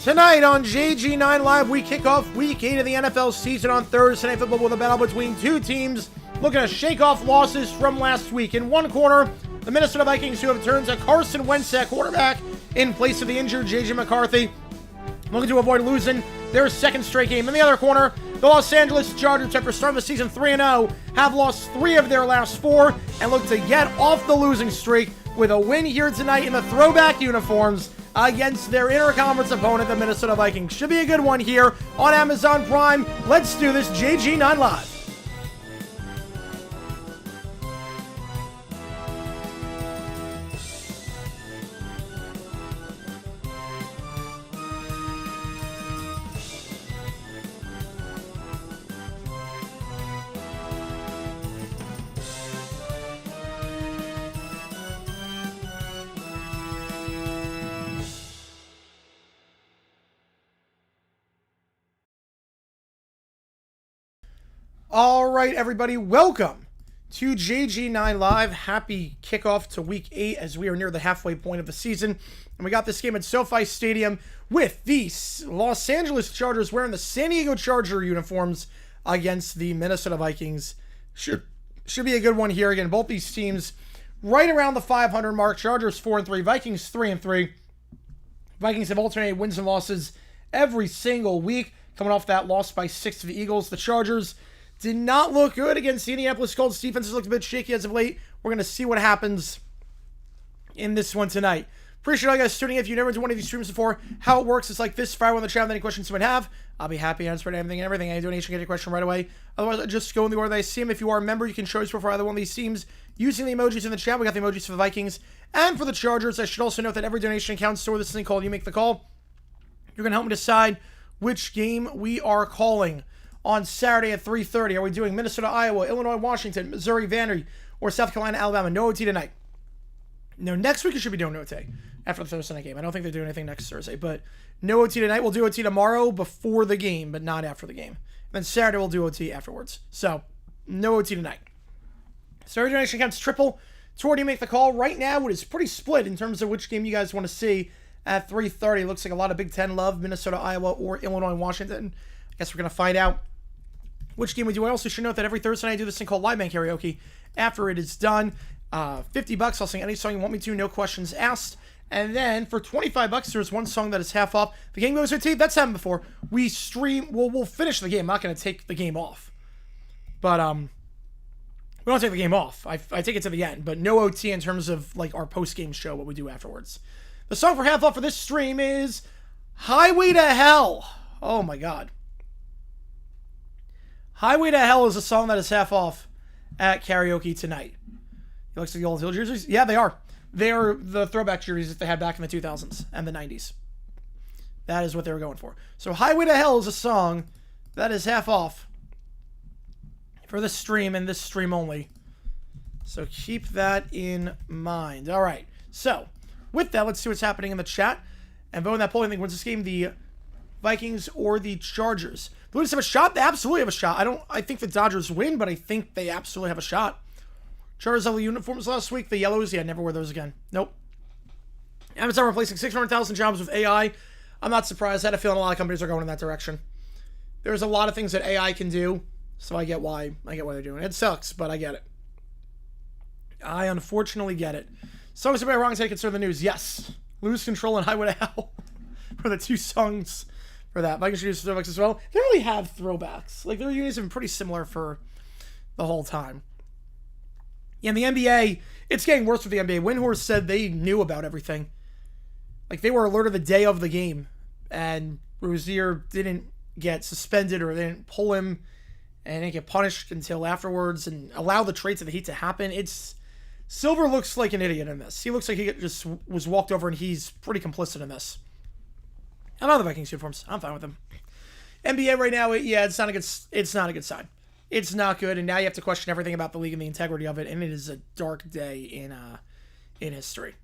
Tonight on JG9 Live, we kick off Week 8 of the NFL season on Thursday Night Football with a battle between two teams looking to shake off losses from last week. In one corner, the Minnesota Vikings, who have turned to Carson Wentz at quarterback in place of the injured J.J. McCarthy, looking to avoid losing their second straight game. In the other corner, the Los Angeles Chargers, after starting the season 3-0, have lost 3 of their last 4 and look to get off the losing streak with a win here tonight in the throwback uniforms against their interconference opponent, the Minnesota Vikings. Should be a good one here on Amazon Prime. Let's do this JG9 Live. All right, everybody, welcome to JG9 Live. Happy kickoff to Week 8 as we are near the halfway point of the season. And we got this game at SoFi Stadium with the Los Angeles Chargers wearing the San Diego Charger uniforms against the Minnesota Vikings. Should be a good one here. Again, both these teams right around the 500 mark. Chargers 4-3, Vikings 3-3. Vikings have alternated wins and losses every single week, coming off that loss by 6 to the Eagles. The Chargers did not look good against the Indianapolis Colts. Defense has looked a bit shaky as of late. We're going to see what happens in this one tonight. Appreciate all you guys tuning in. If you've never done one of these streams before, how it works is like this. Fire on the chat with any questions you might have. I'll be happy to answer anything and everything. Any donation, get a question right away. Otherwise, just go in the order that I see them. If you are a member, you can show your support for either one of these teams using the emojis in the chat. We got the emojis for the Vikings and for the Chargers. I should also note that every donation counts. So this thing called You Make the Call. You're going to help me decide which game we are calling on Saturday at 3:30. Are we doing Minnesota, Iowa, Illinois, Washington, Missouri, Vandy, or South Carolina, Alabama? No OT tonight. No, next week we should be doing no OT after the Thursday night game. I don't think they're doing anything next Thursday, but no OT tonight. We'll do OT tomorrow before the game, but not after the game. And then Saturday we'll do OT afterwards. So, no OT tonight. So every donation counts triple toward You Make the Call. Right now it is pretty split in terms of which game you guys want to see at 3:30. Looks like a lot of Big Ten love, Minnesota, Iowa, or Illinois, Washington. I guess we're going to find out which game we do. I also should note that every Thursday night I do this thing called Live Band Karaoke. After it is done, $50, I'll sing any song you want me to, no questions asked. And then for $25, there's one song that is half off. The game goes to tape. That's happened before. We stream. We'll finish the game. I'm not going to take the game off. But we don't take the game off. I take it to the end. But no OT in terms of like our post-game show, what we do afterwards. The song for half off for this stream is Highway to Hell. Oh my God. Highway to Hell is a song that is half off at karaoke tonight. It looks like the old Hill jerseys. Yeah, they are. They are the throwback jerseys that they had back in the 2000s and the 90s. That is what they were going for. So Highway to Hell is a song that is half off for this stream and this stream only. So keep that in mind. All right. So with that, let's see what's happening in the chat. And vote in that poll. I think wins this game, the Vikings or the Chargers. The Blues have a shot. They absolutely have a shot. I think the Dodgers win, but I think they absolutely have a shot. Chargers have the uniforms last week. The yellows, yeah, never wear those again. Nope. Amazon replacing 600,000 jobs with AI. I'm not surprised. I had a feeling a lot of companies are going in that direction. There's a lot of things that AI can do, so I get why they're doing it. It sucks, but I get it. I unfortunately get it. Songs about wrong as I consider the news. Yes. Lose Control and Highway to Hell for the two songs for that. Vikings should use throwbacks as well. They really have throwbacks. Like, their units have been pretty similar for the whole time. Yeah, in the NBA, it's getting worse with the NBA. Windhorst said they knew about everything. Like, they were alerted the day of the game, and Rozier didn't get suspended or they didn't pull him and didn't get punished until afterwards and allow the trades of the Heat to happen. Silver looks like an idiot in this. He looks like he just was walked over and he's pretty complicit in this. I'm on the Vikings uniforms. I'm fine with them. NBA right now, yeah, it's not a good sign. It's not good, and now you have to question everything about the league and the integrity of it, and it is a dark day in history.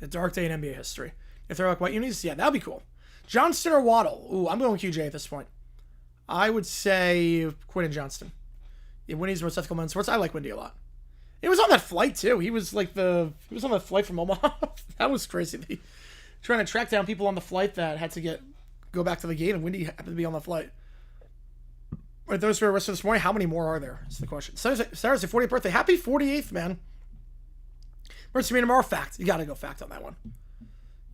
A dark day in NBA history. If they're like white unis, yeah, that'd be cool. Johnston or Waddle? Ooh, I'm going QJ at this point. I would say Quinn and Johnston. Yeah, Winnie's most ethical man in sports. I like Windy a lot. He was on that flight too. He was on that flight from Omaha. That was crazy. Trying to track down people on the flight that had to go back to the game, and Windy happened to be on the flight. Right, those were arrested this morning. How many more are there? That's the question. Sarah's 40th birthday. Happy 48th, man. Emergency meeting tomorrow. Fact. You got to go fact on that one.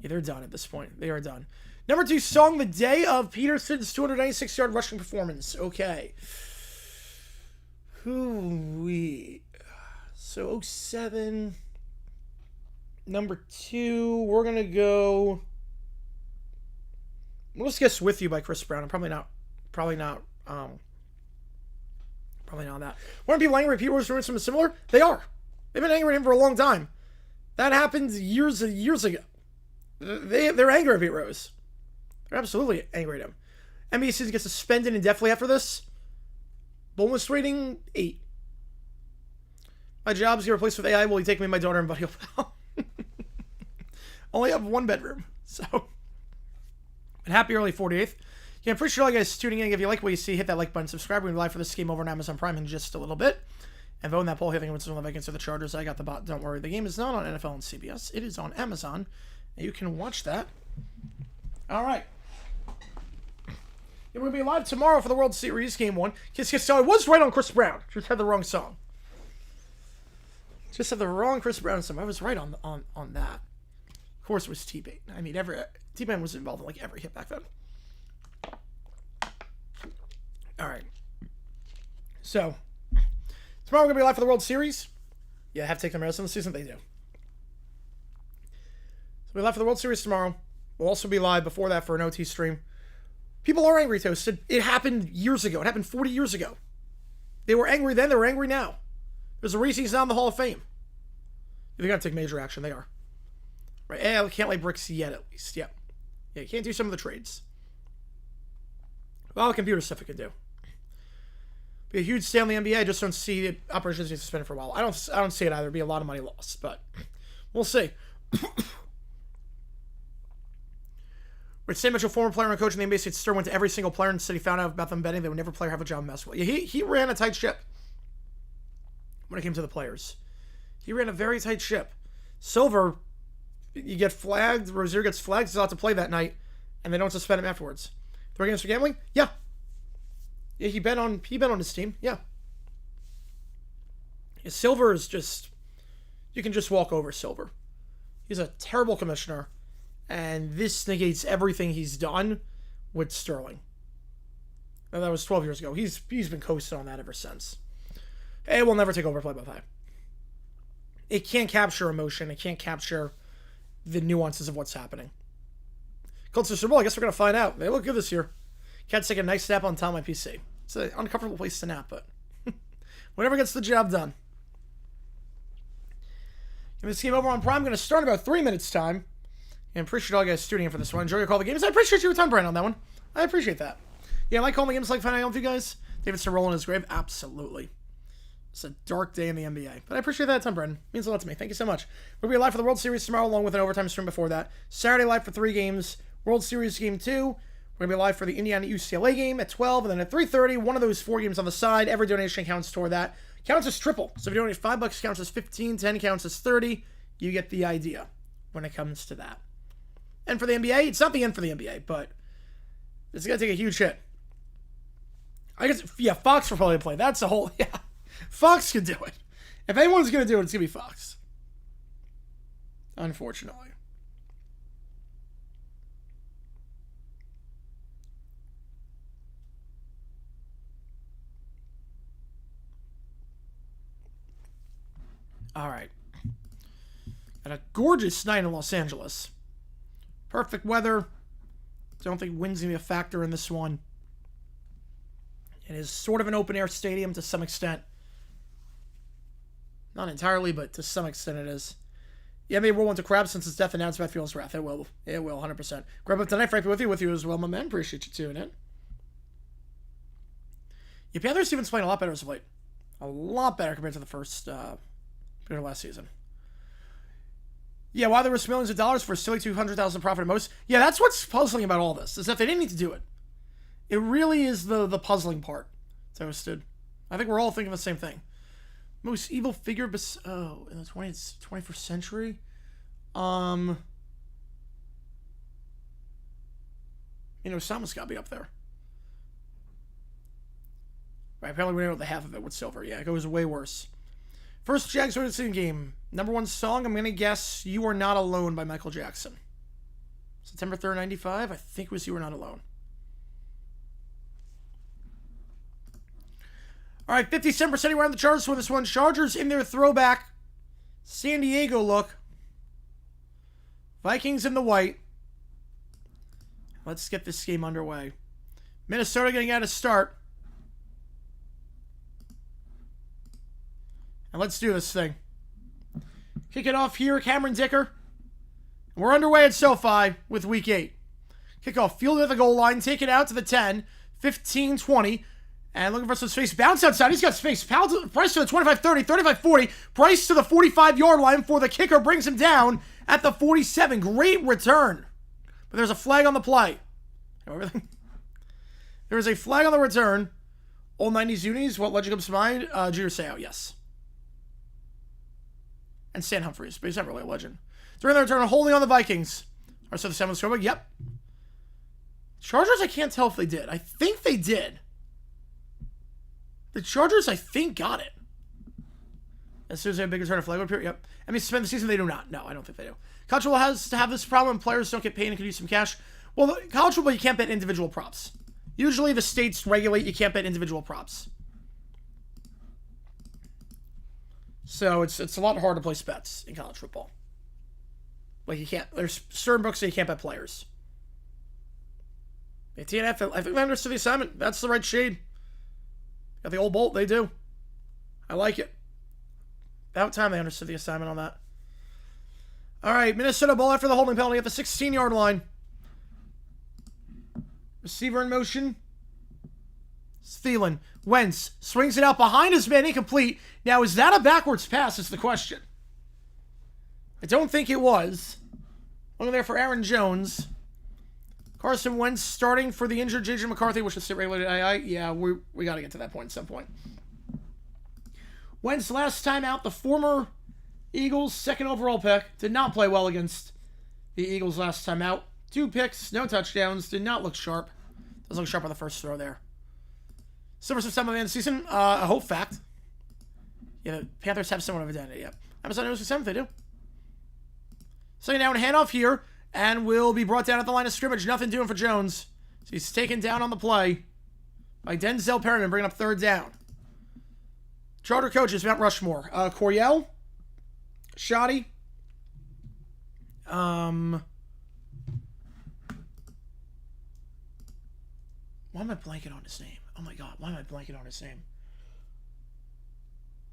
Yeah, they're done at this point. They are done. Number 2 song, the day of Peterson's 296-yard rushing performance. Okay. So 07. Number 2, we're going to go. Let's guess With You by Chris Brown. I'm probably not that. Weren't people angry at Pete Rose doing something similar? They are. They've been angry at him for a long time. That happened years ago. They're angry at Pete Rose. They're absolutely angry at him. NBA season gets suspended indefinitely after this. Bonus rating 8. My job's get replaced with AI. Will he take me, my daughter, and buddy? Only have 1 bedroom. So, and happy early 48th. Yeah, I'm pretty sure all you guys tuning in. If you like what you see, hit that like button. Subscribe. We're going to be live for this game over on Amazon Prime in just a little bit. And vote in that poll. I think it's on the Vikings or the Chargers. I got the bot. Don't worry. The game is not on NFL and CBS. It is on Amazon. And you can watch that. All right. We're going to be live tomorrow for the World Series Game 1. So I was right on Chris Brown. Just had the wrong song. Just had the wrong Chris Brown song. I was right on that. Of course, it was T-Pain. I mean, T-Pain was involved in like every hit back then. All right. So, tomorrow we're going to be live for the World Series. Yeah, I have to take them rest in the season. They do. So, we'll be live for the World Series tomorrow. We'll also be live before that for an OT stream. People are angry, Toasted. It happened years ago. It happened 40 years ago. They were angry then. They're angry now. There's a reason he's not in the Hall of Fame. They're going to take major action. They are. Right? I can't lay bricks yet, at least. Yeah. Yeah, you can't do some of the trades. Well, computer stuff it can do. Be a huge stay on the NBA. I just don't see the operations being suspended for a while. I don't see it either. It'd be a lot of money lost, but we'll see. Rich Sam Mitchell, former player and coach in the NBA, said Stern went to every single player and said he found out about them betting they would never play or have a job in basketball. Yeah, he ran a tight ship when it came to the players. He ran a very tight ship. Silver you get flagged. Rozier gets flagged. He's allowed to play that night, and they don't suspend him afterwards. 3 games for gambling? Yeah. Yeah, he bet on his team. Yeah. Silver is just, you can just walk over Silver. He's a terrible commissioner, and this negates everything he's done with Sterling. And that was 12 years ago. He's been coasting on that ever since. It will never take over play-by-play. It can't capture emotion. It can't capture the nuances of what's happening. Colts are Super Bowl. I guess we're going to find out. They look good this year. Can't take a nice nap on top of my PC. It's an uncomfortable place to nap, but whatever gets the job done. If this game over on Prime, I'm going to start in about 3 minutes' time. And appreciate all you guys tuning in for this one. Enjoy your call the games. I appreciate your time, Brian, on that one. I appreciate that. Yeah, I like calling the games like finding out with you guys. Davidson rolling his grave. Absolutely. It's a dark day in the NBA. But I appreciate that time, Brendan. Means a lot to me. Thank you so much. We'll be live for the World Series tomorrow, along with an overtime stream before that. Saturday live for 3 games. World Series game 2. We're going to be live for the Indiana-UCLA game at 12. And then at 3:30, one of those 4 games on the side. Every donation counts toward that. Counts as triple. So if you donate $5, counts as 15. 10 counts as 30. You get the idea when it comes to that. And for the NBA, it's not the end for the NBA, but it's going to take a huge hit. I guess, yeah, Fox will probably play. That's a whole, yeah. Fox could do it. If anyone's going to do it, it's going to be Fox. Unfortunately. All right. And a gorgeous night in Los Angeles. Perfect weather. Don't think wind's going to be a factor in this one. It is sort of an open-air stadium to some extent. Not entirely, but to some extent it is. The NBA will want to crab since its death announced by Feels Wrath. It will. It will, 100%. Grab up tonight, Frank, with you as well, my man. Appreciate you tuning in. Your Panthers team's playing a lot better as of late. A lot better compared to the first, compared to last season. Yeah, why there was millions of dollars for a silly $200,000 profit at most. Yeah, that's what's puzzling about all this, is that they didn't need to do it. It really is the puzzling part. Toasted. I think we're all thinking the same thing. Most evil figure in the 21st century? Someone's got to be up there. Right, apparently we know the half of it with Silver. Yeah, it goes way worse. First Jags Season game. Number 1 song, I'm going to guess You Are Not Alone by Michael Jackson. September 3rd, 95. I think it was You Are Not Alone. All right, 57% around the Chargers for this one. Chargers in their throwback San Diego look. Vikings in the white. Let's get this game underway. Minnesota getting out of start. And let's do this thing. Kick it off here, Cameron Dicker. We're underway at SoFi with Week 8. Kickoff, field at the goal line, take it out to the 10, 15, 20. And looking for some space. Bounce outside. He's got space. Price to the 25-30, 35-40. Price to the 45-yard line for the kicker. Brings him down at the 47. Great return. But there's a flag on the play. There is a flag on the return. Old 90s unis. What legend comes to mind? Junior Seau, yes. And Stan Humphries, but he's not really a legend. During the return, holding on the Vikings. Or so the 7th scorebook. Yep. Chargers, I can't tell if they did. I think they did. The Chargers, I think, got it. As soon as they have a big return of flag up here, yep. I mean, spend the season, they do not. No, I don't think they do. College football has to have this problem. Players don't get paid and can use some cash. Well, college football, you can't bet individual props. Usually the states regulate you can't bet individual props. So it's a lot harder to place bets in college football. Like you can't, there's certain books that you can't bet players. The TNF, I think they understood the assignment. That's the right shade. Got the old bolt, they do. I like it. About time they understood the assignment on that. All right, Minnesota ball after the holding penalty at the 16-yard line. Receiver in motion. Thielen. Wentz swings it out behind his man, incomplete. Now, is that a backwards pass is the question. I don't think it was. Looking there for Aaron Jones. Carson Wentz starting for the injured J.J. McCarthy, which is state-regulated II. Yeah, we got to get to that point at some point. Wentz last time out, the former Eagles' 2nd overall pick, did not play well against the Eagles last time out. 2 picks, no touchdowns, did not look sharp. Doesn't look sharp on the first throw there. Silver September man of the season, a hope fact. Yeah, the Panthers have somewhat of identity, yep. Amazon knows 7th, they do. Second down, handoff here, and will be brought down at the line of scrimmage. Nothing doing for Jones. So he's taken down on the play by Denzel Perryman, bringing up 3rd down. Charter coaches, Mount Rushmore. Coryell, Shoddy, why am I blanking on his name? Oh my god, why am I blanking on his name?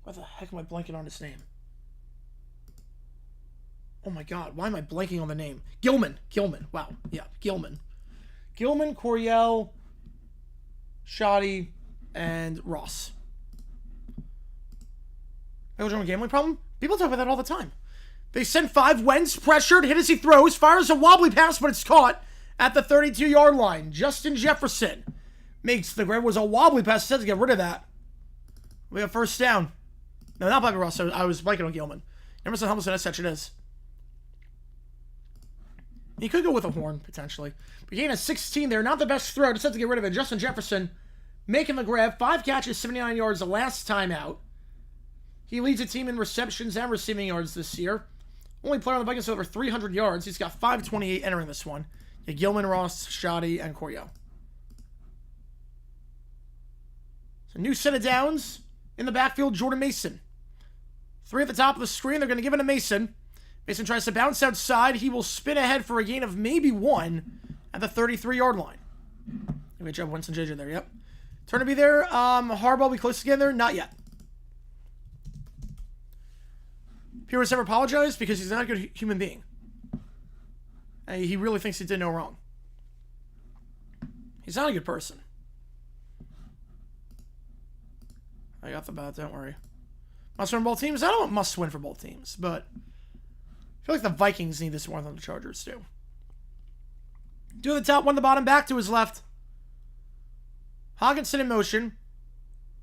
What the heck am I blanking on his name? Oh my god, why am I blanking on the name? Gilman. Wow. Yeah, Gilman, Coryell, Shoddy, and Ross. Michael Jordan gambling problem? People talk about that all the time. They send 5 Wentz, pressured, hit as he throws, fires a wobbly pass, but it's caught at the 32-yard line. Justin Jefferson makes the grab. Was a wobbly pass. Said to get rid of that. We have 1st down. No, not Bobby Ross. I was blanking on Gilman. Emerson Hamilton, that's such it is. He could go with a horn, potentially. But he gained a 16 there. Not the best throw. Just had to get rid of it. Justin Jefferson making the grab. 5 catches, 79 yards the last time out. He leads the team in receptions and receiving yards this year. Only player on the Vikings with over 300 yards. He's got 528 entering this one. Yeah, Gilman, Ross, Shoddy, and Coryell. So new set of downs in the backfield. Jordan Mason. 3 at the top of the screen. They're going to give it to Mason. Mason tries to bounce outside. He will spin ahead for a gain of maybe 1 at the 33-yard line. Good job, Winston JJ there, yep. Turn to be there. Harbaugh will be close together. Not yet. Pierce ever apologized because he's not a good human being. And he really thinks he did no wrong. He's not a good person. I got the bat, don't worry. Must win both teams? I don't want must win for both teams, but I feel like the Vikings need this more than the Chargers do. 2 at the top, 1 at the bottom, back to his left. Hockenson in motion.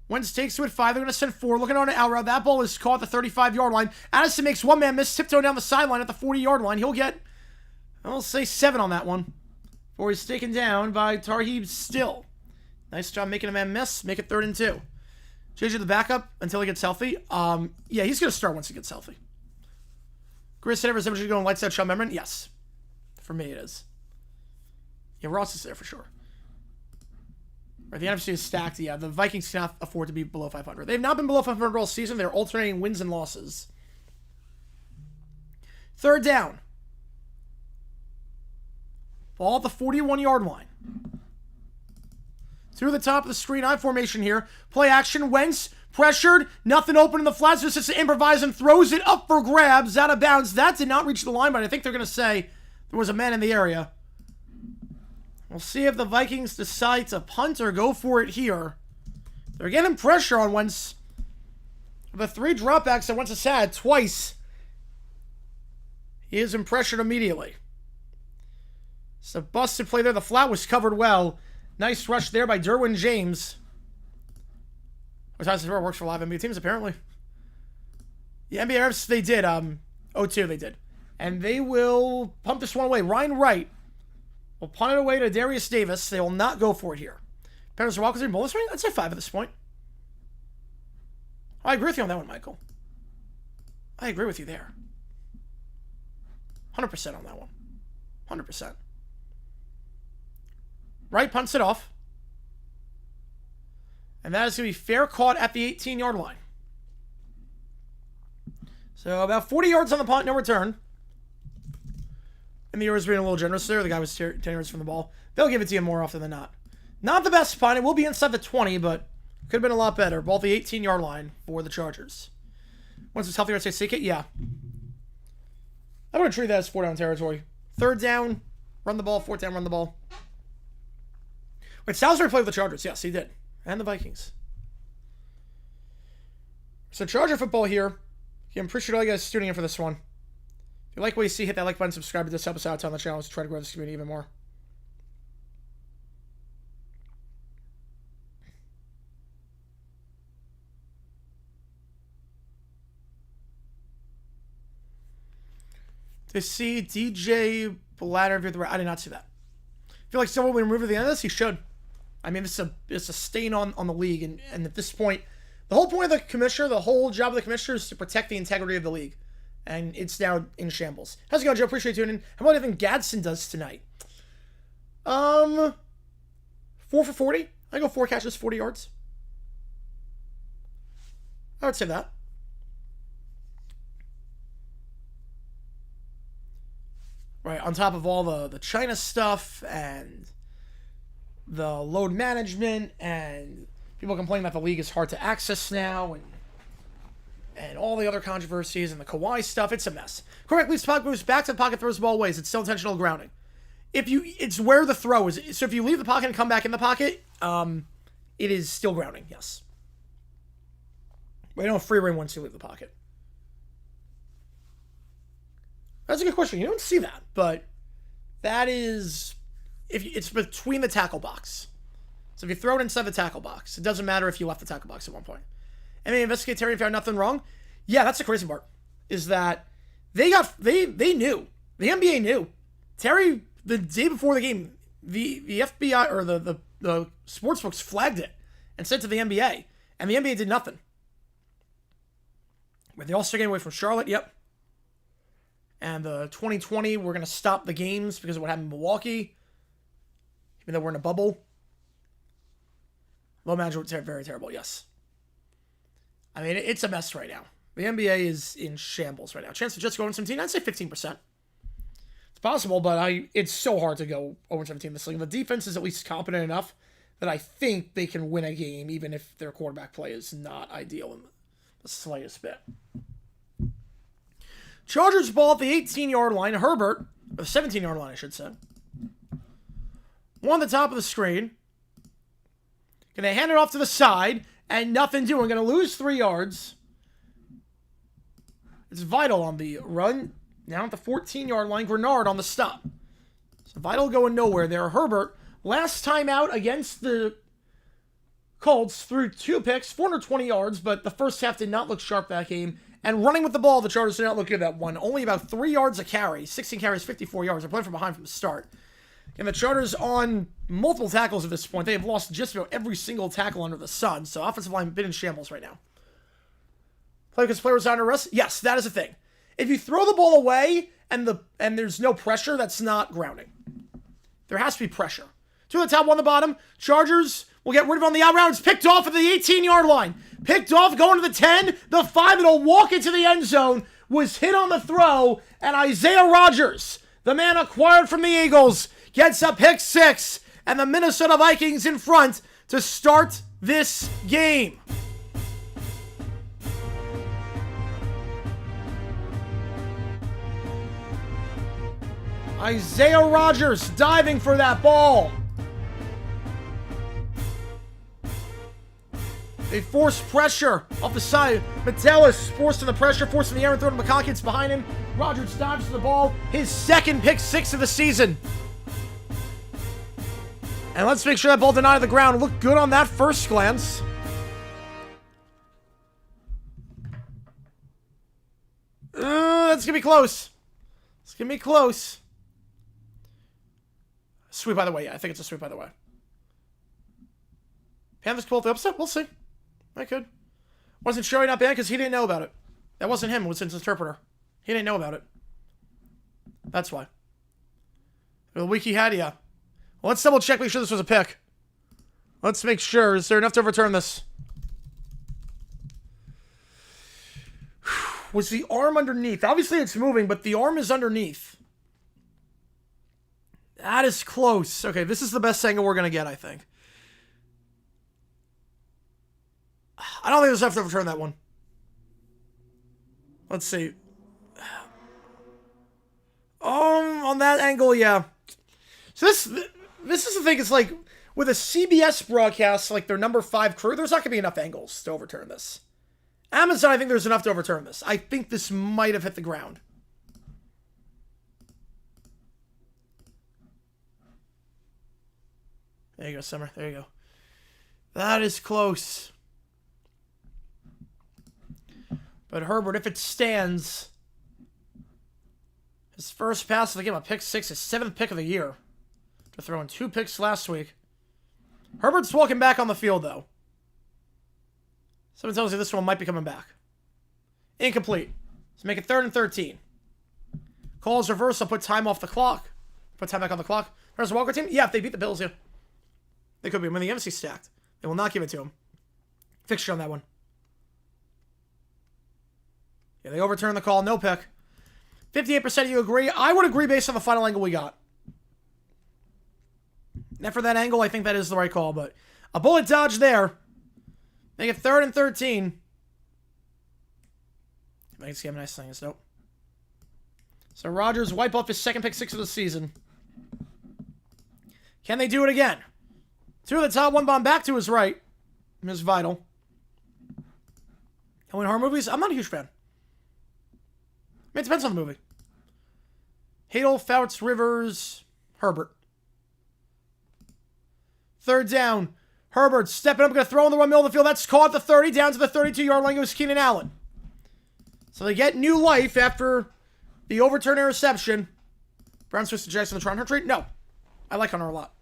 Wentz takes 2 at 5. They're going to send 4. Looking on an out route. That ball is caught at the 35-yard line. Addison makes 1 man miss. Tiptoe down the sideline at the 40-yard line. He'll get, I'll say 7 on that one. Before he's taken down by Tarheeb Still. Nice job making a man miss. Make it 3rd and 2. JJ the backup until he gets healthy. Yeah, he's going to start once he gets healthy. Chris Hitter is eventually going lights out Sean Memron? Yes. For me, it is. Yeah, Ross is there for sure. Right, the NFC is stacked. Yeah, the Vikings cannot afford to be below 500. They've not been below 500 all season. They're alternating wins and losses. 3rd down. Ball at the 41-yard line. Through the top of the screen, I formation here. Play action. Wentz pressured. Nothing open in the flats. Just to improvise and throws it up for grabs. Out of bounds. That did not reach the line, but I think they're going to say there was a man in the area. We'll see if the Vikings decide to punt or go for it here. They're getting pressure on Wentz. The 3 dropbacks that Wentz has had twice. He is pressured immediately. It's a busted play there. The flat was covered well. Nice rush there by Derwin James. Which works for live NBA teams, apparently. The NBA Arabs, they did. 0-2, they did. And they will pump this one away. Ryan Wright will punt it away to Darius Davis. They will not go for it here. Panthers are walking in bonus range? I'd say 5 at this point. I agree with you on that one, Michael. I agree with you there. 100% on that one. 100%. Wright punts it off. And that is going to be fair caught at the 18-yard line. So about 40 yards on the punt, no return. And the yards being a little generous there. The guy was 10 yards from the ball. They'll give it to you more often than not. Not the best punt. It will be inside the 20, but could have been a lot better. Ball at the 18-yard line for the Chargers. Once it's healthy, I'd say seek it. Yeah. I would treat that as 4-down territory. 3rd down, run the ball. 4th down, run the ball. Wait, Salisbury played with the Chargers. Yes, he did. And the Vikings. So Charger football here. I'm appreciate all you guys tuning in for this one. If you like what you see, hit that like button, subscribe to this, help us out on the channel to try to grow this community even more. to see DJ Bladder via the right. I did not see that. I feel like someone would remove at the end of this. He should. I mean, it's a stain on the league, and at this point, the whole point of the commissioner, the whole job of the commissioner is to protect the integrity of the league, and it's now in shambles. How's it going, Joe? Appreciate you tuning in. How about anything Gadsden does tonight? 4 for 40. I go 4 catches, 40 yards. I would say that. Right, on top of all the China stuff and the load management and people complaining that the league is hard to access now and all the other controversies and the Kawhi stuff, it's a mess. Correct, leads puck moves back to the pocket, throws the ball away. It's still intentional grounding. It's where the throw is. So if you leave the pocket and come back in the pocket, it is still grounding, yes. But you don't free rein once you leave the pocket. That's a good question. You don't see that, but that is if it's between the tackle box. So if you throw it inside the tackle box, it doesn't matter if you left the tackle box at one point. And they investigate Terry and found nothing wrong. Yeah, that's the crazy part. Is that they knew. The NBA knew. Terry, the day before the game, the FBI or the sports books flagged it and sent it to the NBA. And the NBA did nothing. But they also getting away from Charlotte, yep. And the 2020, we're going to stop the games because of what happened in Milwaukee. Even though we're in a bubble. Low management, very terrible, yes. I mean, it's a mess right now. The NBA is in shambles right now. Chance to just go 0-17, I'd say 15%. It's possible, but it's so hard to go 0-17 this league. The defense is at least competent enough that I think they can win a game, even if their quarterback play is not ideal in the slightest bit. Chargers ball at the 18-yard line. Herbert, or the 17-yard line, I should say. One at the top of the screen. Going to hand it off to the side, and nothing doing. Going to lose 3 yards. It's Vital on the run. Now at the 14-yard line. Grenard on the stop. So Vital going nowhere there. Herbert, last time out against the Colts, threw 2 picks, 420 yards, but the first half did not look sharp that game. And running with the ball, the Chargers did not look good that one. Only about 3 yards a carry. 16 carries, 54 yards. They're playing from behind from the start. And the Chargers on multiple tackles at this point. They have lost just about every single tackle under the sun. So offensive line been in shambles right now. Play because players are under arrest? Yes, that is a thing. If you throw the ball away and there's no pressure, that's not grounding. There has to be pressure. 2 on the top, 1 on the bottom. Chargers will get rid of it on the out route. It's picked off at the 18-yard line. Picked off, going to the 10, the 5. It'll walk into the end zone. Was hit on the throw. And Isaiah Rodgers, the man acquired from the Eagles, gets a pick 6. And the Minnesota Vikings in front to start this game. Isaiah Rodgers diving for that ball. They force pressure off the side. Metellus forcing the pressure, forcing the air and throw to McConkey. It's behind him. Rodgers dives to the ball. His second pick 6 of the season. And let's make sure that ball did not hit the ground. It looked good on that first glance. That's going to be close. It's going to be close. Sweep by the way. Yeah, I think it's a sweep by the way. Panthers pull the upset? We'll see. I could. Wasn't showing up in because he didn't know about it. That wasn't him. It was his interpreter. He didn't know about it. That's why. The week he had, yeah. Well, let's double check, make sure this was a pick. Let's make sure. Is there enough to overturn this? Was the arm underneath? Obviously it's moving, but the arm is underneath. That is close. Okay, this is the best angle we're going to get, I think. I don't think there's enough to overturn that one. Let's see. On that angle, yeah. So this is the thing. It's like with a CBS broadcast, like their number 5 crew, there's not going to be enough angles to overturn this. Amazon, I think there's enough to overturn this. I think this might have hit the ground. There you go, Summer. There you go. That is close. But Herbert, if it stands, His first pass of the game, a pick six, his 7th pick of the year. After throwing 2 picks last week. Herbert's walking back on the field, though. Someone tells you this one might be coming back. Incomplete. So make it 3rd and 13. Calls reverse. I'll put time off the clock. Put time back on the clock. There's the Walker team. Yeah, if they beat the Bills, yeah. They could be. When the NFC stacked. They will not give it to him. Fixture on that one. Yeah, they overturned the call. No pick. 58% of you agree. I would agree based on the final angle we got. And for that angle, I think that is the right call. But a bullet dodge there. Make it 3rd and 13. Vikings have nice things. Nope. So Rodgers wipe off his 2nd pick 6 of the season. Can they do it again? 2 at the top, 1 bomb back to his right. Ms. Vital. And when horror movies, I'm not a huge fan. I mean, it depends on the movie. Hadel, Fouts, Rivers, Herbert. 3rd down. Herbert stepping up, going to throw in the middle of the field. That's caught at the 30, down to the 32-yard line goes Keenan Allen. So they get new life after the overturned interception. Browns switched to Jackson the Tron Hunter trade? No. I like Hunter a lot.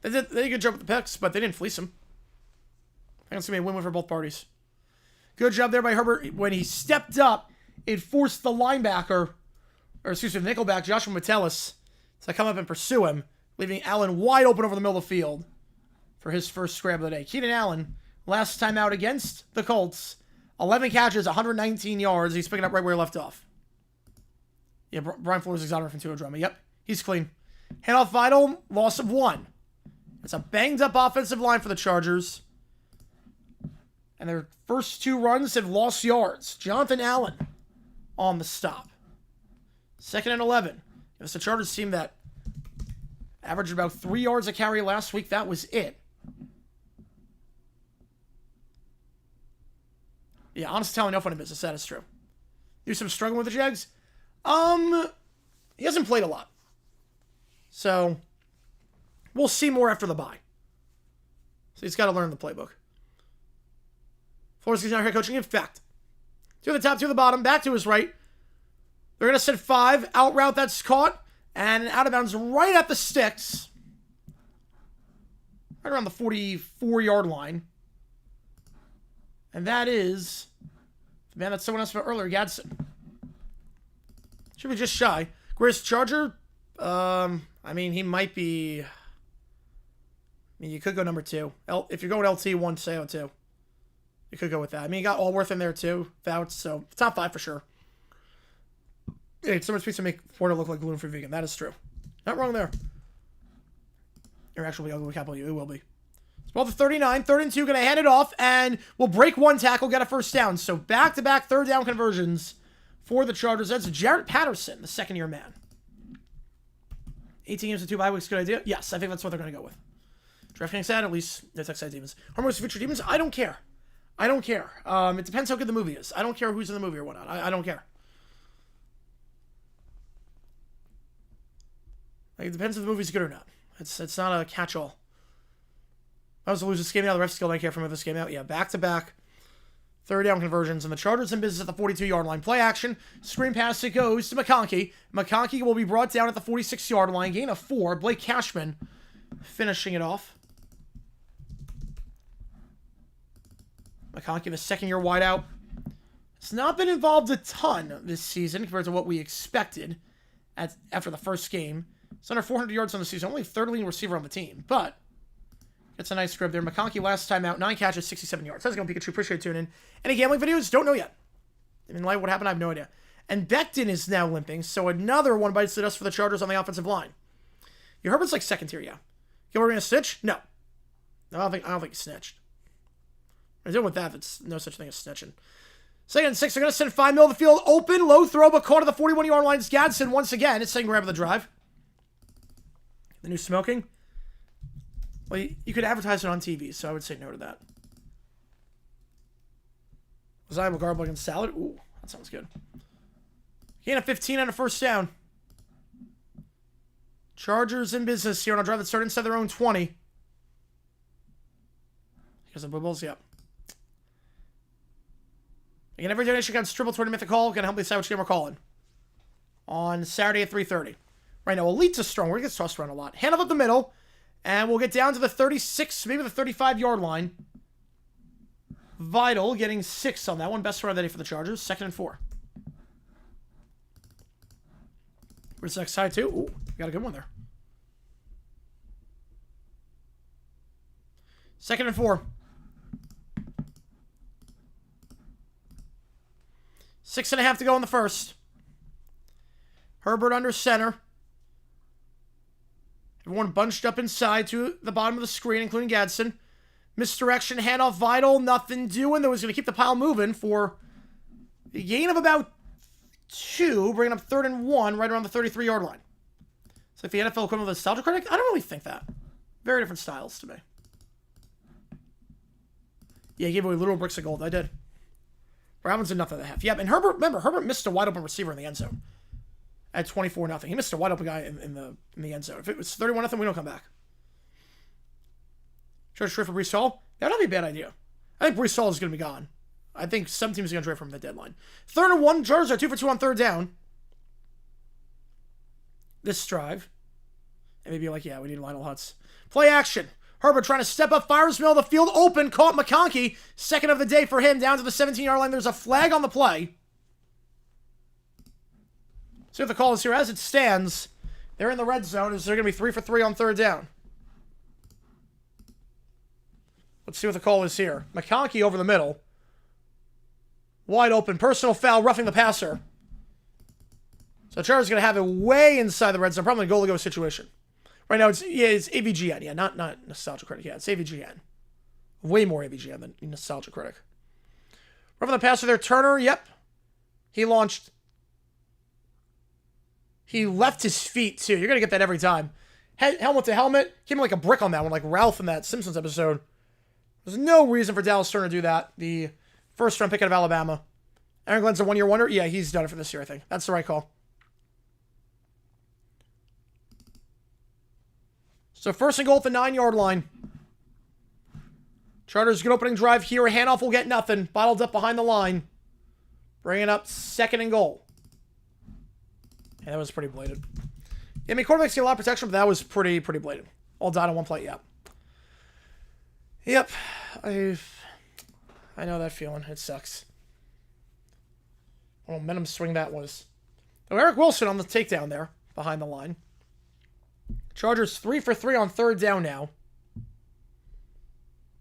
They did a good job with the picks, but they didn't fleece him. I think it's going to be a win-win for both parties. Good job there by Herbert. When he stepped up, it forced the linebacker, or excuse me, the nickelback, Joshua Metellus, to come up and pursue him, leaving Allen wide open over the middle of the field for his first scrab of the day. Keenan Allen, last time out against the Colts, 11 catches, 119 yards. He's picking up right where he left off. Yeah, Brian Flores exonerated from Tua Drama. Yep, he's clean. Handoff Vital, loss of 1. It's a banged-up offensive line for the Chargers. And their first 2 runs have lost yards. Jonathan Allen on the stop. 2nd and 11. It's the Chargers team that averaged about 3 yards a carry last week. That was it. Yeah, honest telling, no funny business. That is true. Newsome struggling with the Jags? He hasn't played a lot. So, we'll see more after the bye. So he's got to learn the playbook. Flores is not here coaching. In fact, 2 at the top, 2 at the bottom, back to his right. They're going to set 5. Out route that's caught. And out of bounds right at the sticks. Right around the 44-yard line. And that is the man that someone asked about earlier, Gadsden. Should be just shy. Greatest Charger? I mean, he might be... I mean, you could go number 2. If you're going LT, 1, say 2. You could go with that. I mean, you got Allworth in there too, Fouts, so top 5 for sure. Hey, someone's pizza make Porter look like gluten-free vegan. That is true. Not wrong there. Or actually, I'll capital U. It will be. It's ball to 39. 3rd and 2, going to hand it off, and we'll break 1 tackle, get a first down. So back-to-back 3rd down conversions for the Chargers. That's Jarrett Patterson, the 2nd-year man. 18 games and 2 bye weeks, good idea? Yes, I think that's what they're going to go with. DraftKings said, at least, no tech side demons. Harmonious future demons? I don't care. I don't care. It depends how good the movie is. I don't care who's in the movie or whatnot. I don't care. Like, it depends if the movie's good or not. It's not a catch-all. I was to lose this game out. The refs still don't care from this game out. Yeah, back-to-back 3rd down conversions. And the Chargers in business at the 42-yard line. Play action. Screen pass. It goes to McConkey. McConkey will be brought down at the 46-yard line. Gain of 4. Blake Cashman finishing it off. McConkey, the 2nd-year wideout. Has not been involved a ton this season compared to what we expected after the first game. It's under 400 yards on the season. Only 3rd leading receiver on the team. But gets a nice scrub there. McConkey last time out. 9 catches, 67 yards. How's it going, Pikachu? Appreciate you tuning in. Any gambling videos? Don't know yet. I mean, like, what happened? I have no idea. And Becton is now limping. So another one bites the dust for the Chargers on the offensive line. Your Herbert's like 2nd tier, yeah. You we're going to snitch? No. I don't think he snitched. I'm doing with that. It's no such thing as snitching. 2nd and 6. They're going to send 5 middle of the field. Open. Low throw, but caught at the 41-yard line. It's Gadsden once again. It's 2nd grab of the drive. The new smoking. Well, you could advertise it on TV, so I would say no to that. Zion garble against salad. Ooh, that sounds good. Gain of 15 on a first down. Chargers in business here on a drive that started inside their own 20. Because of Blue Bulls, yep. Again, every donation counts triple toward a mythic call. Gonna help me decide which game we're calling. on Saturday at 3:30. Right now, Elite's a strong. We're going to get tossed around a lot. Hand off up the middle, and we'll get down to the 36, maybe the 35-yard line. Vital getting 6 on that one. Best run of the day for the Chargers. 2nd and 4. Where's the next side, too? Ooh, got a good one there. 2nd and 4. 6.5 to go in the first. Herbert under center. Everyone bunched up inside to the bottom of the screen, including Gadsden. Misdirection, handoff, Vital, nothing doing. That was going to keep the pile moving for a gain of about 2, bringing up 3rd and 1, right around the 33-yard line. It's like the NFL equivalent of a nostalgia critic? I don't really think that. Very different styles to me. Yeah, he gave away literal bricks of gold. I did. Browns did nothing at the half. Yep, and Herbert, remember, Herbert missed a wide open receiver in the end zone at 24-0. He missed a wide open guy in the end zone. If it was 31-0, we don't come back. Try to trade for Breece Hall? That would not be a bad idea. I think Breece Hall is going to be gone. I think some teams are going to trade from the deadline. 3rd and 1. Chargers are 2 for 2 on 3rd down. This drive. And maybe like, yeah, we need Lionel Hutz. Play action. Herbert trying to step up, fires middle of the field, open, caught McConkey. 2nd of the day for him, down to the 17-yard line. There's a flag on the play. See what the call is here. As it stands, they're in the red zone. They're going to be 3 for 3 on 3rd down. Let's see what the call is here. McConkey over the middle. Wide open. Personal foul, roughing the passer. So Chargers going to have it way inside the red zone. Probably a goal-to-go situation. Right now, it's AVGN. Yeah, not Nostalgia Critic. Yeah, it's AVGN. Way more AVGN than Nostalgia Critic. Roughing the passer there. Turner, yep. He launched. He left his feet, too. You're going to get that every time. Helmet to helmet. Came like a brick on that one, like Ralph in that Simpsons episode. There's no reason for Dallas Turner to do that. The first-round pick out of Alabama. Aaron Glenn's a one-year wonder. Yeah, he's done it for this year, I think. That's the right call. So 1st and goal at the 9-yard line. Chargers good opening drive here. Handoff will get nothing. Bottled up behind the line. Bringing up 2nd and goal. Yeah, that was pretty blatant. Yeah, I mean, quarterbacks get a lot of protection, but that was pretty blatant. All died on one play, yeah. Yep. I know that feeling. It sucks. What a momentum swing that was. Oh, Eric Wilson on the takedown there, behind the line. Chargers 3 for 3 on 3rd down now.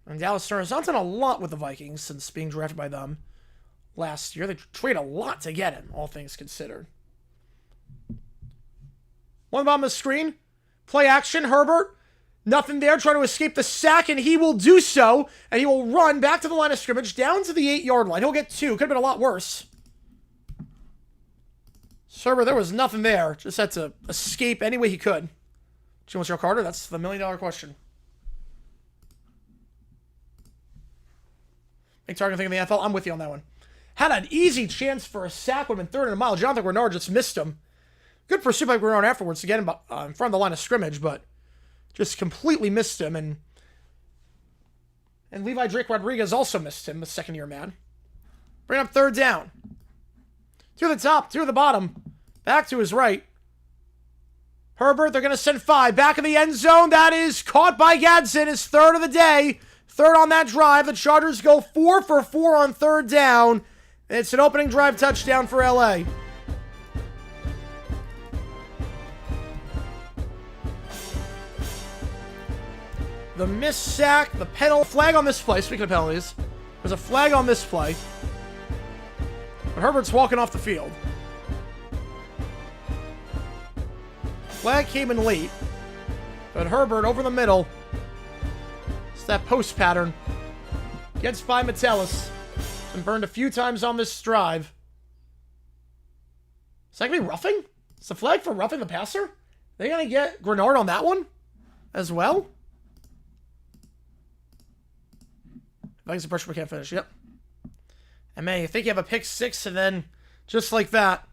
And Dallas Turner's not done a lot with the Vikings since being drafted by them last year. They trade a lot to get him, all things considered. One bottom of the screen. Play action. Herbert. Nothing there. Trying to escape the sack, and he will do so. And he will run back to the line of scrimmage, down to the 8-yard line. He'll get 2. Could have been a lot worse. Herbert, there was nothing there. Just had to escape any way he could. Joe Carter, that's the $1 million question. Big target thing in the NFL. I'm with you on that one. Had an easy chance for a sack. Would have been 3rd and a mile. Jonathan Grenard just missed him. Good pursuit by Grenard afterwards to get him in front of the line of scrimmage, but just completely missed him. And Levi Drake Rodriguez also missed him, the 2nd-year man. Bring up 3rd down. 2 at the top, 2 at the bottom. Back to his right. Herbert, they're going to send 5. Back in the end zone. That is caught by Gadsden. His 3rd of the day. 3rd on that drive. The Chargers go 4 for 4 on 3rd down. It's an opening drive touchdown for LA. The missed sack, the penalty, flag on this play. Speaking of penalties, there's a flag on this play. But Herbert's walking off the field. Flag came in late, but Herbert over the middle. It's that post pattern. Gets by Metellus. Been burned a few times on this drive. Is that going to be roughing? Is the flag for roughing the passer? They going to get Grenard on that one as well? Vikings and pressure, we can't finish. Yep. And man, you think you have a pick 6, and then just like that,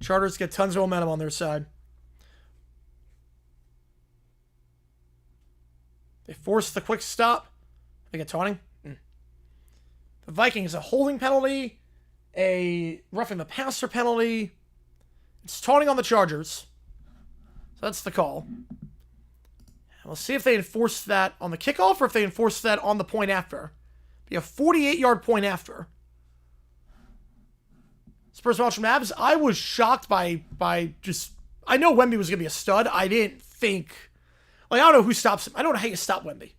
Chargers get tons of momentum on their side. They force the quick stop. They get taunting. The Vikings, a holding penalty a roughing the passer penalty. It's taunting on the Chargers. So that's the call. We'll see if they enforce that on the kickoff or if they enforce that on the point after. Be a 48-yard point after. Spurs watch from Abs. I was shocked by just... I know Wemby was going to be a stud. I didn't think... Like, I don't know who stops him. I don't know how you stop Wemby.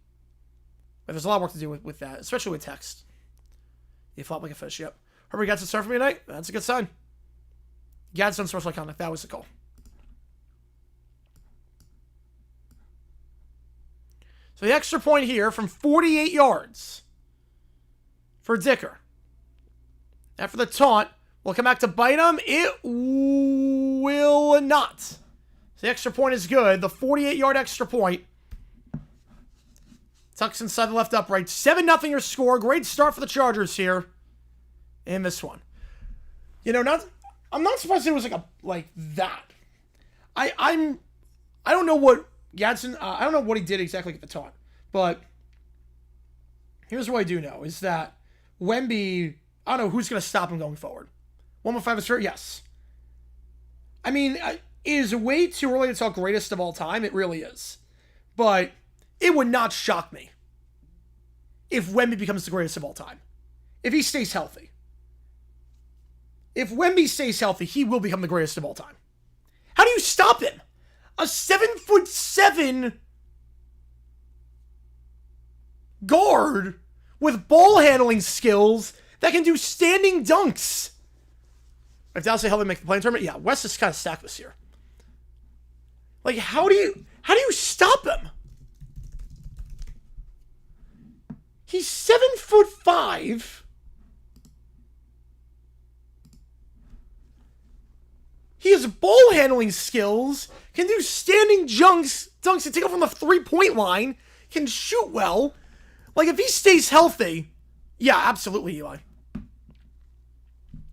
But there's a lot of work to do with that, especially with text. You flop like a fish, yep. Herbert Gadsden start for me tonight. That's a good sign. Gadsden sports like conduct. That was the call. So the extra point here from 48 yards for Dicker. After the taunt, will come back to bite him. It will not. So the extra point is good. The 48-yard extra point. Tucks inside the left upright. 7-0 your score. Great start for the Chargers here in this one. You know, I'm not surprised it was like that. I don't know what Gadsden, I don't know what he did exactly at the taunt, but here's what I do know is that Wemby, I don't know who's going to stop him going forward. 115 is fair? Yes. I mean, it is way too early to talk greatest of all time. It really is. But it would not shock me if Wemby becomes the greatest of all time. If he stays healthy. If Wemby stays healthy, he will become the greatest of all time. How do you stop him? A 7'7" guard with ball handling skills that can do standing dunks. If Dallas say how they make the play-in tournament, yeah, West is kind of stacked this year. Like, how do you stop him? He's 7'5". He has ball handling skills, can do standing dunks and take off from the 3-point line, can shoot well. Like, if he stays healthy, yeah, absolutely, Eli.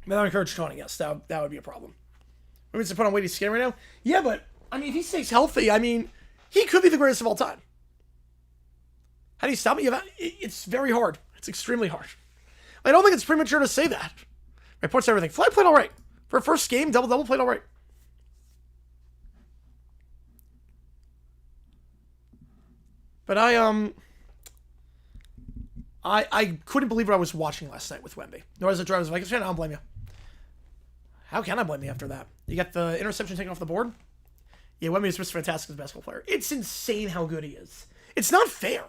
But I encourage taunting, yes, that would be a problem. I mean, to put on weight he's skin right now? Yeah, but, I mean, if he stays healthy, I mean, he could be the greatest of all time. How do you stop me? It's very hard. It's extremely hard. I don't think it's premature to say that. My points everything. Fly played all right. For a first game, double played all right. But I couldn't believe what I was watching last night with Wemby. Nor as a driver's Vikings fan, I don't blame you. How can I blame you after that? You got the interception taken off the board? Yeah, Wemby is just fantastic as a basketball player. It's insane how good he is. It's not fair.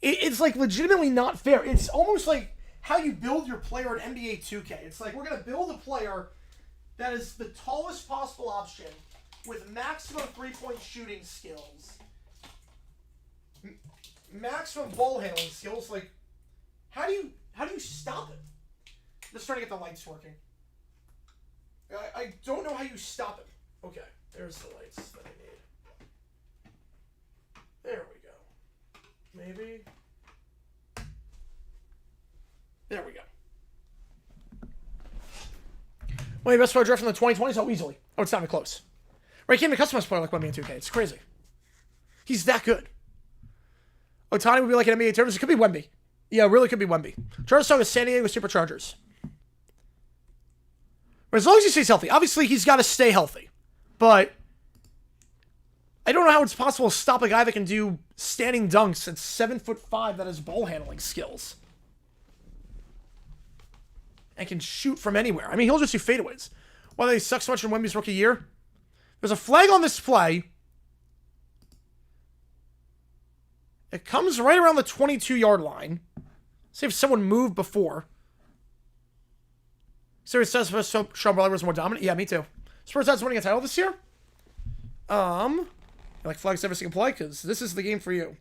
It's like legitimately not fair. It's almost like how you build your player in NBA 2K. It's like we're going to build a player that is the tallest possible option with maximum three-point shooting skills. Maximum ball handling skills. Like, how do you stop it? Just trying to get the lights working. I don't know how you stop it. Okay, there's the lights that I need. There we go. Maybe. There we go. Well, the best player draft from the 2020s? Oh, easily. Oh, it's not even close. Right, he can't even customize player like Wemby in 2K. It's crazy. He's that good. Ohtani would be like an NBA terms. It could be Wemby. Yeah, it really could be Wemby. Chargers talking with San Diego Superchargers. But as long as he stays healthy. Obviously, he's got to stay healthy. But I don't know how it's possible to stop a guy that can do standing dunks at 7'5" that has ball handling skills. And can shoot from anywhere. I mean, he'll just do fadeaways. Why they suck so much in Wemby's rookie year? There's a flag on this play. It comes right around the 22-yard line. See if someone moved before. Serious says Sean Bradley was more dominant. Yeah, me too. Spurs has winning a title this year. You like flags every single play because this is the game for you.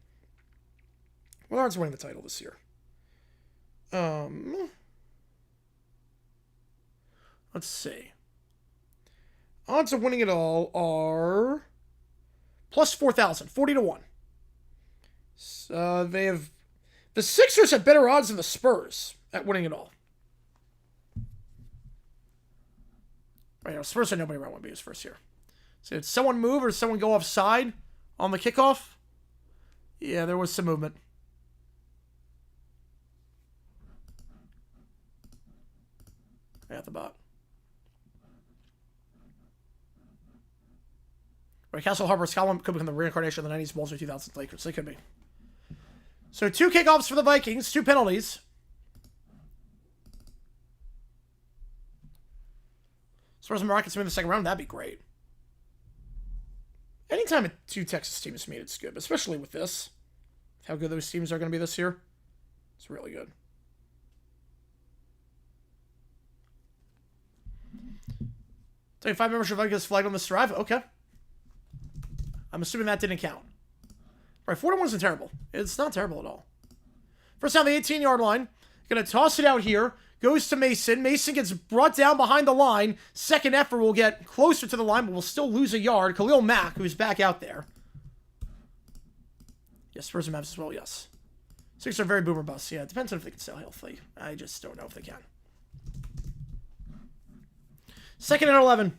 Willard's winning the title this year. Let's see. Odds of winning it all are plus 4,000, 40-1. So they have the Sixers have better odds than the Spurs at winning it all. Right now, Spurs had nobody around Wemby his first year. So did someone move or did someone go offside on the kickoff? Yeah, there was some movement. at the bot. Right, Castle Harbor, Scotland could become the reincarnation of the 90s Bulls or 2000s Lakers. They could be. So 2 kickoffs for the Vikings, 2 penalties. Spurs and Rockets win the second round, that'd be great. Anytime 2 Texas teams meet, it's good, especially with this. How good those teams are going to be this year. It's really good. 25 members of Vikings flagged on this drive. Okay. I'm assuming that didn't count. Right, 4-1 isn't terrible. It's not terrible at all. First down the 18-yard line. Going to toss it out here. Goes to Mason. Mason gets brought down behind the line. Second effort will get closer to the line, but will still lose a yard. Khalil Mack, who's back out there. Yes, Spurs and Mavs as well, yes. Six are very boomer busts. Yeah, it depends on if they can stay healthy. I just don't know if they can. 2nd and 11.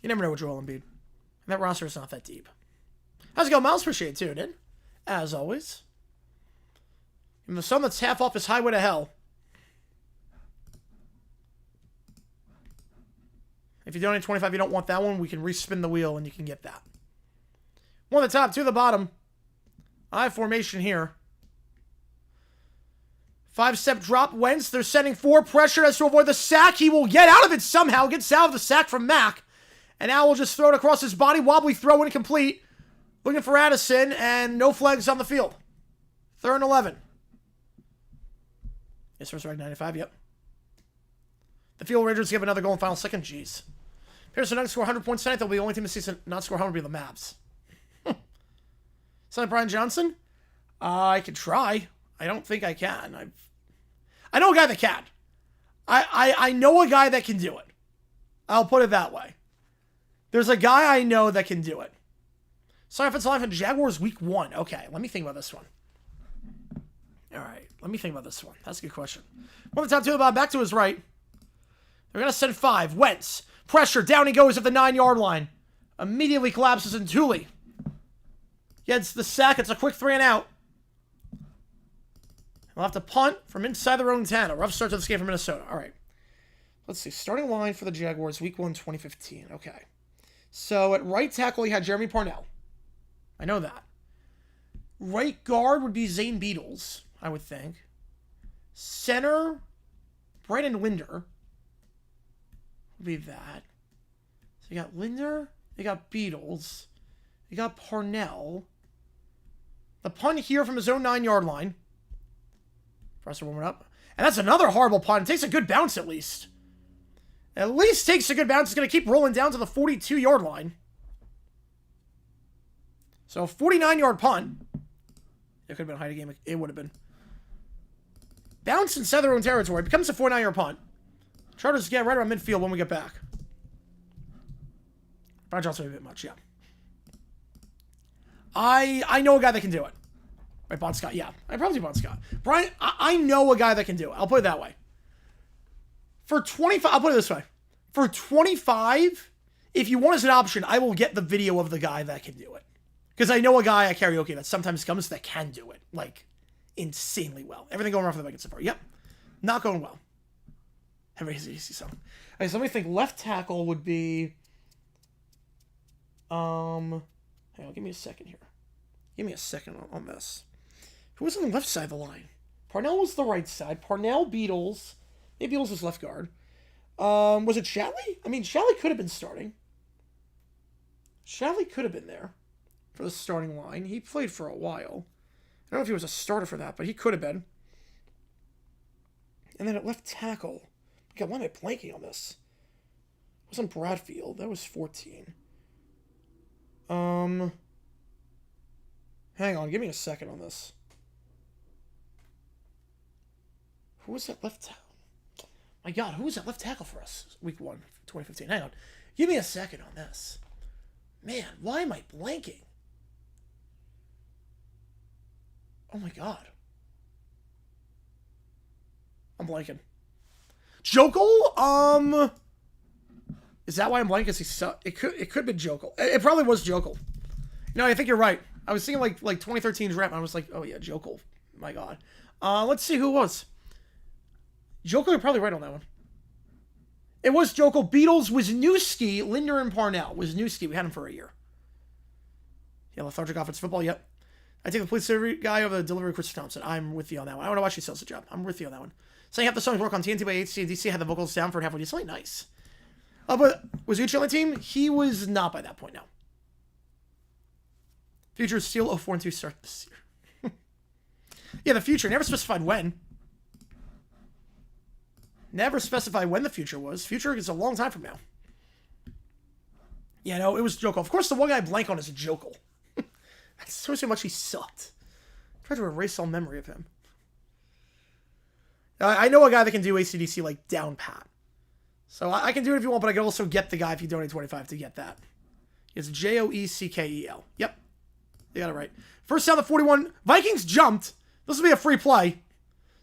You never know with Joel Embiid. And that roster is not that deep. How's it going, Miles? Appreciate it, too, dude. As always. And the sun that's half off is highway to hell. If you donate 25, you don't want that one, we can respin the wheel and you can get that. 1 at the top, 2 at the bottom. I formation here. 5-step drop. Wentz, they're sending 4. Pressure as to avoid the sack. He will get out of it somehow. Gets out of the sack from Mack. And now we'll just throw it across his body. Wobbly throw, incomplete. Looking for Addison, and no flags on the field. 3rd and 11. Yes, first right, 95, yep. The field Rangers give another goal in final second. Jeez. Pearson not score 100 points tonight. They'll be the only team this season not score 100 will be the Mavs. Son of Brian Johnson? I could try. I don't think I can. I know a guy that can. I know a guy that can do it. I'll put it that way. There's a guy I know that can do it. Sorry if it's live in Jaguars week 1. Okay, let me think about this one. All right, let me think about this one. That's a good question. 1 at the top, 2 at the bottom, back to his right. They're going to send 5. Wentz. Pressure. Down he goes at the 9-yard line. Immediately collapses in Thule. Gets the sack. It's a quick 3 and out. They'll have to punt from inside their own 10. A rough start to this game for Minnesota. All right. Let's see. Starting line for the Jaguars, week 1, 2015. Okay. So at right tackle, he had Jeremy Parnell. I know that. Right guard would be Zane Beadles, I would think. Center, Brandon Linder. Would be that. So you got Linder, you got Beadles, you got Parnell. The punt here from his own 9-yard line. Press warming up. And that's another horrible punt. It takes a good bounce at least. At least takes a good bounce. It's going to keep rolling down to the 42-yard line. So 49-yard punt. It could have been a high game. It would have been. Bounce inside their own territory. It becomes a 49-yard punt. Chargers get right around midfield when we get back. Brian Johnson a bit much, yeah. I know a guy that can do it. Right, Bon Scott, yeah. I probably do Bon Scott. Brian, I know a guy that can do it. I'll put it that way. For 25, I'll put it this way. For 25, if you want as an option, I will get the video of the guy that can do it. Because I know a guy at karaoke that sometimes comes that can do it. Like, insanely well. Everything going wrong for the Vikings so far. Yep. Not going well. Everybody's easy song. Okay, so let me think. Left tackle would be... hang on, give me a second here. Give me a second on this. Who was on the left side of the line? Parnell was the right side. Parnell, Beadles. Maybe Beadles was left guard. Was it Shalley? I mean, Shalley could have been starting. Shalley could have been there for the starting line. He played for a while. I don't know if he was a starter for that, but he could have been. And then at left tackle. God, why am I blanking on this? It wasn't Bradfield. That was 14. Hang on. Give me a second on this. Who was that left tackle? My God, who was that left tackle for us? Week 1, 2015. Hang on. Give me a second on this. Man, why am I blanking? Oh my God. I'm blanking. Jokel? Is that why I'm blanking? It could have been Jokel. It probably was Jokel. No, I think you're right. I was thinking like 2013 draft. And I was like, oh yeah, Jokel. My God. Let's see who it was. Jokel, you're probably right on that one. It was Jokel, Beatles, Wisniewski, Linder, and Parnell. Wisniewski, we had him for a year. Yeah, lethargic offense football, yep. I take the police delivery guy over the delivery Chris Thompson. I'm with you on that one. I don't know why she sells the job. I'm with you on that one. Saying half the songs work on TNT by HC and DC had the vocals down for halfway decently. Nice. But was Uchi on the team? He was not by that point, no. Future is still 0-4-2 start this year. Yeah, the future. Never specified when. Never specified when the future was. Future is a long time from now. Yeah, no, it was Jokel. Of course, the one guy I blank on is Jokel. That's so much he sucked. I tried to erase all memory of him. I know a guy that can do AC/DC like down pat. So I can do it if you want, but I can also get the guy if you donate 25 to get that. It's Joeckel. Yep. You got it right. First down, the 41. Vikings jumped. This will be a free play.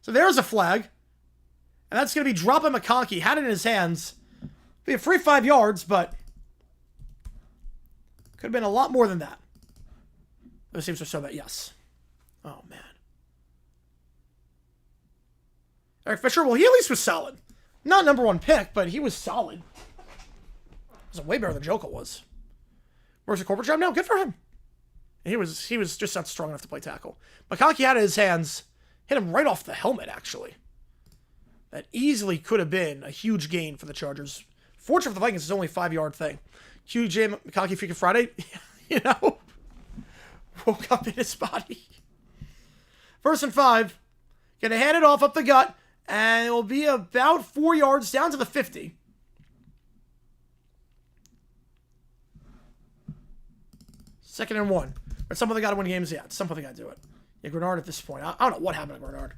So there's a flag. And that's going to be dropping McConkey. Had it in his hands. Be a free 5 yards, but could have been a lot more than that. Those teams are so bad. Yes. Oh, man. Eric Fisher, well, he at least was solid. Not number 1 pick, but he was solid. He was way better than Jokel was. Where's the corporate job now? Good for him. He was just not strong enough to play tackle. McConkey had it in his hands. Hit him right off the helmet, actually. That easily could have been a huge gain for the Chargers. Fortunate for the Vikings, it's only a 5-yard thing. QJ McConkey Freaking Friday, you know, woke up in his body. 1st and 5. Gonna hand it off up the gut, and it will be about 4 yards down to the 50. Second and 1. But some of them got to win games. Yeah, some of them got to do it. Yeah, Grenard at this point. I don't know what happened to Grenard.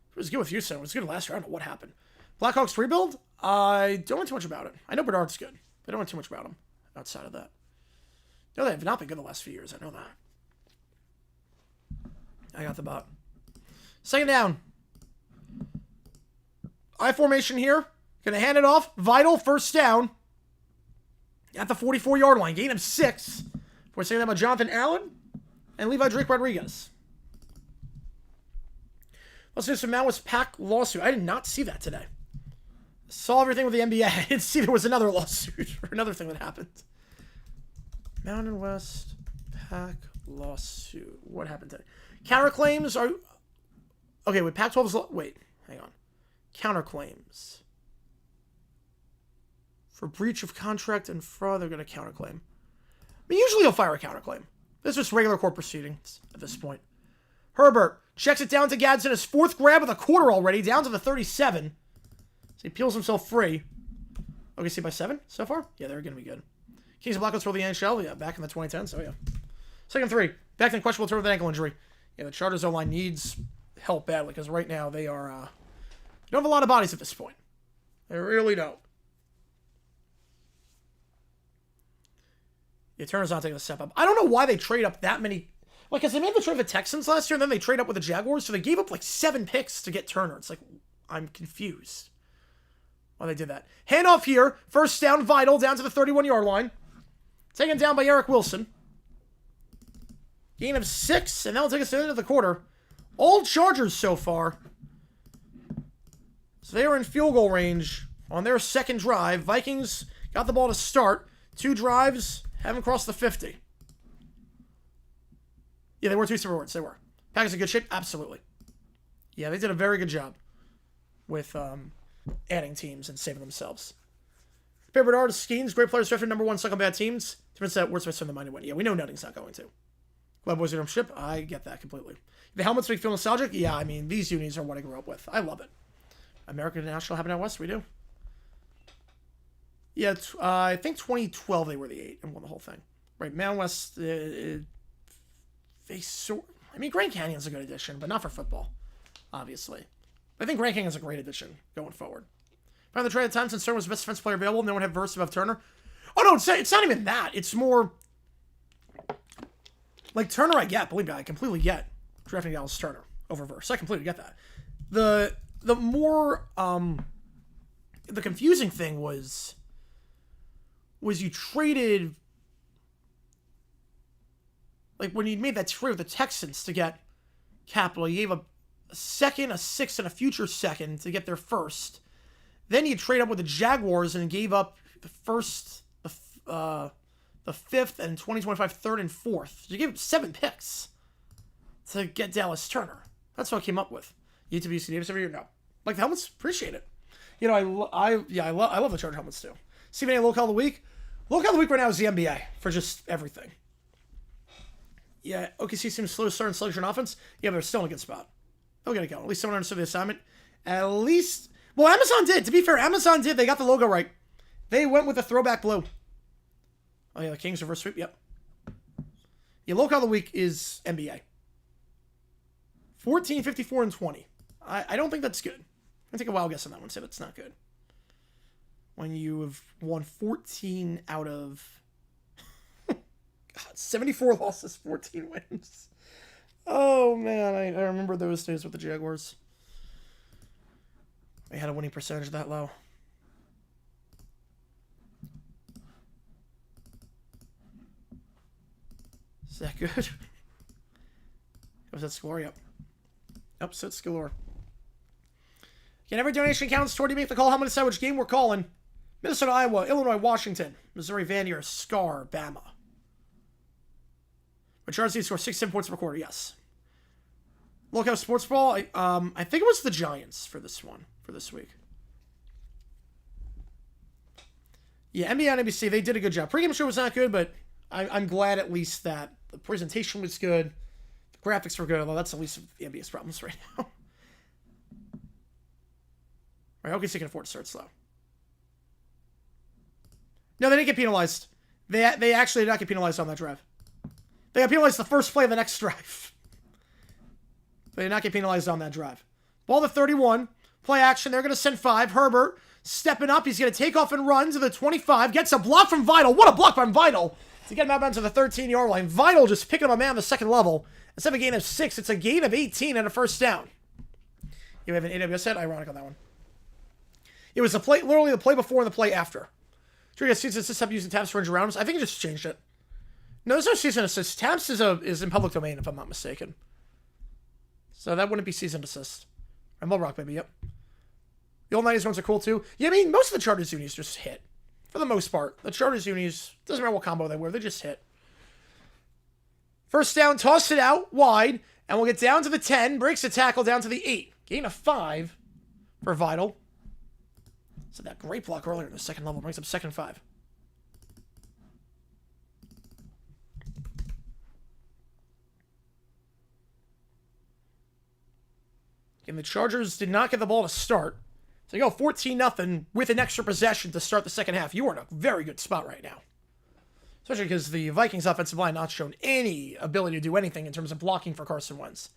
It was good with Houston. It was good last year. I don't know what happened. Blackhawks rebuild? I don't know too much about it. I know Bernard's good. I don't know too much about him outside of that. No, they have not been good the last few years. I know that. I got the bot. Second down. I formation here. Gonna hand it off. Vital first down. At the 44-yard line. Gain of 6. We're saying that about Jonathan Allen and Levi Drake Rodriguez. Let's do some Mount's Pack lawsuit. I did not see that today. Saw everything with the NBA. I didn't see there was another lawsuit or another thing that happened. Mountain West Pack lawsuit. What happened today? Counterclaims are... Okay, wait, Pac-12 is... Wait, hang on. Counterclaims. For breach of contract and fraud, they're going to counterclaim. I mean, usually he'll fire a counterclaim. This is just regular court proceedings at this point. Herbert checks it down to Gadsden. His 4th grab of the quarter already, down to the 37. So he peels himself free. Okay, see by 7 so far? Yeah, they're going to be good. Kings and Blackouts for the NHL. Yeah, back in the 2010s. So, yeah. Second 3. Back in questionable turn with an ankle injury. Yeah, the Chargers O-line needs help badly because right now they are... don't have a lot of bodies at this point. They really don't. Yeah, Turner's not taking a step up. I don't know why they trade up that many... Like, because they made the trade with the Texans last year, and then they trade up with the Jaguars, so they gave up, like, 7 picks to get Turner. It's like, I'm confused why they did that. Handoff here. First down, Vital, down to the 31-yard line. Taken down by Eric Wilson. Gain of 6, and that'll take us to the end of the quarter. All Chargers so far. So they are in field goal range on their second drive. Vikings got the ball to start. 2 drives, haven't crossed the 50. Yeah, they were 2 Super Awards. They were. Packers in good shape? Absolutely. Yeah, they did a very good job with adding teams and saving themselves. Pierre Bernard, Skeens, great players, drafted number 1, suck on bad teams. Turns out Wordsmith's from the mind to win. Yeah, we know Nutting's not going to. Glad boys don't ship. I get that completely. The helmets make you feel nostalgic? Yeah, I mean, these unis are what I grew up with. I love it. American National happened out west? We do. Yeah, I think 2012 they were the 8 and won the whole thing. Right, Mountain West, I mean, Grand Canyon's a good addition, but not for football, obviously. I think Grand Canyon's a great addition going forward. Found the trade at the time since Turner was the best defense player available. No one had verse above Turner. Oh, no, it's not even that. It's more... Like, Turner I get. Believe me, I completely get drafting Dallas Turner over verse. I completely get that. The more... The confusing thing was you traded... Like, when you made that trade with the Texans to get capital, you gave a second, a 6th, and a future second to get their first. Then you trade up with the Jaguars and gave up the first, the fifth, and 2025 third and fourth. You gave up 7 picks to get Dallas Turner. That's what I came up with. YouTube UC Davis every year? No. Like the helmets? Appreciate it. You know, I love the Charger helmets too. Stephen A. Local of the Week. Local of the Week right now is the NBA for just everything. Yeah, OKC seems slow to start and sluggish on offense. Yeah, but they're still in a good spot. They'll get it going. At least someone understood the assignment. At least, well, Amazon did. To be fair, Amazon did. They got the logo right. They went with the throwback blue. Oh yeah, the Kings reverse sweep. Yep. Yeah, Local of the Week is NBA. 14, 54, and 20. I don't think that's good. I'll take a wild guess on that one. Say that's not good. When you have won 14 out of 74 losses, 14 wins. Oh, man. I remember those days with the Jaguars. They had a winning percentage that low. Is that good? Was that score? Yep. Yep, so it's galore. Again, every donation counts toward you make the call. How many decide which game we're calling? Minnesota, Iowa, Illinois, Washington, Missouri, Vanier, Scar, Bama. But Chargers need to score 6-7 points per quarter, yes. Local Sports Ball, I think it was the Giants for this one, for this week. Yeah, NBA and NBC, they did a good job. Pre-game show was not good, but I'm glad at least that the presentation was good. The graphics were good, although that's at least the NBA's problems right now. Right, OKC can afford to start slow. No, they didn't get penalized. They actually did not get penalized on that drive. They got penalized the first play of the next drive. They did not get penalized on that drive. Ball to 31. Play action. They're going to send 5. Herbert stepping up. He's going to take off and run to the 25. Gets a block from Vital. What a block by Vital to get him out to the 13-yard line. Vital just picking up a man on the second level. Instead of a gain of 6, it's a gain of 18 and a first down. You have an AWS head? Ironic on that one. It was the play, literally the play before and the play after. Trigger season assist up using tabs for injury rounds. I think it just changed it. No, there's no season assist. Tabs is in public domain, if I'm not mistaken. So that wouldn't be season assist. Rumble Rock, baby, yep. The old 90s ones are cool, too. Yeah, I mean, most of the Chargers unis just hit. For the most part. The Chargers unis, doesn't matter what combo they wear, they just hit. First down, toss it out, wide, and we'll get down to the 10. Breaks the tackle down to the 8. Gain of 5 for Vital. So that great block earlier in the second level brings up 2nd and 5. And the Chargers did not get the ball to start. So you go 14-0 with an extra possession to start the second half. You are in a very good spot right now. Especially because the Vikings offensive line not shown any ability to do anything in terms of blocking for Carson Wentz.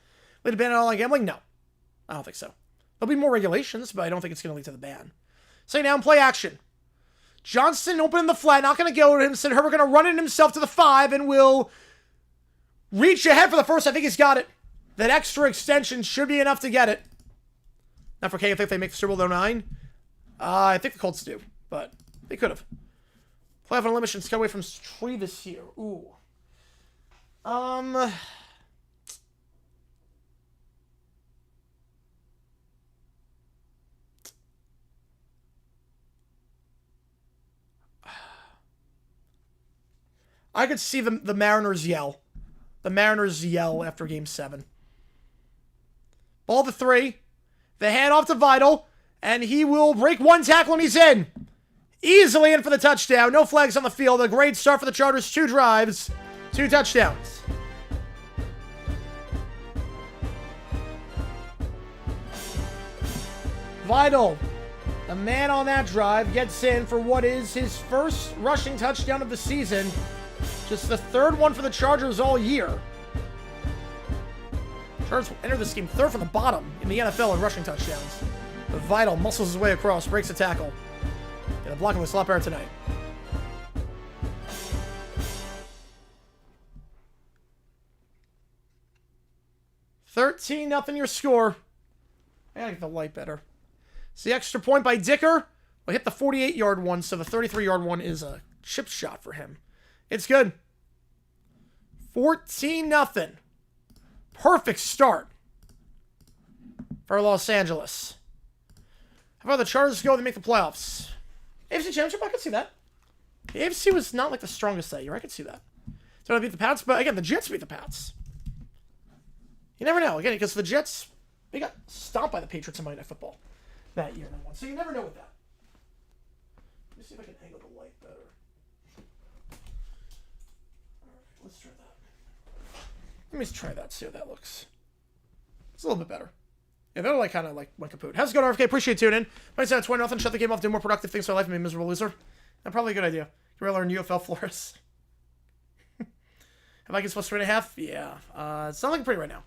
Will it ban it all on gambling? No. I don't think so. There'll be more regulations, but I don't think it's going to lead to the ban. Second down, play action. Johnston opening the flat, not going to go to him. Said Herbert going to run it himself to the 5 and will reach ahead for the first. I think he's got it. That extra extension should be enough to get it. Not for K, I think they make the Super Bowl 9. I think the Colts do, but they could have. Playoff eliminations cut away from tree this year. Ooh. I could see the Mariners yell. The Mariners yell after Game 7. Ball to 3. The handoff to Vital. And he will break one tackle and he's in. Easily in for the touchdown. No flags on the field. A great start for the Chargers. 2 drives. 2 touchdowns. Vital, the man on that drive, gets in for what is his first rushing touchdown of the season. Just the 3rd one for the Chargers all year. Chargers will enter this game 3rd from the bottom in the NFL in rushing touchdowns. But Vital muscles his way across, breaks a tackle. And the blocking was a lot better tonight. $13-0 your score. I gotta get the light better. It's the extra point by Dicker. We'll hit the 48-yard one, so the 33-yard one is a chip shot for him. It's good. 14-0. Perfect start for Los Angeles. How about the Chargers go? They make the playoffs. AFC Championship, I could see that. The AFC was not like the strongest that year. I could see that. So I beat the Pats, but again, the Jets beat the Pats. You never know. Again, because the Jets, they got stomped by the Patriots in Monday Night Football that year. So you never know with that. Let me see if I can angle the light better. All right, let's try that. Let me try that, see how that looks. It's a little bit better. Yeah, they're like kind of like went kaput. How's it going, RFK? Appreciate you tuning in. Might sound 20-0. Shut the game off, do more productive things for life, and be a miserable loser. That's probably a good idea. You really learn UFL floors. Have Vikings plus 3.5? Yeah. It's not looking pretty right now.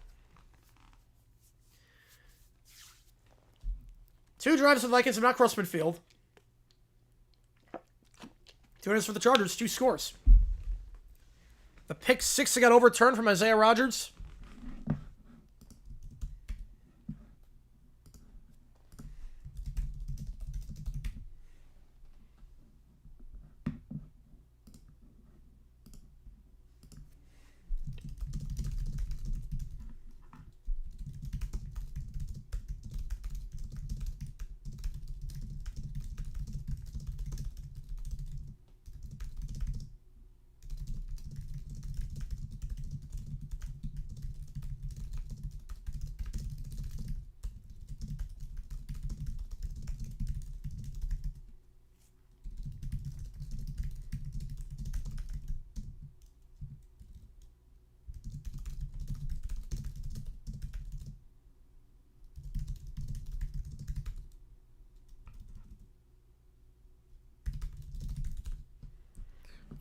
2 drives for the Vikings have not crossed midfield. 2 runs for the Chargers, 2 scores. The pick 6 that got overturned from Isaiah Rodgers.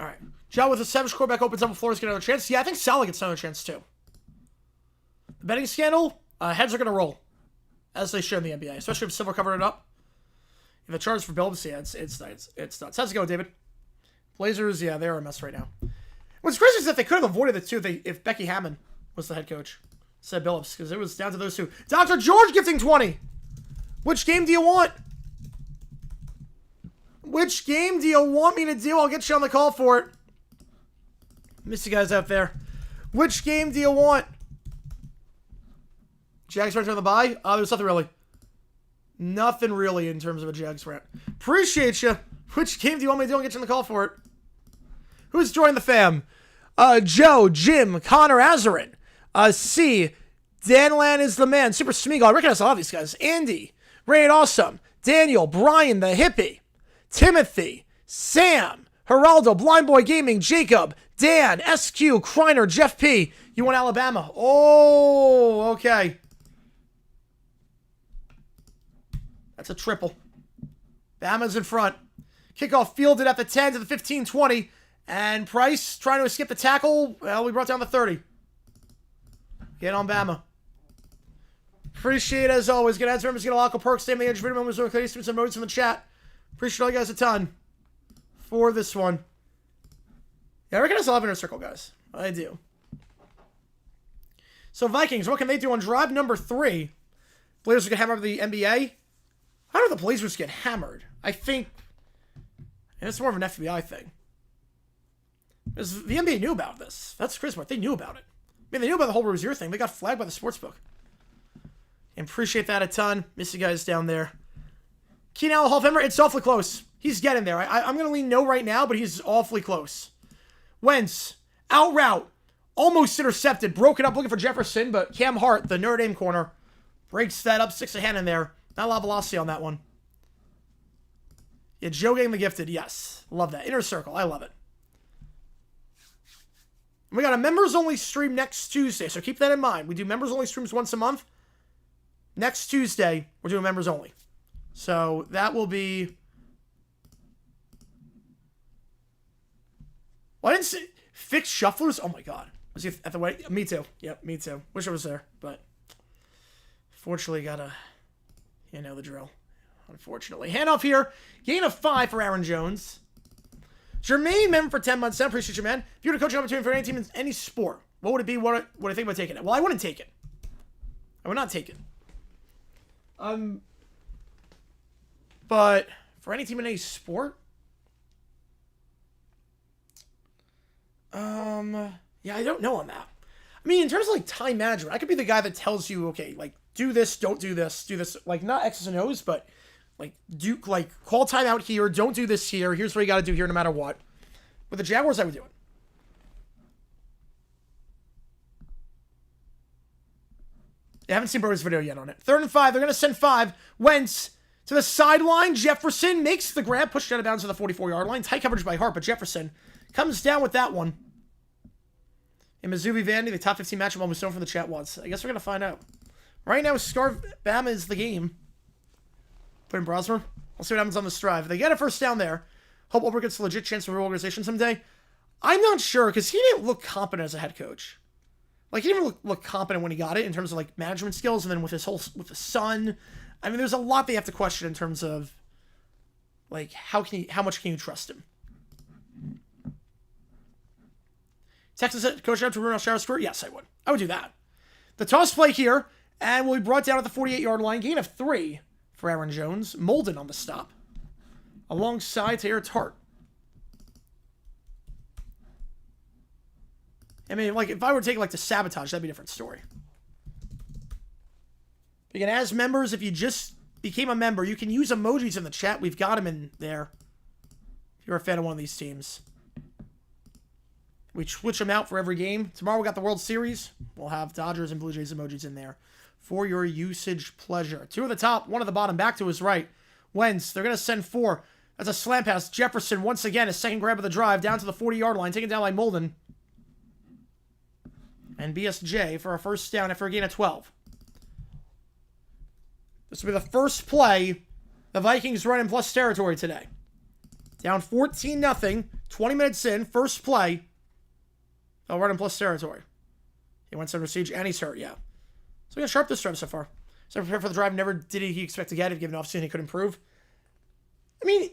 All right. Joe with a savage quarterback opens up a floor. Is getting another chance. Yeah, I think Salah gets another chance too. The betting scandal, heads are going to roll, as they should in the NBA, especially if Silver covered it up. If the Chargers for Bills, yeah, it's nuts. How's it go, David? Blazers, yeah, they're a mess right now. What's crazy is that they could have avoided the two if Becky Hammond was the head coach, said Billups, because it was down to those two. Dr. George gifting 20. Which game do you want? Which game do you want me to do? I'll get you on the call for it. Miss you guys out there. Which game do you want? Jags rant on the bye? There's nothing really. Nothing really in terms of a Jags rant. Appreciate you. Which game do you want me to do? I'll get you on the call for it. Who's joined the fam? Joe, Jim, Connor Azarin. C. Danlan is the man. Super Smeagol. I recognize a lot of these guys. Andy. Raid Awesome. Daniel. Brian the Hippie. Timothy, Sam, Geraldo, Blind Boy Gaming, Jacob, Dan, SQ, Kreiner, Jeff P. You want Alabama? Oh, okay. That's a triple. Bama's in front. Kickoff fielded at the 10 to the 15-20. And Price trying to escape the tackle. Well, we brought down the 30. Get on Bama. Appreciate it as always. Get ads members, get a local perks. Stay on the edge. Video members, some notes in the chat. Appreciate all you guys a ton for this one. Yeah, I recognize a lot of Inner Circle, guys. I do. So, Vikings, what can they do on drive number 3? Blazers get hammered by the NBA. How do the Blazers get hammered? I think, and it's more of an FBI thing. Because the NBA knew about this. That's the crazy part. They knew about it. I mean, they knew about the whole Rozier thing. They got flagged by the sportsbook. And appreciate that a ton. Miss you guys down there. Keenan Allen, Hall of Famer, it's awfully close. He's getting there. I'm going to lean no right now, but he's awfully close. Wentz, out route, almost intercepted, broken up looking for Jefferson, but Cam Hart, the Notre Dame corner, breaks that up, sticks a hand in there. Not a lot of velocity on that one. Yeah, Joe getting the gifted, yes. Love that. Inner Circle, I love it. We got a members-only stream next Tuesday, so keep that in mind. We do members-only streams once a month. Next Tuesday, we're doing members-only. So that will be. Well, I didn't see fixed shufflers. Oh my god, was he at the wedding? Me too. Yep, me too. Wish I was there, but fortunately, gotta the drill. Unfortunately, handoff here. Gain of 5 for Aaron Jones. Jermaine, member for 10 months. I appreciate you, man. If you were to coach an opportunity for any team in any sport, what would it be? What I think about taking it? Well, I wouldn't take it. I would not take it. But for any team in any sport, yeah, I don't know on that. I mean, in terms of like time management, I could be the guy that tells you, okay, like do this, don't do this, do this, like not X's and O's, but Like, call timeout here. Don't do this here. Here's what you got to do here no matter what. With the Jaguars, I would do it. I haven't seen Brody's video yet on it. 3rd and 5. They're going to send 5. Wentz to the sideline. Jefferson makes the grab. Pushed out of bounds to the 44-yard line. Tight coverage by Hart, but Jefferson comes down with that one. And Mizzouvi Vandy, the top 15 matchup almost known from the chat was. I guess we're going to find out. Right now, Scarf Bama is the game. Put in Brosmer. We'll see what happens on this drive. If they get a first down there, hope Ulbrich gets a legit chance for reorganization someday. I'm not sure, because he didn't look competent as a head coach. Like, he didn't look competent when he got it in terms of, like, management skills, and then with the son. I mean, there's a lot they have to question in terms of, like, how much can you trust him? Texas coach out to ruin Shower Square? Yes, I would. I would do that. The toss play here, and will be brought down at the 48-yard line. Gain of 3 for Aaron Jones. Molden on the stop. Alongside Taylor Tart. I mean, like, if I were to take, like, to sabotage, that'd be a different story. Again, as members, if you just became a member, you can use emojis in the chat. We've got them in there. If you're a fan of one of these teams. We switch them out for every game. Tomorrow we got the World Series. We'll have Dodgers and Blue Jays emojis in there for your usage pleasure. 2 at the top, 1 at the bottom, back to his right. Wentz, they're going to send 4. That's a slant pass. Jefferson, once again, his second grab of the drive, down to the 40-yard line, taken down by Molden. And BSJ for a first down after a gain of 12. This will be the first play the Vikings run in plus territory today. Down 14-0, 20 minutes in, first play. They'll run in plus territory. He went under siege and he's hurt, yeah. So he got sharp this drive so far. So prepared for the drive, never did he expect to get it, given an offseason he could improve. I mean,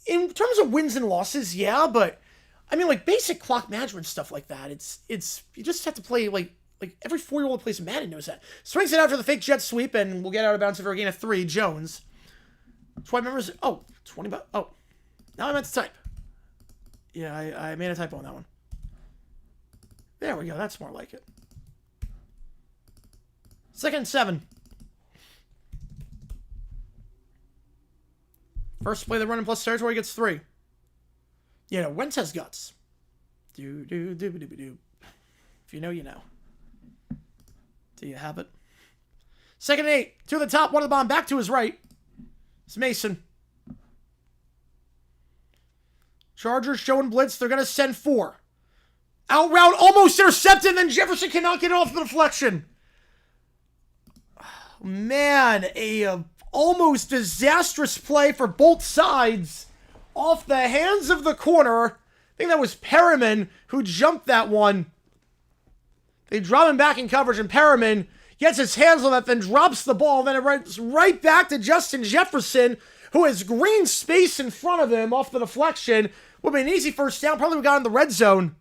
in terms of wins and losses, yeah, but I mean, like, basic clock management stuff like that, it's you just have to play, like every 4-year-old that plays Madden knows that. Swings it after the fake jet sweep, and we'll get out of bounds for a gain of 3. Jones. 20 members. Oh, 20. Oh, now I meant to type. Yeah, I made a typo on that one. There we go. That's more like it. 2nd and 7. First play the run in plus territory gets 3. You know, Wentz has guts. Do. If you know, you know. Do you have it? 2nd and 8. 2 at the top, 1 at the bottom. Back to his right. It's Mason. Chargers showing blitz. They're going to send 4. Out route, almost intercepted. Then Jefferson cannot get it off the deflection. Man, a almost disastrous play for both sides. Off the hands of the corner. I think that was Perriman who jumped that one. They drop him back in coverage, and Perriman gets his hands on that, then drops the ball. Then it runs right back to Justin Jefferson, who has green space in front of him off the deflection. Would be an easy first down. Probably would have got in the red zone.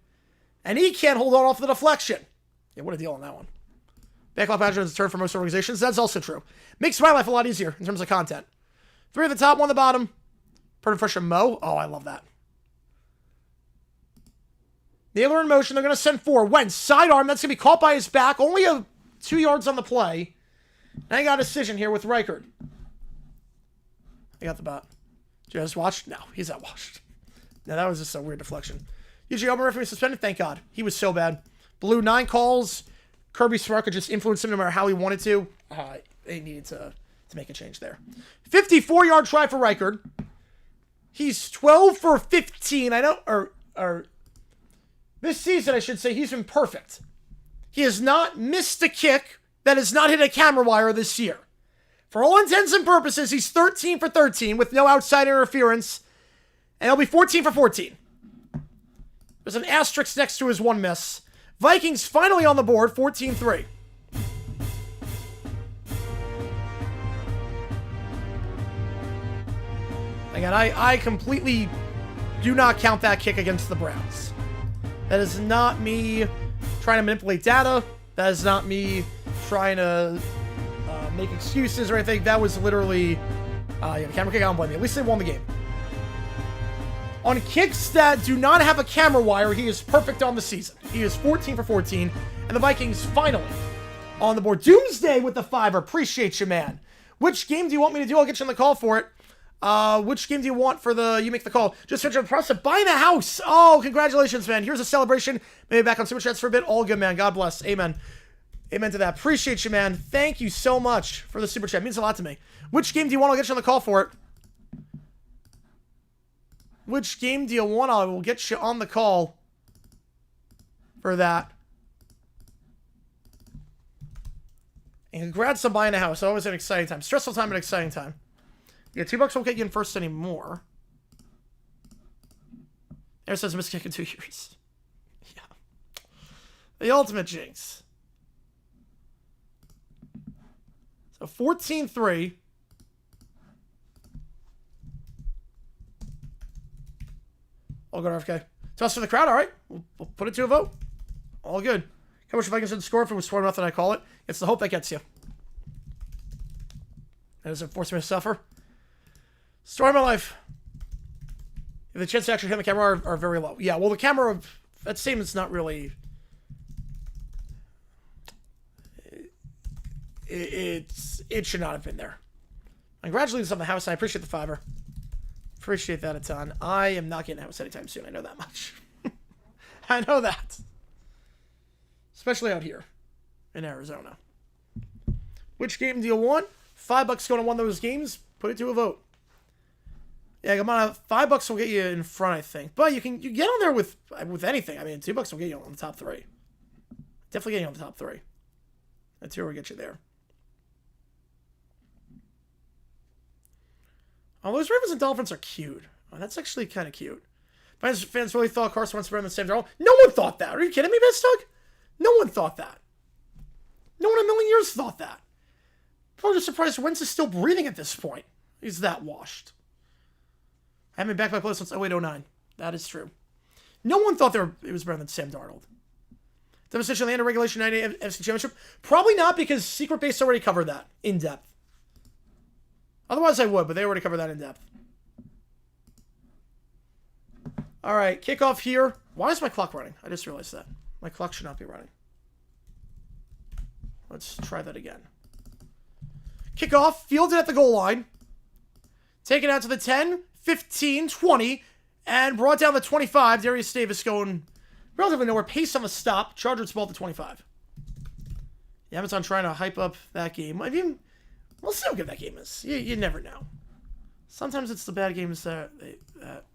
And he can't hold on off the deflection. Yeah, what a deal on that one. Backlog management is a term for most organizations. That's also true. Makes my life a lot easier in terms of content. 3 at the top, 1 at the bottom. Perfect fresh from Mo. Oh, I love that. Naylor in motion. They're going to send 4. Wentz, sidearm. That's going to be caught by his back. Only 2 yards on the play. And I got a decision here with Reichard. I got the bot. Did you guys watch? No, he's not watched. No, that was just a weird deflection. UG Open referee suspended. Thank God. He was so bad. Blew 9 calls. Kirby Smart could just influence him no matter how he wanted to. They needed to make a change there. 54-yard try for Reichard. He's 12 for 15. I know, or this season, I should say, he's been perfect. He has not missed a kick that has not hit a camera wire this year. For all intents and purposes, he's 13 for 13 with no outside interference, and he'll be 14 for 14. There's an asterisk next to his 1 miss. Vikings finally on the board, 14-3. Again, I completely do not count that kick against the Browns. That is not me trying to manipulate data. That is not me trying to make excuses or anything. That was literally, the camera kick, I don't blame me. At least they won the game. On kicks that do not have a camera wire, he is perfect on the season. He is 14 for 14, and the Vikings finally on the board. Doomsday with the 5. Appreciate you, man. Which game do you want me to do? I'll get you on the call for it. Which game do you want for the, you make the call? Just finish the process of buying the house. Oh, congratulations, man. Here's a celebration. Maybe back on Super Chats for a bit. All good, man. God bless. Amen. Amen to that. Appreciate you, man. Thank you so much for the Super Chat. It means a lot to me. Which game do you want? I'll get you on the call for it. Which game do you want? I will get you on the call for that. And congrats on buying a house. Always an exciting time. Stressful time, but exciting time. Yeah, $2 won't get you in first anymore. There says missed kick in 2 years. Yeah. The ultimate jinx. So 14-3. I'll go to RFK. Toss for the crowd. All right. We'll put it to a vote. All good. How much Vikings didn't score if it was 4-0, I call it. It's the hope that gets you. That doesn't force me to suffer. Story of my life. The chance to actually hit the camera are very low. Yeah, well, the camera, that statement's not really... It should not have been there. Congratulations on the house. I appreciate the $5. Appreciate that a ton. I am not getting a house anytime soon. I know that much. I know that. Especially out here in Arizona. Which game do you want? $5 going to one of those games. Put it to a vote. Yeah, come on. $5 will get you in front, I think. But you get on there with anything. I mean, $2 will get you on the top 3. Definitely getting on the top 3. That 2 will get you there. Oh, those Ravens and Dolphins are cute. Oh, that's actually kind of cute. Fans really thought Carson Wentz was better than Sam Darnold. No one thought that. Are you kidding me, Miss Doug? No one thought that. No one in a million years thought that. People are just surprised Wentz is still breathing at this point. He's that washed. I haven't been back by play since 08-09. That is true. No one thought it was better than Sam Darnold. Devastation of the end of Regulation 98 NFC Championship? Probably not, because Secret Base already covered that in depth. Otherwise I would, but they already covered that in depth. All right, kickoff here. Why is my clock running? I just realized that. My clock should not be running. Let's try that again. Kickoff, fielded at the goal line. Taken out to the 10, 15, 20, and brought down the 25. Darius Davis going relatively nowhere. Pace on the stop. Chargers ball at the 25. Yeah, Amazon trying to hype up that game. I mean, we'll see how good that game is. You never know. Sometimes it's the bad games that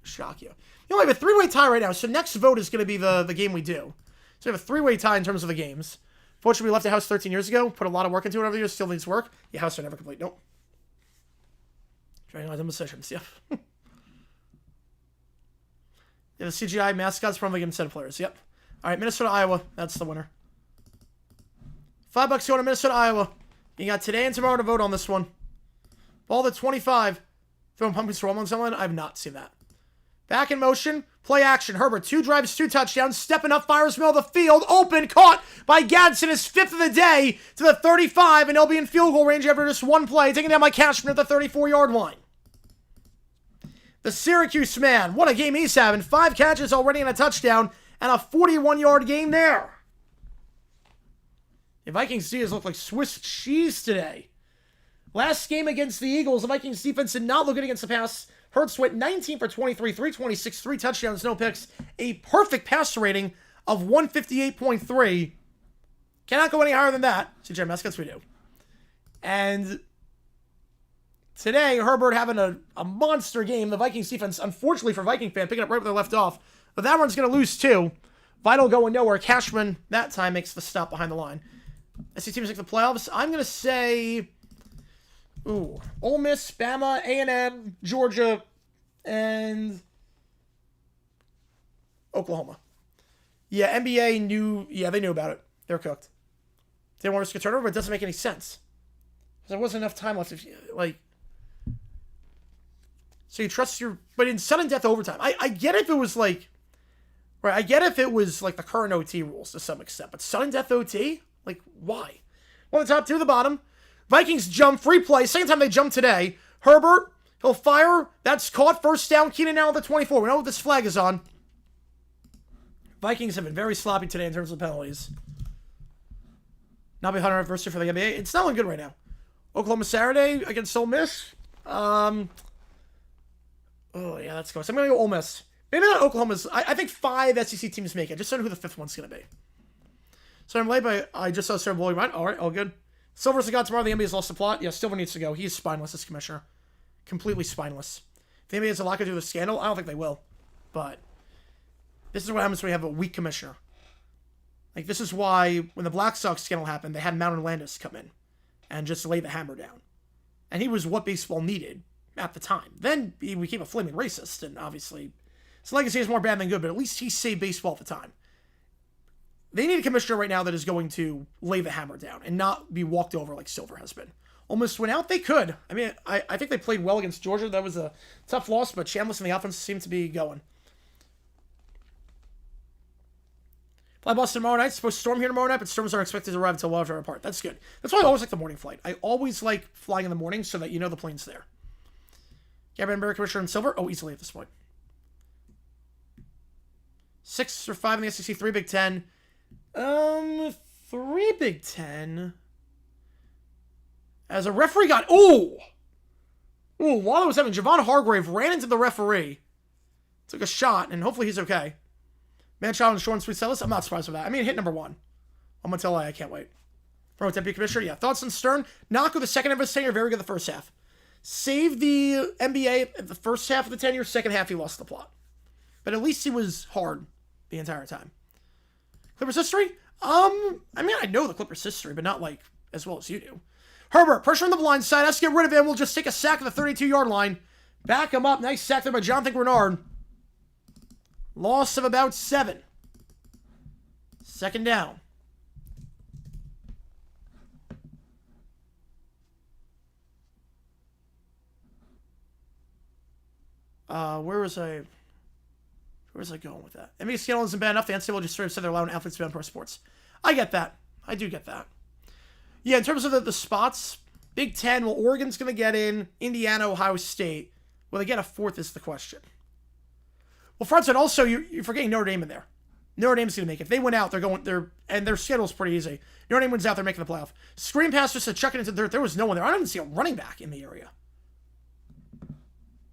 shock you. You know, we have a 3-way tie right now, so next vote is going to be the game we do. So we have a 3-way tie in terms of the games. Fortunately, we left the house 13 years ago. Put a lot of work into it over the years. Still needs work. Your house are never complete. Nope. Trying on decisions. Yep. Yeah, the CGI mascots probably given set of players. Yep. All right, Minnesota, Iowa. That's the winner. $5 going to Minnesota, Iowa. You got today and tomorrow to vote on this one. Ball to 25. Throwing pumpkins for Rumble and I have not seen that. Back in motion. Play action. Herbert, 2 drives, 2 touchdowns. Stepping up, fires middle of the field. Open, caught by Gadsden. His 5th of the day to the 35. And he'll be in field goal range after just 1 play. Taking down by Cashman at the 34-yard line. The Syracuse man. What a game he's having. 5 catches already and a touchdown. And a 41-yard game there. The Vikings D's look like Swiss cheese today. Last game against the Eagles, the Vikings defense did not look good against the pass. Hurts went 19 for 23, 326, 3 touchdowns, no picks. A perfect passer rating of 158.3. Cannot go any higher than that. CJ mascots we do. And today, Herbert having a monster game. The Vikings defense, unfortunately for Viking fan, picking up right where they left off. But that one's going to lose too. Vital going nowhere. Cashman, that time, makes the stop behind the line. SC teams make the playoffs. I'm going to say... Ole Miss, Bama, A&M, Georgia, and Oklahoma. Yeah, NBA knew... Yeah, they knew about it. They're cooked. They didn't want to risk a turnover, but it doesn't make any sense. There wasn't enough time left. So you trust your... But in sudden death overtime, I get if it was like... Right, I get if it was like the current OT rules to some extent, but sudden death OT? Like, why? One of the top, 2 at the bottom. Vikings jump, free play. Second time they jump today. Herbert, he'll fire. That's caught. First down. Keenan now at the 24. We know what this flag is on. Vikings have been very sloppy today in terms of penalties. Not be 100 adversary for the NBA. It's not looking good right now. Oklahoma Saturday against Ole Miss. Oh, yeah, that's close. I'm going to go Ole Miss. Maybe not Oklahoma's. I think 5 SEC teams make it. Just don't know who the 5th one's going to be. So I'm late, but I just saw Sarah blowing mine. All right, all good. Silver's the god tomorrow. The NBA's lost the plot. Yeah, Silver needs to go. He's spineless as commissioner. Completely spineless. If the NBA has a lot to do with the scandal, I don't think they will. But this is what happens when you have a weak commissioner. Like, this is why when the Black Sox scandal happened, they had Mountain Landis come in and just lay the hammer down. And he was what baseball needed at the time. Then he became a flaming racist, and obviously his legacy is more bad than good, but at least he saved baseball at the time. They need a commissioner right now that is going to lay the hammer down and not be walked over like Silver has been. Almost went out. They could. I mean, I think they played well against Georgia. That was a tough loss, but Chambliss and the offense seemed to be going. Fly Boston tomorrow night. It's supposed to storm here tomorrow night, but storms aren't expected to arrive until well after apart. That's good. That's why I always like the morning flight. I always like flying in the morning so that you know the plane's there. Gavin Barry, Commissioner, and Silver. Oh, easily at this point. 6 or 5 in the SEC, 3 Big Ten. 3 Big Ten. As a referee got... While I was having... Javon Hargrave ran into the referee. Took a shot, and hopefully he's okay. Manchild and Short and Sweet Celis. I'm not surprised with that. I mean, hit number 1. I'm going to tell you, I can't wait. Pro Tempe Commissioner, yeah. Thoughts on Stern? Not good the second half of his tenure. Very good the first half. Saved the NBA at the first half of the tenure. Second half, he lost the plot. But at least he was hard the entire time. Clippers history? I mean, I know the Clippers history, but not, like, as well as you do. Herbert, pressure on the blind side. Let's get rid of him. We'll just take a sack at the 32-yard line. Back him up. Nice sack there by Jonathan Grenard. Loss of about 7. Second down. Where was I going with that? NBA scandal isn't bad enough. The NCAA just straight up said they're allowing athletes to be on pro sports. I get that. I do get that. Yeah, in terms of the spots, Big Ten, well, Oregon's going to get in. Indiana, Ohio State. Will they get a 4th is the question. Well, frontside, also, you're forgetting Notre Dame in there. Notre Dame's going to make it. If they win out, and their schedule's pretty easy. Notre Dame wins out, they're making the playoff. Screen pass just to chuck it into the dirt. There was no one there. I don't even see a running back in the area.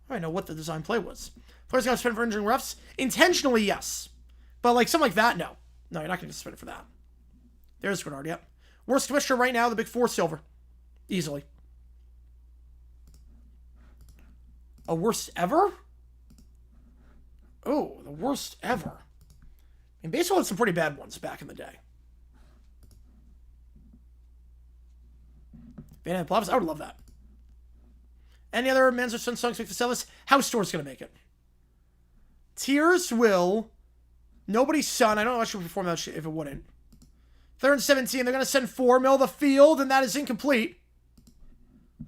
I don't know what the design play was. Players got suspended for injuring refs? Intentionally, yes. But, like, something like that, no. No, you're not going to get suspended for that. There's Grenard, yep. Worst commissioner right now, the Big 4, Silver. Easily. A worst ever? Oh, the worst ever. I mean, baseball had some pretty bad ones back in the day. Van Plavs, I would love that. Any other men's or son's songs make the Celis? House Store's going to make it. Tears will. Nobody's son. I don't know if I should perform that shit if it wouldn't. 3rd and 17. They're going to send 4. Middle of the field, and that is incomplete.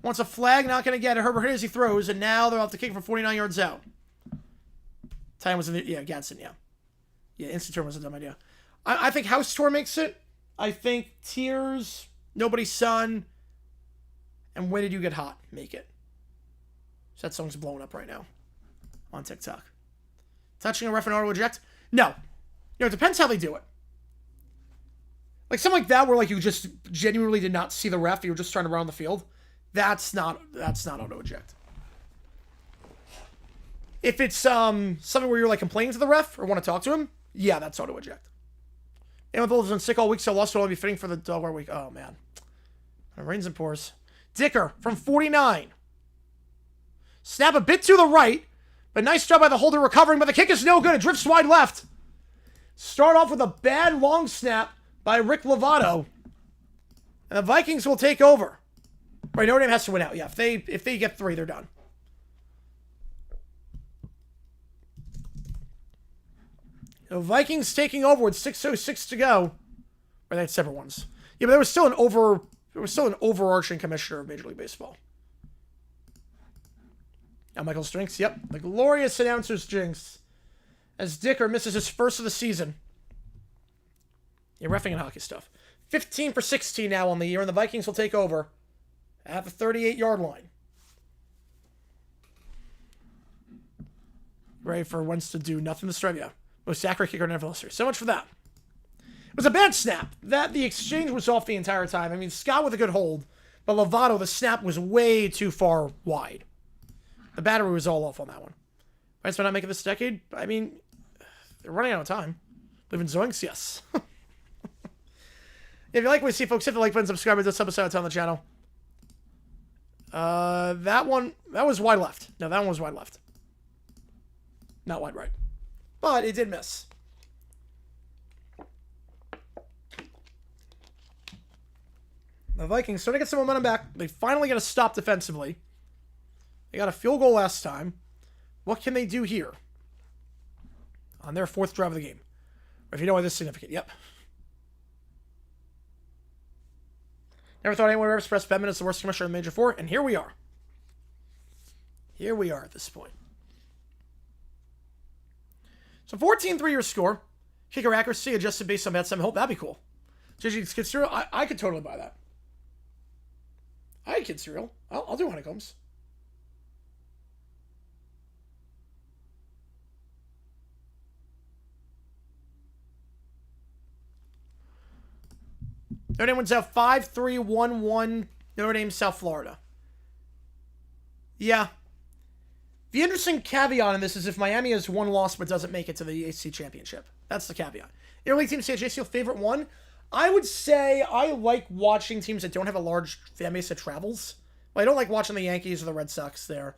Wants a flag, not going to get it. Herbert hit as he throws, and now they'll have to kick from 49 yards out. Time was in the... Yeah, Gadsden, yeah. Yeah, instant turn was a dumb idea. I think House Tour makes it. I think Tears, Nobody's Son, and When Did You Get Hot make it. So that song's blowing up right now on TikTok. Touching a ref and auto eject? No. It depends how they do it. Like something like that where like you just genuinely did not see the ref, you were just trying to run on the field. That's not auto eject. If it's something where you're like complaining to the ref or want to talk to him, yeah, that's auto eject. And with Bulls been sick all week, so lost will only be fitting for the dog week. Oh man. Rains and pours. Dicker from 49. Snap a bit to the right, but nice job by the holder recovering, but the kick is no good. It drifts wide left. Start off with a bad long snap by Rick Lovato. And the Vikings will take over. Right, Notre Dame has to win out. Yeah, if they get 3, they're done. The Vikings taking over with 6:06 to go. Or they had separate ones. Yeah, but there was still an overarching commissioner of Major League Baseball. Now Michael's jinx. Yep, the glorious announcer's jinx. As Dicker misses his first of the season. Yeah, reffing and hockey stuff. 15 for 16 now on the year, and the Vikings will take over at the 38-yard line. Ready for Wentz to do nothing to strike. Yeah. Most accurate kicker in NFL history. So much for that. It was a bad snap. The exchange was off the entire time. I mean, Scott with a good hold, But Lovato, the snap was way too far wide. The battery was all off on that one. Right, so not making this decade? I mean, they're running out of time. Live in Zoinks? Yes. If you like what you see, folks, hit the like button, subscribe to this episode on the channel. That was wide left. No, that one was wide left. Not wide right. But it did miss. The Vikings starting to get some momentum back. They finally get a stop defensively. They got a field goal last time. What can they do here? On their 4th drive of the game. Or if you know why this is significant. Yep. Never thought anyone would ever express Bedman as the worst commissioner in the Major 4, and here we are. Here we are at this point. So 14-3 your score. Kicker accuracy adjusted based on bad 7 hope. That'd be cool. GG Kid Cereal. I could totally buy that. I had Kid Cereal. I'll do honeycombs. Notre Dame wins out 5-3-1-1. Notre Dame, South Florida. Yeah. The interesting caveat in this is if Miami has 1 loss but doesn't make it to the ACC championship. That's the caveat. Interleague team CJC favorite one. I would say I like watching teams that don't have a large fan base that travels. Well, I don't like watching the Yankees or the Red Sox there.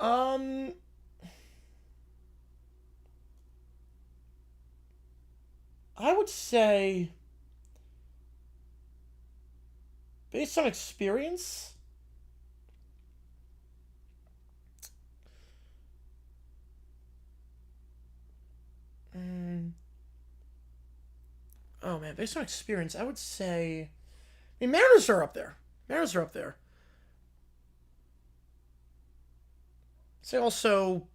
I would say, based on experience, oh man, based on experience, I would say, I mean, Mariners are up there. Mariners are up there. Say also,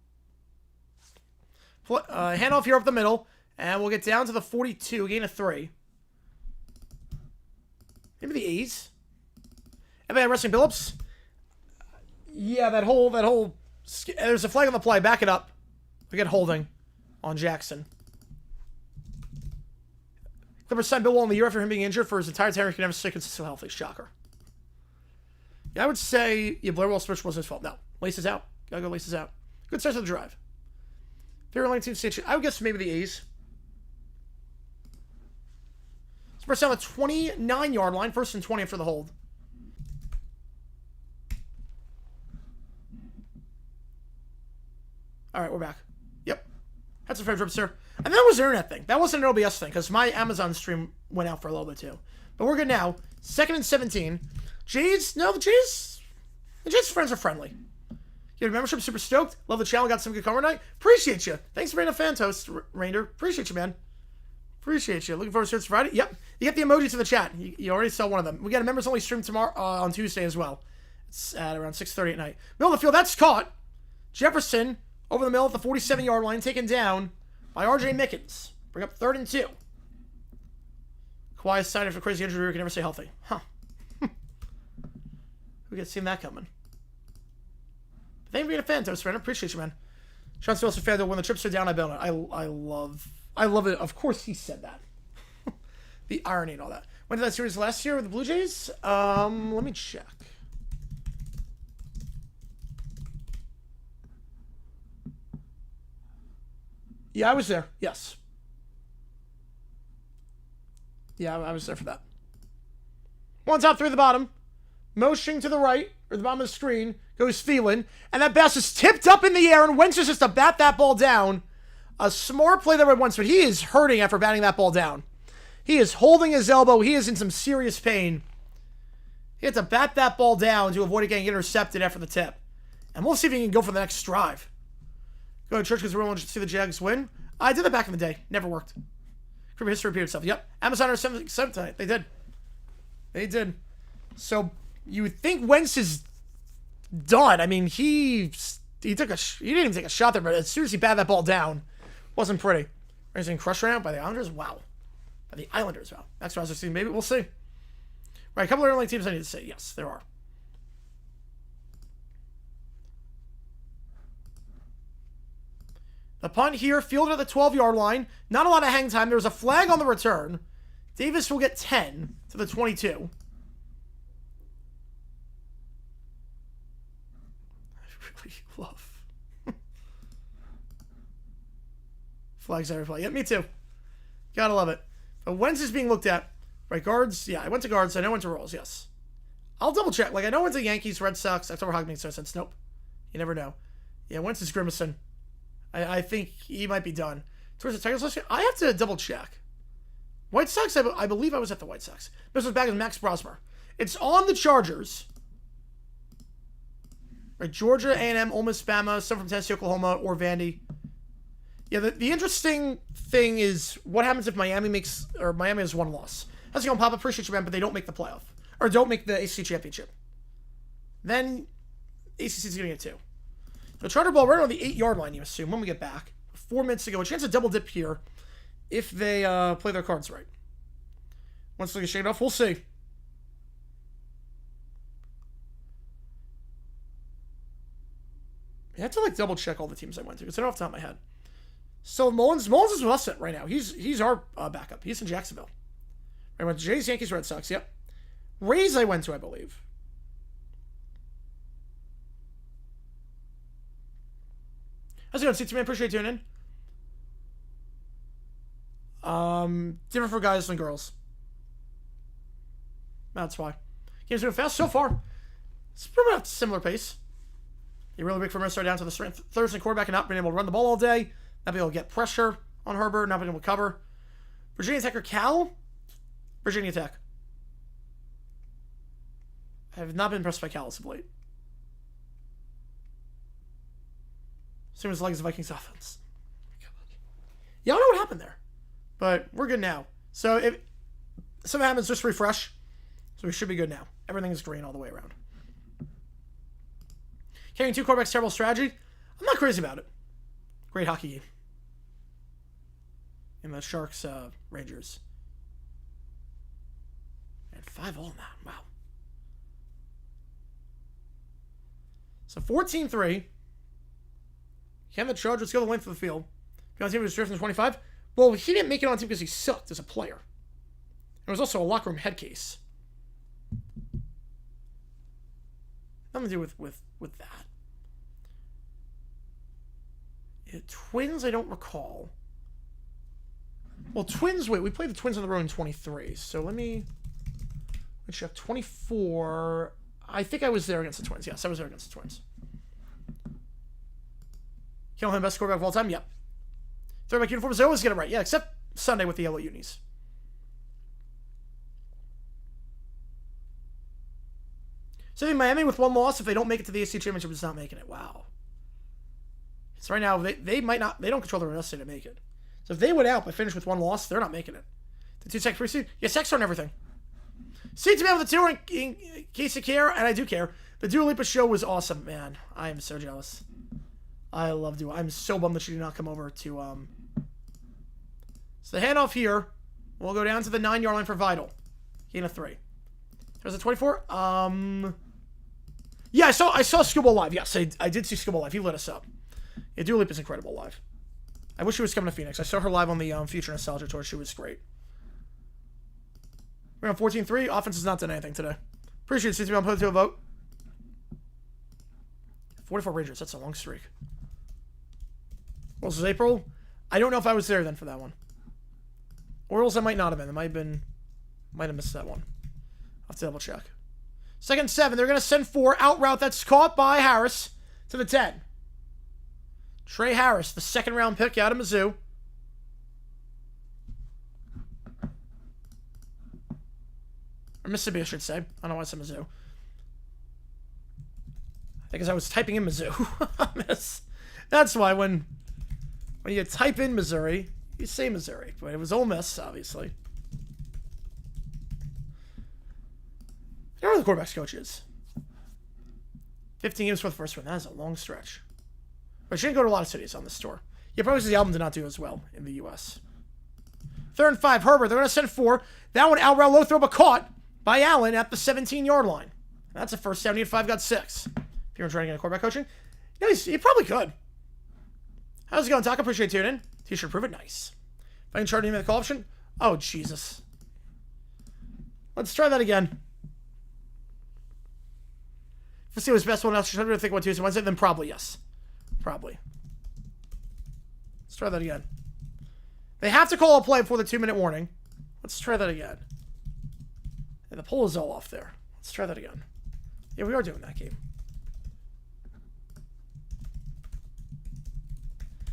handoff here up the middle, and we'll get down to the 42, gain of 3. Maybe the A's. Everybody wrestling Billups. Yeah, that whole. There's a flag on the play. Back it up. We get holding on Jackson. Clippers signed Bill Walton the year after him being injured for his entire tenure. He can never stay consistently healthy. Shocker. Yeah, I would say Blair Wall Switch wasn't his fault. No, laces out. Gotta go laces out. Good start to the drive. Favorite line team station. I would guess maybe the A's. First down the 29-yard line. 1st and 20 after the hold. All right, we're back. Yep. That's a fair trip, sir. And that was an internet thing. That wasn't an OBS thing, because my Amazon stream went out for a little bit, too. But we're good now. 2nd and 17. The Jays friends are friendly. You have a membership, super stoked. Love the channel, got some good cover tonight. Appreciate you. Thanks for being a fan toast, Rainder. Appreciate you, man. Appreciate you. Looking forward to it Friday. Yep. You get the emojis in the chat. You already saw one of them. We got a members only stream tomorrow on Tuesday as well. It's at around 6:30 at night. Middle of the field. That's caught. Jefferson over the middle at the 47-yard line, taken down by R.J. Mickens. Bring up 3rd and 2. Kawhi signed after crazy injury. We can never stay healthy. Huh. Who gets seen that coming? Thank you for being a fan, Toast friend. I appreciate you, man. Sean Steele's a fan that when the chips are down, I bet on it. I love it. Of course he said that. The irony and all that. When did that series last year with the Blue Jays? Let me check. Yeah, I was there. Yes. Yeah, I was there for that. 1 top, 3 at the bottom. Motioning to the right, or the bottom of the screen, goes Thielen. And that pass is tipped up in the air, and Wentz is just to bat that ball down. A smart play there by Wentz, but he is hurting after batting that ball down. He is holding his elbow. He is in some serious pain. He had to bat that ball down to avoid it getting intercepted after the tip. And we'll see if he can go for the next drive. Go to church because we're willing to see the Jags win. I did that back in the day. Never worked. Criminal history repeated itself. Yep. Amazon are 7 tonight. They did. They did. So you would think Wentz is done. I mean, he didn't even take a shot there, but as soon as he batted that ball down, wasn't pretty. He's getting crushed right now by the Islanders. Wow. By the Islanders. Wow. That's what I was just maybe we'll see. Right. A couple of interleague teams I need to say. Yes, there are. The punt here, fielded at the 12-yard line. Not a lot of hang time. There's a flag on the return. Davis will get 10 to the 22. Love. Flags every play. Yeah, me too. Gotta love it. But Wednesday's being looked at. Right, guards. Yeah, I went to guards. I know I went to Royals. Yes. I'll double check. Like, I know I went to Yankees, Red Sox, October Hog makes no sense. Nope. You never know. Yeah, Wednesday's grimacing. I think he might be done. Towards the Tigers last year, I have to double check. White Sox, I believe I was at the White Sox. This was back with Max Brosmer. It's on the Chargers. Right, Georgia, A&M, Ole Miss, Bama, some from Tennessee, Oklahoma, or Vandy. Yeah, the interesting thing is what happens if Miami has one loss. How's it going, Papa? Appreciate you, man, but they don't make the playoff. Or don't make the ACC championship. Then ACC's going to get 2. So Charter ball right on the 8-yard line, you assume, when we get back. 4 minutes to go. A chance to double dip here if they play their cards right. Once they get shaken off, we'll see. I have to like double check all the teams I went to because I don't have the top of my head. So Mullins is with us right now. He's our backup. He's in Jacksonville. I went to Jays, Yankees, Red Sox. Yep. Rays I went to, I believe. How's it going, CT man? Appreciate you tuning in. Different for guys than girls. That's why. Game's moving fast so far. It's pretty much a similar pace. You're really big for Minnesota down to the strength. Thursday quarterback and not being able to run the ball all day. Not being able to get pressure on Herbert. Not being able to cover. Virginia Tech or Cal? Virginia Tech. I have not been impressed by Cal as of late. Same as the Vikings offense. Yeah, I don't know what happened there. But we're good now. So if something happens, just refresh. So we should be good now. Everything is green all the way around. Carrying 2 quarterbacks, terrible strategy. I'm not crazy about it. Great hockey game. And the Sharks, Rangers. And 5 all in that. Wow. So 14-3. Can the Chargers go the length of the field? If you team was drifting 25. Well, he didn't make it on the team because he sucked as a player. It was also a locker room head case. Nothing to do with that. Yeah, Twins, I don't recall. Well, Twins, wait, we played the Twins on the road in 23. So let me check. 24. I think I was there against the Twins. Yes, I was there against the Twins. Callahan, best quarterback of all time? Yep. Throwback uniforms, I always get it right. Yeah, except Sunday with the yellow unis. So I think Miami with 1 loss, if they don't make it to the ACC championship, is not making it. Wow. So right now, they might not, they don't control their destiny to make it. So if they went out but finish with 1 loss, they're not making it. The 2-sec 3 seed? Yeah, sex on everything. See to be able to 2 in case you care, and I do care. The Dua Lipa show was awesome, man. I am so jealous. I love Dua. I'm so bummed that she did not come over to, So the handoff here. We'll go down to the 9-yard line for Vidal. Gain of 3. There's a 24. Yeah, I saw Scuba live. Yes, I did see Scuba live. He lit us up. Yeah, Dua Lipa's incredible live. I wish she was coming to Phoenix. I saw her live on the Future Nostalgia Tour. She was great. We're on 14-3. Offense has not done anything today. Appreciate it. CTV. I'm putting to a vote. 44 Rangers. That's a long streak. Well, this is April. I don't know if I was there then for that one. Orioles, I might not have been. Might have missed that one. I'll have to double check. 2nd and 7. They're going to send 4. Out route. That's caught by Harris to the 10. Trey Harris, the 2nd round pick out of Mizzou. Or Mississippi, I should say. I don't know why I said Mizzou. Because I was typing in Mizzou. That's why when you type in Missouri, you say Missouri. But it was Ole Miss, obviously. I don't know who the quarterback's coach is. 15 games for the first one. That is a long stretch. But she didn't go to a lot of cities on this tour. Yeah, probably because the album did not do as well in the U.S. 3rd and 5. Herbert. They're going to send 4. That one out route low throw, but caught by Allen at the 17-yard line. That's the first 75. Got 6. If you're trying to get a quarterback coaching, yeah, he probably could. How's it going, Doc? Appreciate tuning in. T-shirt, prove it. Nice. If I can chart him in the call option. Oh, Jesus. Let's try that again. Let's see what's best one else. Should I think about Tuesday, Wednesday? Then probably yes. Probably. Let's try that again. They have to call a play before the 2-minute warning. Let's try that again. And the poll is all off there. Let's try that again. Yeah, we are doing that game.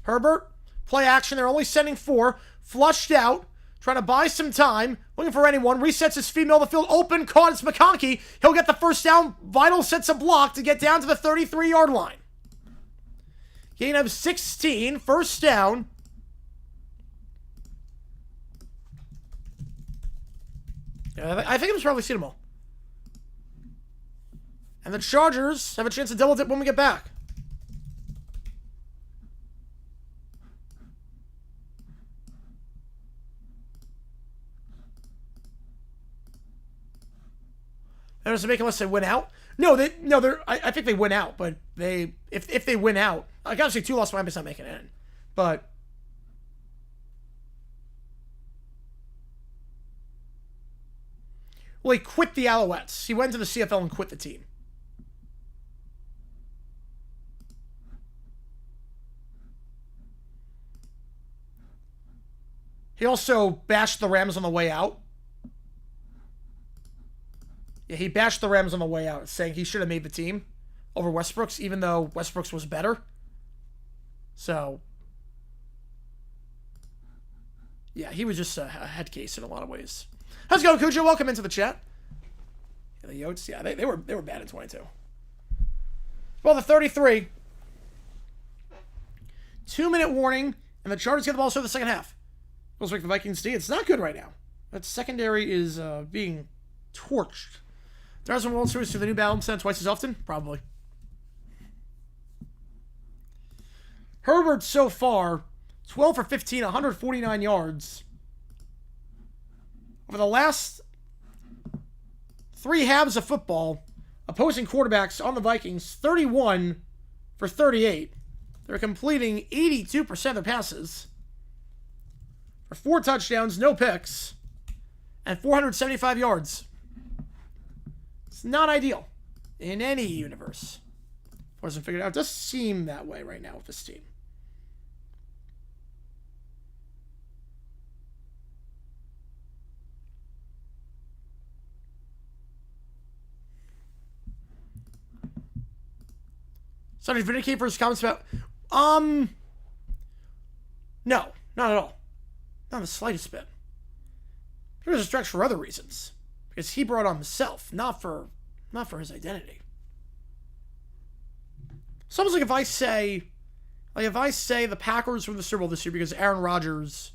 Herbert, play action. They're only sending 4. Flushed out. Trying to buy some time. Looking for anyone. Resets his feet, middle of the field. Open. Caught. It's McConkey. He'll get the first down. Vital sets a block to get down to the 33-yard line. Gain of 16. First down. Yeah, I think it was probably seen them all. And the Chargers have a chance to double dip when we get back. That doesn't make unless they win out. No, I think they win out, but if they win out, I gotta say 2 loss Miami's not making it in. But well, he quit the Alouettes. He went to the CFL and quit the team. He also bashed the Rams on the way out. Yeah, he bashed the Rams on the way out, saying he should have made the team over Westbrooks, even though Westbrooks was better. So, yeah, he was just a head case in a lot of ways. How's it going, Cujo? Welcome into the chat. Yeah, the Yotes, yeah, they were bad in 22. Well, the 33. 2-minute warning, and the Chargers get the ball so the second half. Feels like the Vikings D. It's not good right now. That secondary is being torched. Darwin World Series to the New Balance Center twice as often? Probably. Herbert so far, 12 for 15, 149 yards. Over the last 3 halves of football, opposing quarterbacks on the Vikings, 31 for 38. They're completing 82% of their passes. For 4 touchdowns, no picks, and 475 yards. It's not ideal in any universe. Wasn't figured out. It does seem that way right now with this team. So did vindicate for his comments about no, not at all. Not the slightest bit. It was a stretch for other reasons. Because he brought on himself, not for his identity. It's almost like if I say the Packers win the Super Bowl this year because Aaron Rodgers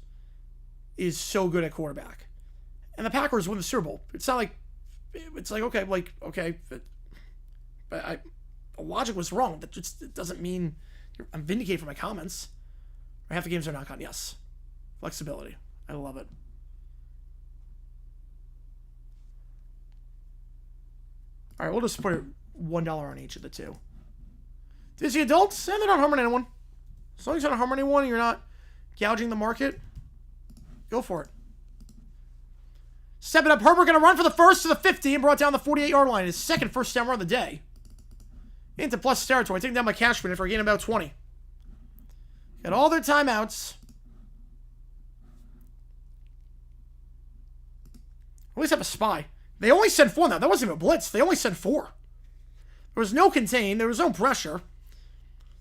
is so good at quarterback, and the Packers win the Super Bowl, it's not like okay, but the logic was wrong. That just it doesn't mean I'm vindicated for my comments. Half the games are not gone. Yes, flexibility. I love it. All right, we'll just put $1 on each of the 2. Disney adults, and they're not harming anyone. As long as you're not harming anyone and you're not gouging the market, go for it. Step it up. Herbert going to run for the first to the 50 and brought down the 48-yard line. His second first down run of the day. Into plus territory. Taking down my cash minute for a gain of about 20. Got all their timeouts. At least have a spy. They only sent 4 now. That wasn't even a blitz. They only sent 4. There was no contain. There was no pressure.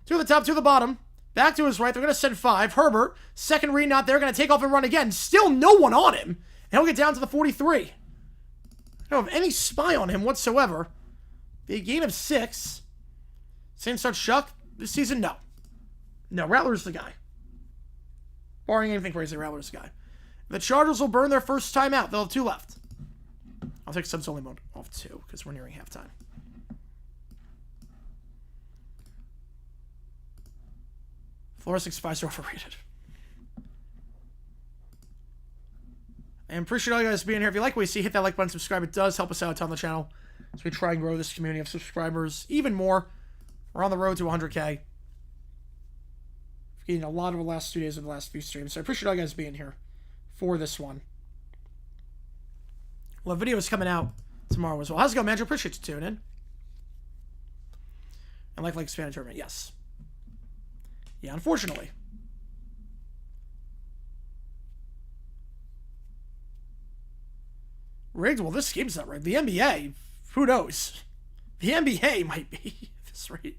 2 to the top, 2 to the bottom. Back to his right. They're going to send 5. Herbert, second read not there. Going to take off and run again. Still no one on him. And he'll get down to the 43. I don't have any spy on him whatsoever. The gain of 6. Saints start Shuck this season? No. No, Rattler's the guy. Barring anything crazy, Rattler's the guy. The Chargers will burn their first time out. They'll have 2 left. I'll take subs only mode off 2 because we're nearing halftime. Fluorescent spies are overrated. I appreciate all you guys being here. If you like what you see, hit that like button, subscribe. It does help us out a ton on the channel as we try and grow this community of subscribers even more. We're on the road to 100K. We've gained a lot over the last 2 days of the last few streams, so I appreciate all you guys being here for this one. Well, the video is coming out tomorrow as well. How's it going, man? I appreciate you tuning in. And like expanded tournament, yes. Yeah, unfortunately. Rigged? Well, this game's not rigged. The NBA, who knows? The NBA might be at this rate.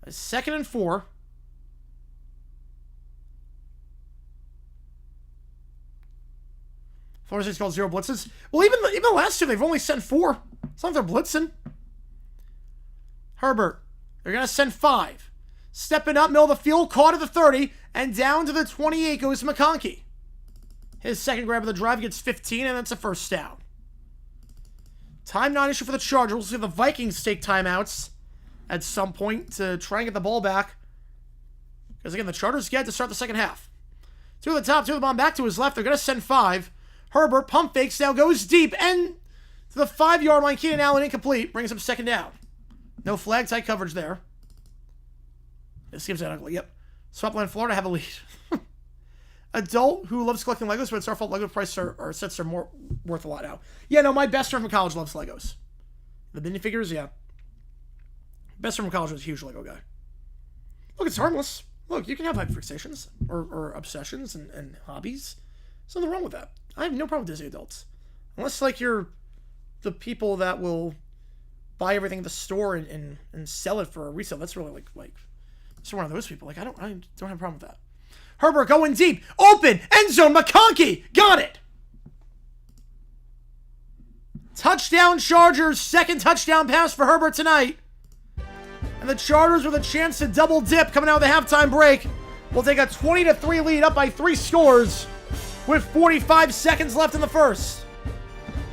A 2nd and 4. Florida State's called 0 blitzes. Well, even the last two, they've only sent 4. It's not like they're blitzing. Herbert, they're going to send 5. Stepping up, middle of the field, caught at the 30, and down to the 28 goes McConkey. His second grab of the drive gets 15, and that's a first down. Time not issue for the Chargers. We'll see the Vikings take timeouts at some point to try and get the ball back. Because, again, the Chargers get to start the second half. 2 to the top, 2 to the bottom, back to his left. They're going to send 5. Herbert pump fakes, now goes deep, and to the 5-yard line. Keenan Allen incomplete, brings up second down. No flag, tight coverage there. This game's that ugly, yep. Swampland, Florida have a lead. Adult who loves collecting Legos, but it's our fault Lego prices or sets are more worth a lot now. Yeah, no, my best friend from college loves Legos. The minifigures, yeah. Best friend from college was a huge Lego guy. Look, it's harmless. Look, you can have hyperfixations or obsessions and hobbies. There's nothing wrong with that. I have no problem with Disney adults. Unless, like, you're the people that will buy everything at the store and sell it for a resale. That's really, like it's one of those people. Like, I don't have a problem with that. Herbert going deep. Open. End zone. McConkey. Got it. Touchdown Chargers. Second touchdown pass for Herbert tonight. And the Chargers with a chance to double dip coming out of the halftime break. Will take a 20-3 lead up by 3 scores with 45 seconds left in the first.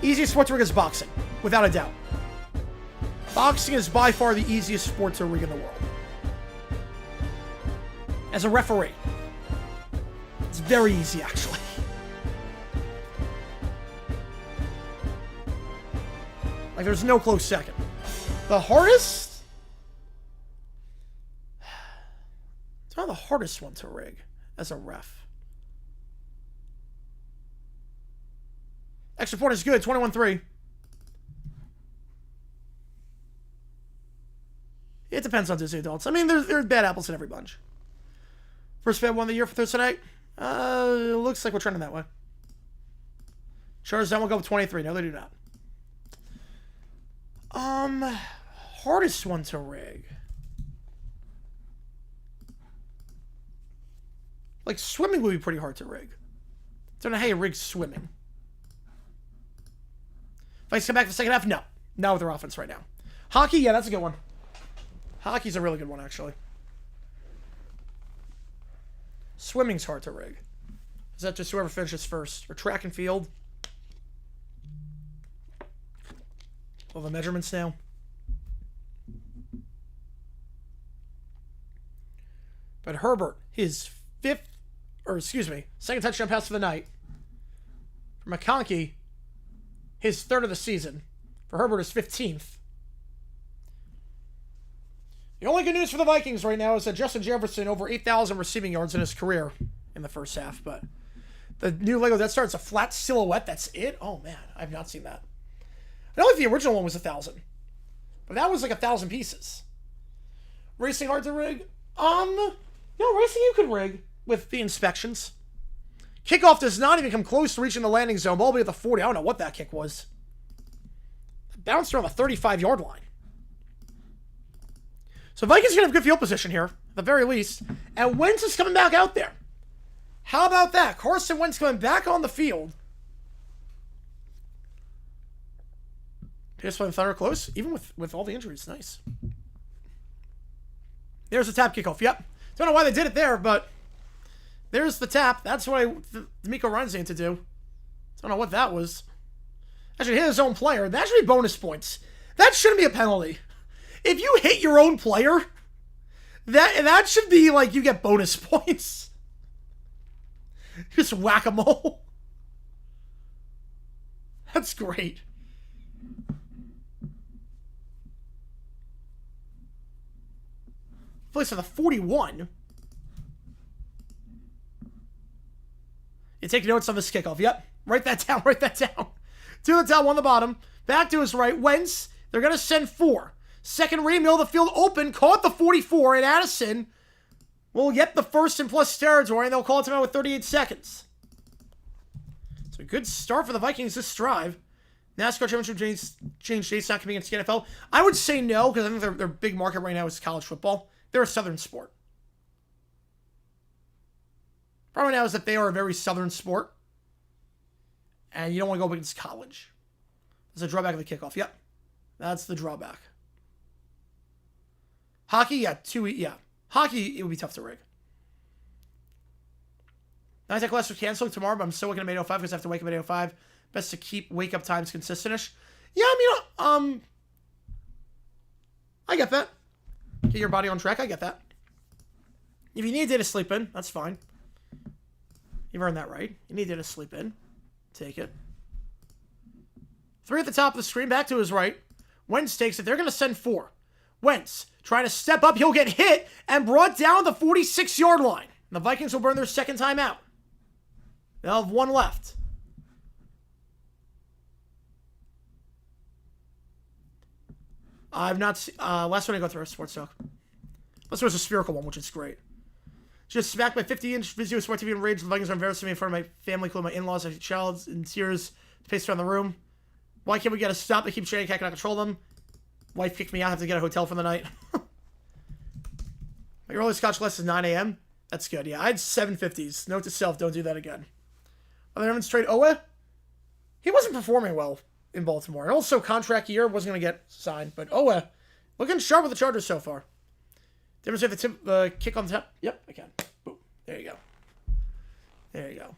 Easiest sport to rig is boxing, without a doubt. Boxing is by far the easiest sport to rig in the world. As a referee, it's very easy, actually. Like, there's no close second. The hardest? It's not the hardest one to rig as a ref. Extra point is good, 21-3. It depends on Disney adults. I mean, there's bad apples in every bunch. First bad one of the year for Thursday night? It looks like we're trending that way. Chargers don't want to go with 23. No, they do not. Hardest one to rig. Like, swimming would be pretty hard to rig. Don't know how you rig swimming. Vikings come back for the second half? No. Not with their offense right now. Hockey? Yeah, that's a good one. Hockey's a really good one, actually. Swimming's hard to rig. Is that just whoever finishes first? Or track and field? All the measurements now. But Herbert, his second touchdown pass for the night. For McConkey, his 3rd of the season. For Herbert, his 15th. The only good news for the Vikings right now is that Justin Jefferson over 8,000 receiving yards in his career in the first half. But the new Lego Death Star, it's a flat silhouette. That's it? Oh, man. I've not seen that. I know if the original one was 1,000. But that was like 1,000 pieces. Racing hard to rig? No, racing you could rig with the inspections. Kickoff does not even come close to reaching the landing zone. Ball will be at the 40. I don't know what that kick was. It bounced around the 35-yard line. So Vikings are going to have good field position here, at the very least. And Wentz is coming back out there. How about that? Carson Wentz coming back on the field. Pierce playing Thunder close, even with all the injuries. Nice. There's the tap kickoff. Yep. Don't know why they did it there, but there's the tap. That's what D'Amico Ryan's going to do. Don't know what that was. Actually, hit his own player. That should be bonus points. That shouldn't be a penalty. If you hit your own player, that should be like you get bonus points. Just whack-a-mole. That's great. Place for the 41. You take notes on this kickoff. Yep. Write that down. Write that down. 2 on the top, 1 on the bottom. Back to his right. Wentz. They're going to send 4. Second read, middle of the field, open, caught the 44, and Addison will get the first in plus territory, and they'll call it timeout with 38 seconds. So a good start for the Vikings this drive. NASCAR Championship change dates not coming against the NFL. I would say no, because I think their big market right now is college football. They're a Southern sport. Problem now is that they are a very Southern sport, and you don't want to go up against college. There's a drawback of the kickoff. Yep, that's the drawback. Hockey, yeah, Hockey, it would be tough to rig. Night class are canceling tomorrow, but I'm still waking up at 8:05 because I have to wake up at 8:05. Best to keep wake-up times consistent-ish. Yeah, I mean, I get that. Get your body on track, I get that. If you need a day to sleep in, that's fine. You've earned that right. You need a day to sleep in. Take it. 3 at the top of the screen, back to his right. Wentz takes it. They're going to send 4. Wentz trying to step up. He'll get hit and brought down the 46-yard line. The Vikings will burn their second timeout. They'll have 1 left. I've not seen... last one I go through a sports talk. This was a spherical one, which is great. Just smacked my 50-inch Vizio Smart TV in rage. The Vikings are embarrassing me in front of my family, including my in-laws. I see child in tears, paced around the room. Why can't we get a stop? They keep shouting, I cannot control them. Wife kicked me out. I have to get a hotel for the night. My early Scotch class is 9 a.m. That's good. Yeah, I had 7:50s. Note to self, don't do that again. Other Evans trade Owe? He wasn't performing well in Baltimore. And also, contract year wasn't going to get signed. But Owe, looking sharp with the Chargers so far. Demonstrate the kick on the top. Yep, I can. Boom. There you go. There you go.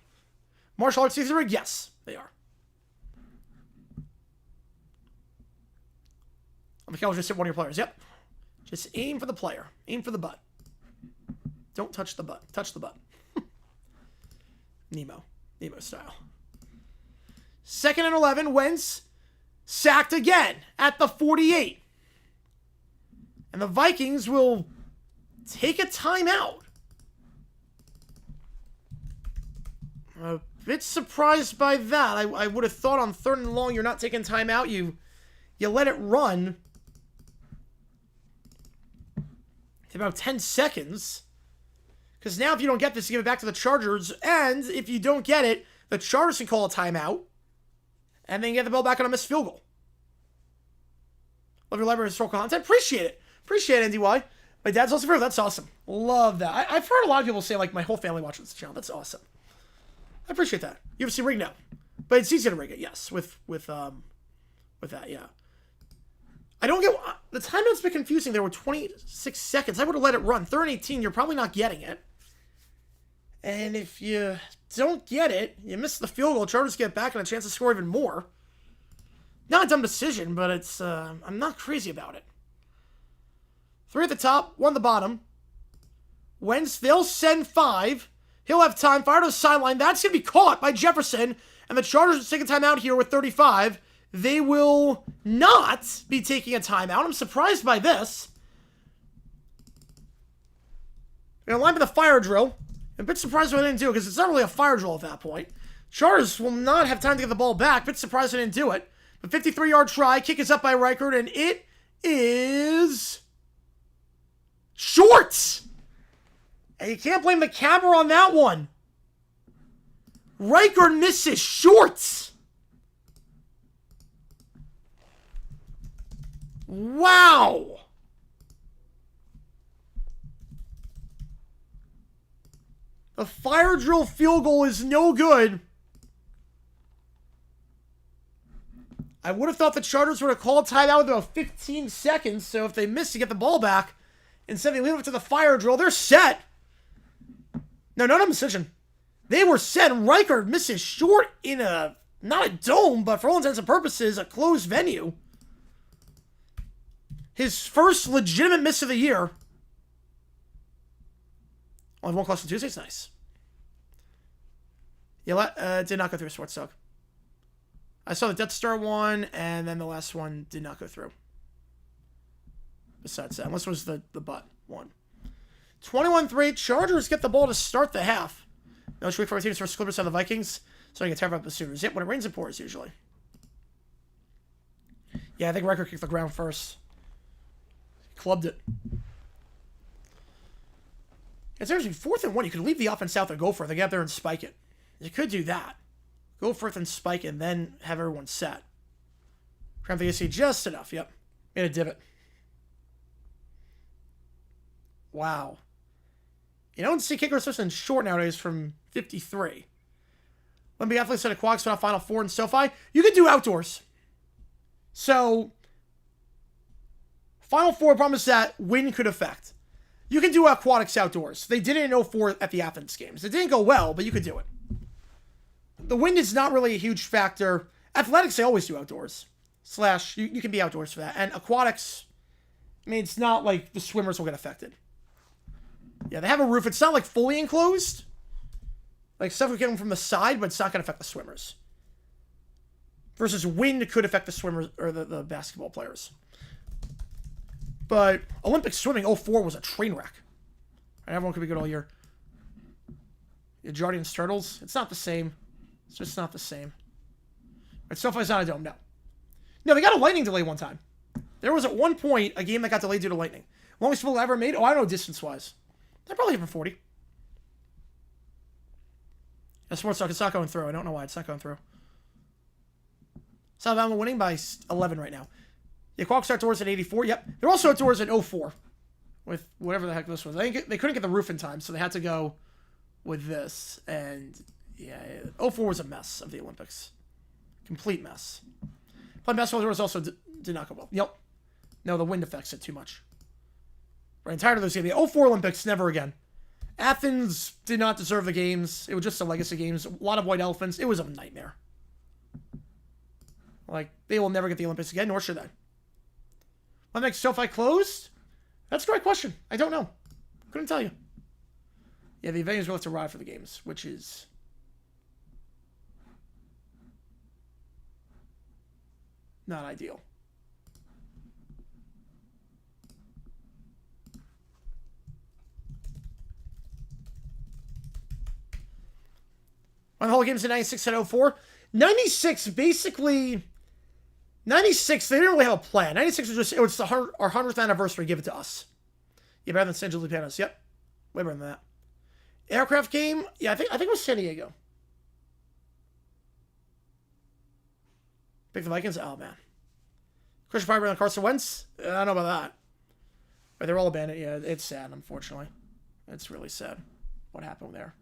Martial arts season rig? Yes, they are. Michael just hit one of your players. Yep. Just aim for the player. Aim for the butt. Don't touch the butt. Touch the butt. Nemo style. 2nd and 11. Wentz sacked again at the 48. And the Vikings will take a timeout. A bit surprised by that. I would have thought on 3rd and long, you're not taking timeout. You let it run. About 10 seconds. Because now if you don't get this, you give it back to the Chargers. And if you don't get it, the Chargers can call a timeout. And then get the ball back on a missed field goal. Love your library of historical content. Appreciate it. Appreciate it, NDY. My dad's also favorite. That's awesome. Love that. I've heard a lot of people say, like, my whole family watches this channel. That's awesome. I appreciate that. UFC rig now. But it's easy to rig it, yes. With that, yeah. I don't get... The timeout's been confusing. There were 26 seconds. I would have let it run. 3rd and 18, you're probably not getting it. And if you don't get it, you miss the field goal. Chargers get back and a chance to score even more. Not a dumb decision, but it's... I'm not crazy about it. 3 at the top, 1 at the bottom. Wentz, they'll send 5. He'll have time. Fire to the sideline. That's going to be caught by Jefferson. And the Chargers are taking time out here with 35. They will not be taking a timeout. I'm surprised by this. They're going to line up the fire drill. I'm a bit surprised why they didn't do it, because it's not really a fire drill at that point. Chargers will not have time to get the ball back. Bit surprised they didn't do it. But 53-yard try. Kick is up by Reichard, and it is... short! And you can't blame the camera on that one. Reichard misses short. Wow. The fire drill field goal is no good. I would have thought the Chargers would have called timeout with about 15 seconds, so if they miss to get the ball back, instead they leave it to the fire drill, they're set. No, not a decision. They were set. Reichard misses short in a, not a dome, but for all intents and purposes, a closed venue. His first legitimate miss of the year. Only 1 close on Tuesdays. Nice. Yeah, did not go through a sports talk. I saw the Death Star one, and then the last one did not go through. Besides that, unless it was the butt one. 21-3. Chargers get the ball to start the half. No, should wait for our teams for Clippers on the Vikings, so I can tear up the Sooners. Yep, when it rains, it pours, usually. Yeah, I think Riker kicked the ground first. Clubbed it. It's actually 4th and 1. You could leave the offense out there, go for it. They get up there and spike it. You could do that. Go for it and spike it, and then have everyone set. Cramp the AC just enough. Yep. Made a divot. Wow. You don't see kicker assistance short nowadays from 53. Olympic athletes at aquatics went out Final Four in SoFi. You could do outdoors. So, Final Four promise that wind could affect. You can do aquatics outdoors. They did it in 04 at the Athens games. It didn't go well, but you could do it. The wind is not really a huge factor. Athletics, they always do outdoors. / you can be outdoors for that. And aquatics, I mean, it's not like the swimmers will get affected. Yeah, they have a roof. It's not like fully enclosed. Like stuff will get them from the side, but it's not going to affect the swimmers. Versus wind could affect the swimmers or the basketball players. But Olympic swimming 04 was a train wreck. And everyone could be good all year. The Jardians Turtles, it's not the same. It's just not the same. But SoFi's not a dome, no. No, they got a lightning delay one time. There was at one point a game that got delayed due to lightning. Longest field ever made? Oh, I don't know distance-wise. They're probably hitting 40. Sports Talk, it's not going through. I don't know why it's not going through. South Alabama winning by 11 right now. The Aquatics outdoors at 84. Yep. They're also outdoors at 04. With whatever the heck this was. They couldn't get the roof in time, so they had to go with this. And, yeah, 04 was a mess of the Olympics. Complete mess. Playing basketball outdoors also did not go well. Yep. No, the wind affects it too much. Right, I'm tired of those games. The 04 Olympics, never again. Athens did not deserve the games. It was just a legacy games. A lot of white elephants. It was a nightmare. Like, they will never get the Olympics again, nor should they. What makes SoFi closed? That's a great question. I don't know. Couldn't tell you. Yeah, the Vikings will have to ride for the games, which is not ideal. Won the whole games in 96 and 04. 96, basically... 96, they didn't really have a plan. 96 was just, it was our 100th anniversary, give it to us. Yeah, better than San Giuliani's. Yep. Way better than that. Aircraft game? Yeah, I think it was San Diego. Pick the Vikings? Oh, man. Christian Piper and Carson Wentz? I don't know about that. But they're all abandoned. Yeah, it's sad, unfortunately. It's really sad what happened there.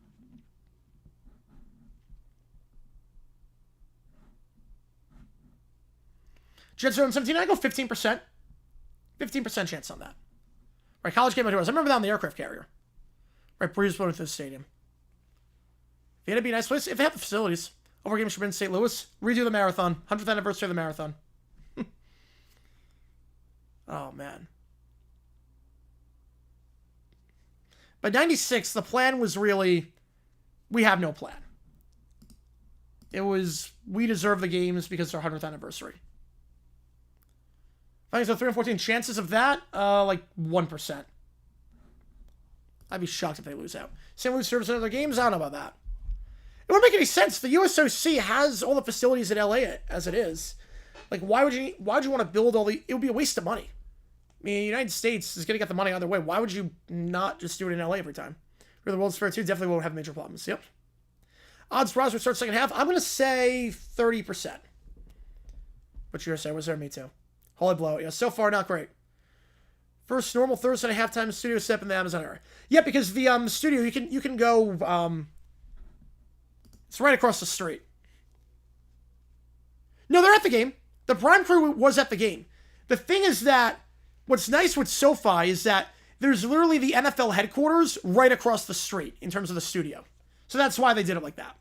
Jets are on 17. I go 15%. 15% chance on that. Right, college game outdoors. I remember that on the aircraft carrier. Right, Breeze went to the stadium. If it'd be a nice place, if they have the facilities. Over game should be in St. Louis. Redo the marathon. 100th anniversary of the marathon. Oh, man. But 96, the plan was really, we have no plan. It was, we deserve the games because it's our 100th anniversary. Vikings are 3-14. Chances of that, like 1%. I'd be shocked if they lose out. St. Louis serves in other games. I don't know about that. It wouldn't make any sense. The USOC has all the facilities in LA as it is. Like, why would you want to build all the? It would be a waste of money. I mean, the United States is going to get the money either way. Why would you not just do it in LA every time? For the World's Fair too, definitely won't have major problems. Yep. Odds for us we start second half. I'm going to say 30%. What you're going to say? Was there? Me too. Holy blow. Yeah, so far, not great. First normal Thursday night halftime studio step in the Amazon area. Yeah, because the studio, you can go, it's right across the street. No, they're at the game. The Prime crew was at the game. The thing is that, what's nice with SoFi is that there's literally the NFL headquarters right across the street in terms of the studio. So that's why they did it like that.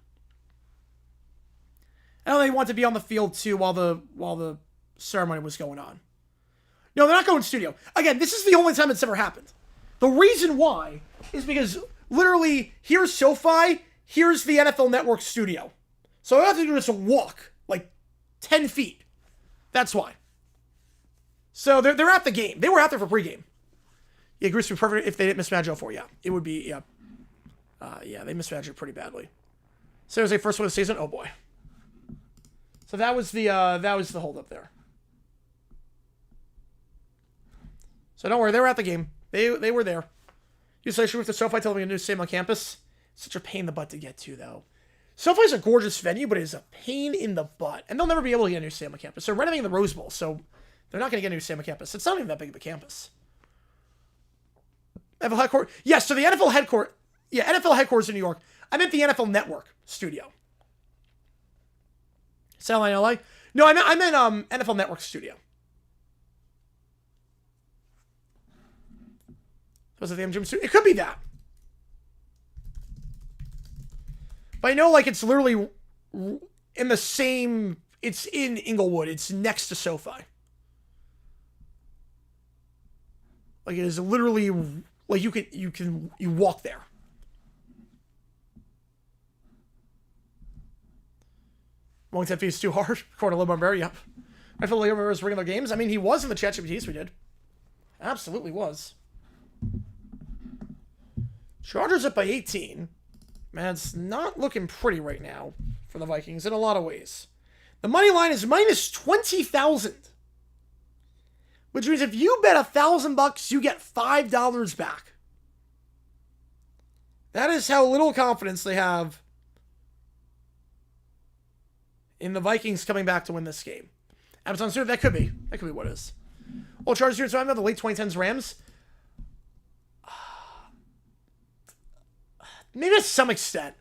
And they want to be on the field too while the ceremony was going on. No, they're not going studio. Again, this is the only time it's ever happened. The reason why is because literally here's SoFi, here's the NFL Network studio. So I have to do just a walk like 10 feet. That's why. So they're at the game. They were out there for pregame. Yeah, Greece would be perfect if they didn't mismatch 04. Yeah, it would be. Yeah, yeah, they mismatched it pretty badly. So it was a first win of the season. Oh boy. So that was the holdup there. So don't worry, they were at the game. They were there. You say should move to SoFi till we can do the same on campus. Such a pain in the butt to get to, though. SoFi's a gorgeous venue, but it is a pain in the butt. And they'll never be able to get a new stadium on campus. They're renovating the Rose Bowl, so they're not going to get a new stadium on campus. It's not even that big of a campus. NFL headquarters. Yes, so the NFL headquarters. Yeah, NFL headquarters in New York. I meant the NFL Network studio. Satellite LA? No, I meant NFL Network studio. Was it the MGM studio? It could be that. But I know, like, it's literally in the same... It's in Inglewood. It's next to SoFi. Like, it is literally... Like, you walk there. Won't that fees too hard? According to LeBron, yep. I feel like LeBron was regular games. I mean, he was in the ChatGPTs we did. Absolutely was. Chargers up by 18. Man, it's not looking pretty right now for the Vikings in a lot of ways. The money line is minus 20,000. Which means if you bet $1,000, you get $5 back. That is how little confidence they have in the Vikings coming back to win this game. Amazon Studio, that could be. That could be what it is. Well, Chargers here, so I'm about the late 2010s Rams. Maybe to some extent.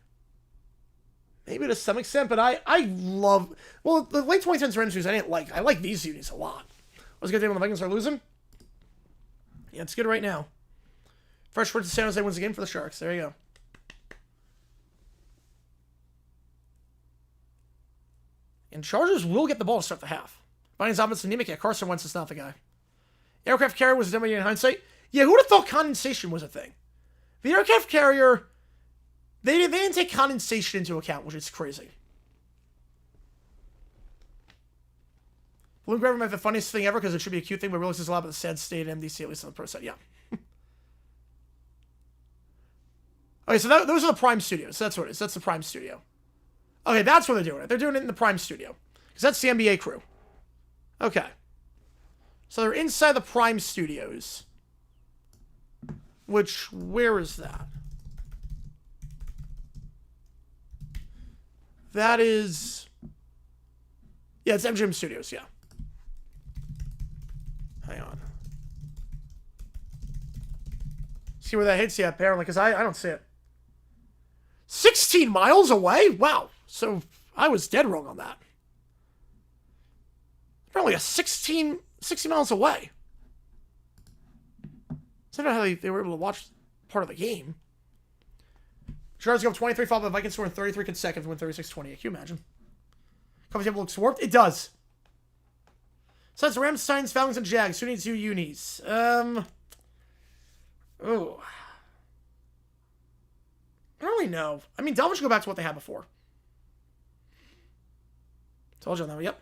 But I love... Well, the late 2010s Rams unis I didn't like. I like these unis a lot. What's a good day when the Vikings are losing? Yeah, it's good right now. Fresh Prince of San Jose wins the game for the Sharks. There you go. And Chargers will get the ball to start the half. Vikings offense anemic. Yeah, Carson Wentz is not the guy. Aircraft carrier was done in hindsight. Yeah, who would have thought condensation was a thing? The aircraft carrier... They didn't take condensation into account, which is crazy. Balloon Grabber might be the funniest thing ever because it should be a cute thing, but realizes a lot about the sad state at MDC, at least on the pro side. Yeah. Okay, so those are the Prime Studios. That's what it is. That's the Prime Studio. Okay, that's where they're doing it. They're doing it in the Prime Studio. Because that's the NBA crew. Okay. So they're inside the Prime Studios. Which, where is that? That is... Yeah, it's MGM Studios, yeah. Hang on. See where that hits? Yeah, apparently, because I don't see it. 16 miles away? Wow. So, I was dead wrong on that. Probably 16 miles away. So I don't know how they were able to watch part of the game. Chargers go up 23, followed by Vikings scoring 33 consecutive, win 36-28. Can you imagine? Cover table looks warped. It does. So it's Rams, Titans, Falcons, and Jags. Who needs 2 unis? Oh. I don't really know. I mean, Dolphins should go back to what they had before. Told you on that one. Yep.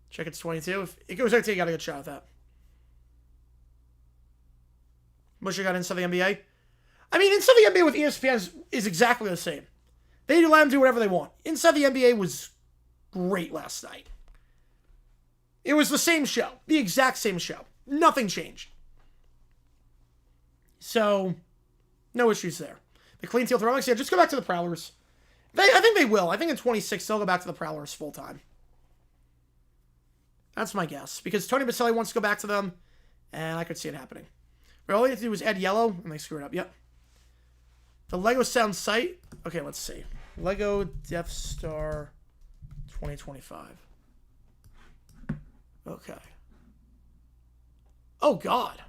Check it's 22. If it goes out, you got a good shot at that. Musher got inside the NBA. I mean, inside the NBA with ESPN is exactly the same. They let them do whatever they want. Inside the NBA was great last night. It was the same show. The exact same show. Nothing changed. So, no issues there. The clean teal throwbacks, yeah, just go back to the Prowlers. I think they will. I think in 26, they'll go back to the Prowlers full time. That's my guess. Because Tony Baselli wants to go back to them, and I could see it happening. But all they had to do was add yellow, and they screwed it up. Yep. The Lego Sound site. Okay, let's see. Lego Death Star 2025. Okay. Oh, God.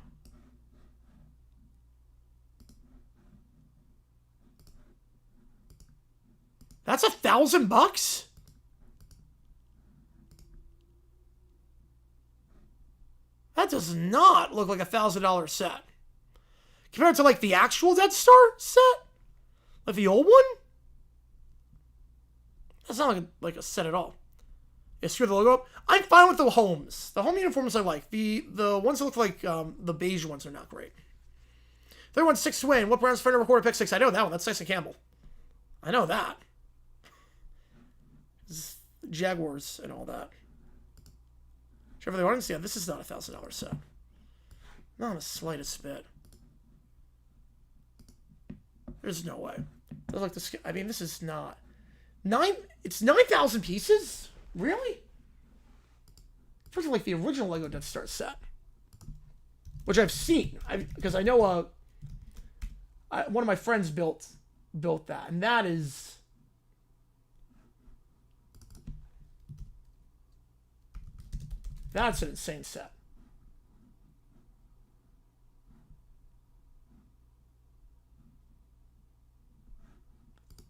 That's $1,000? That does not look like $1,000 set. Compared to, like, the actual Death Star set? Like the old one? That's not like a set at all. Yeah, screw the logo up. I'm fine with the homes. The home uniforms I like. The ones that look like the beige ones are not great. 31-6 to win. What Browns Fender recorded pick 6? I know that one. That's Tyson Campbell. I know that. Jaguars and all that. Trevor the audience? Yeah, this is not $1,000 set. Not the slightest bit. There's no way. Does like this? I mean, this is not It's 9,000 pieces. Really? First of like the original Lego Death Star set, which I've seen. Because I know one of my friends built that, and that's an insane set.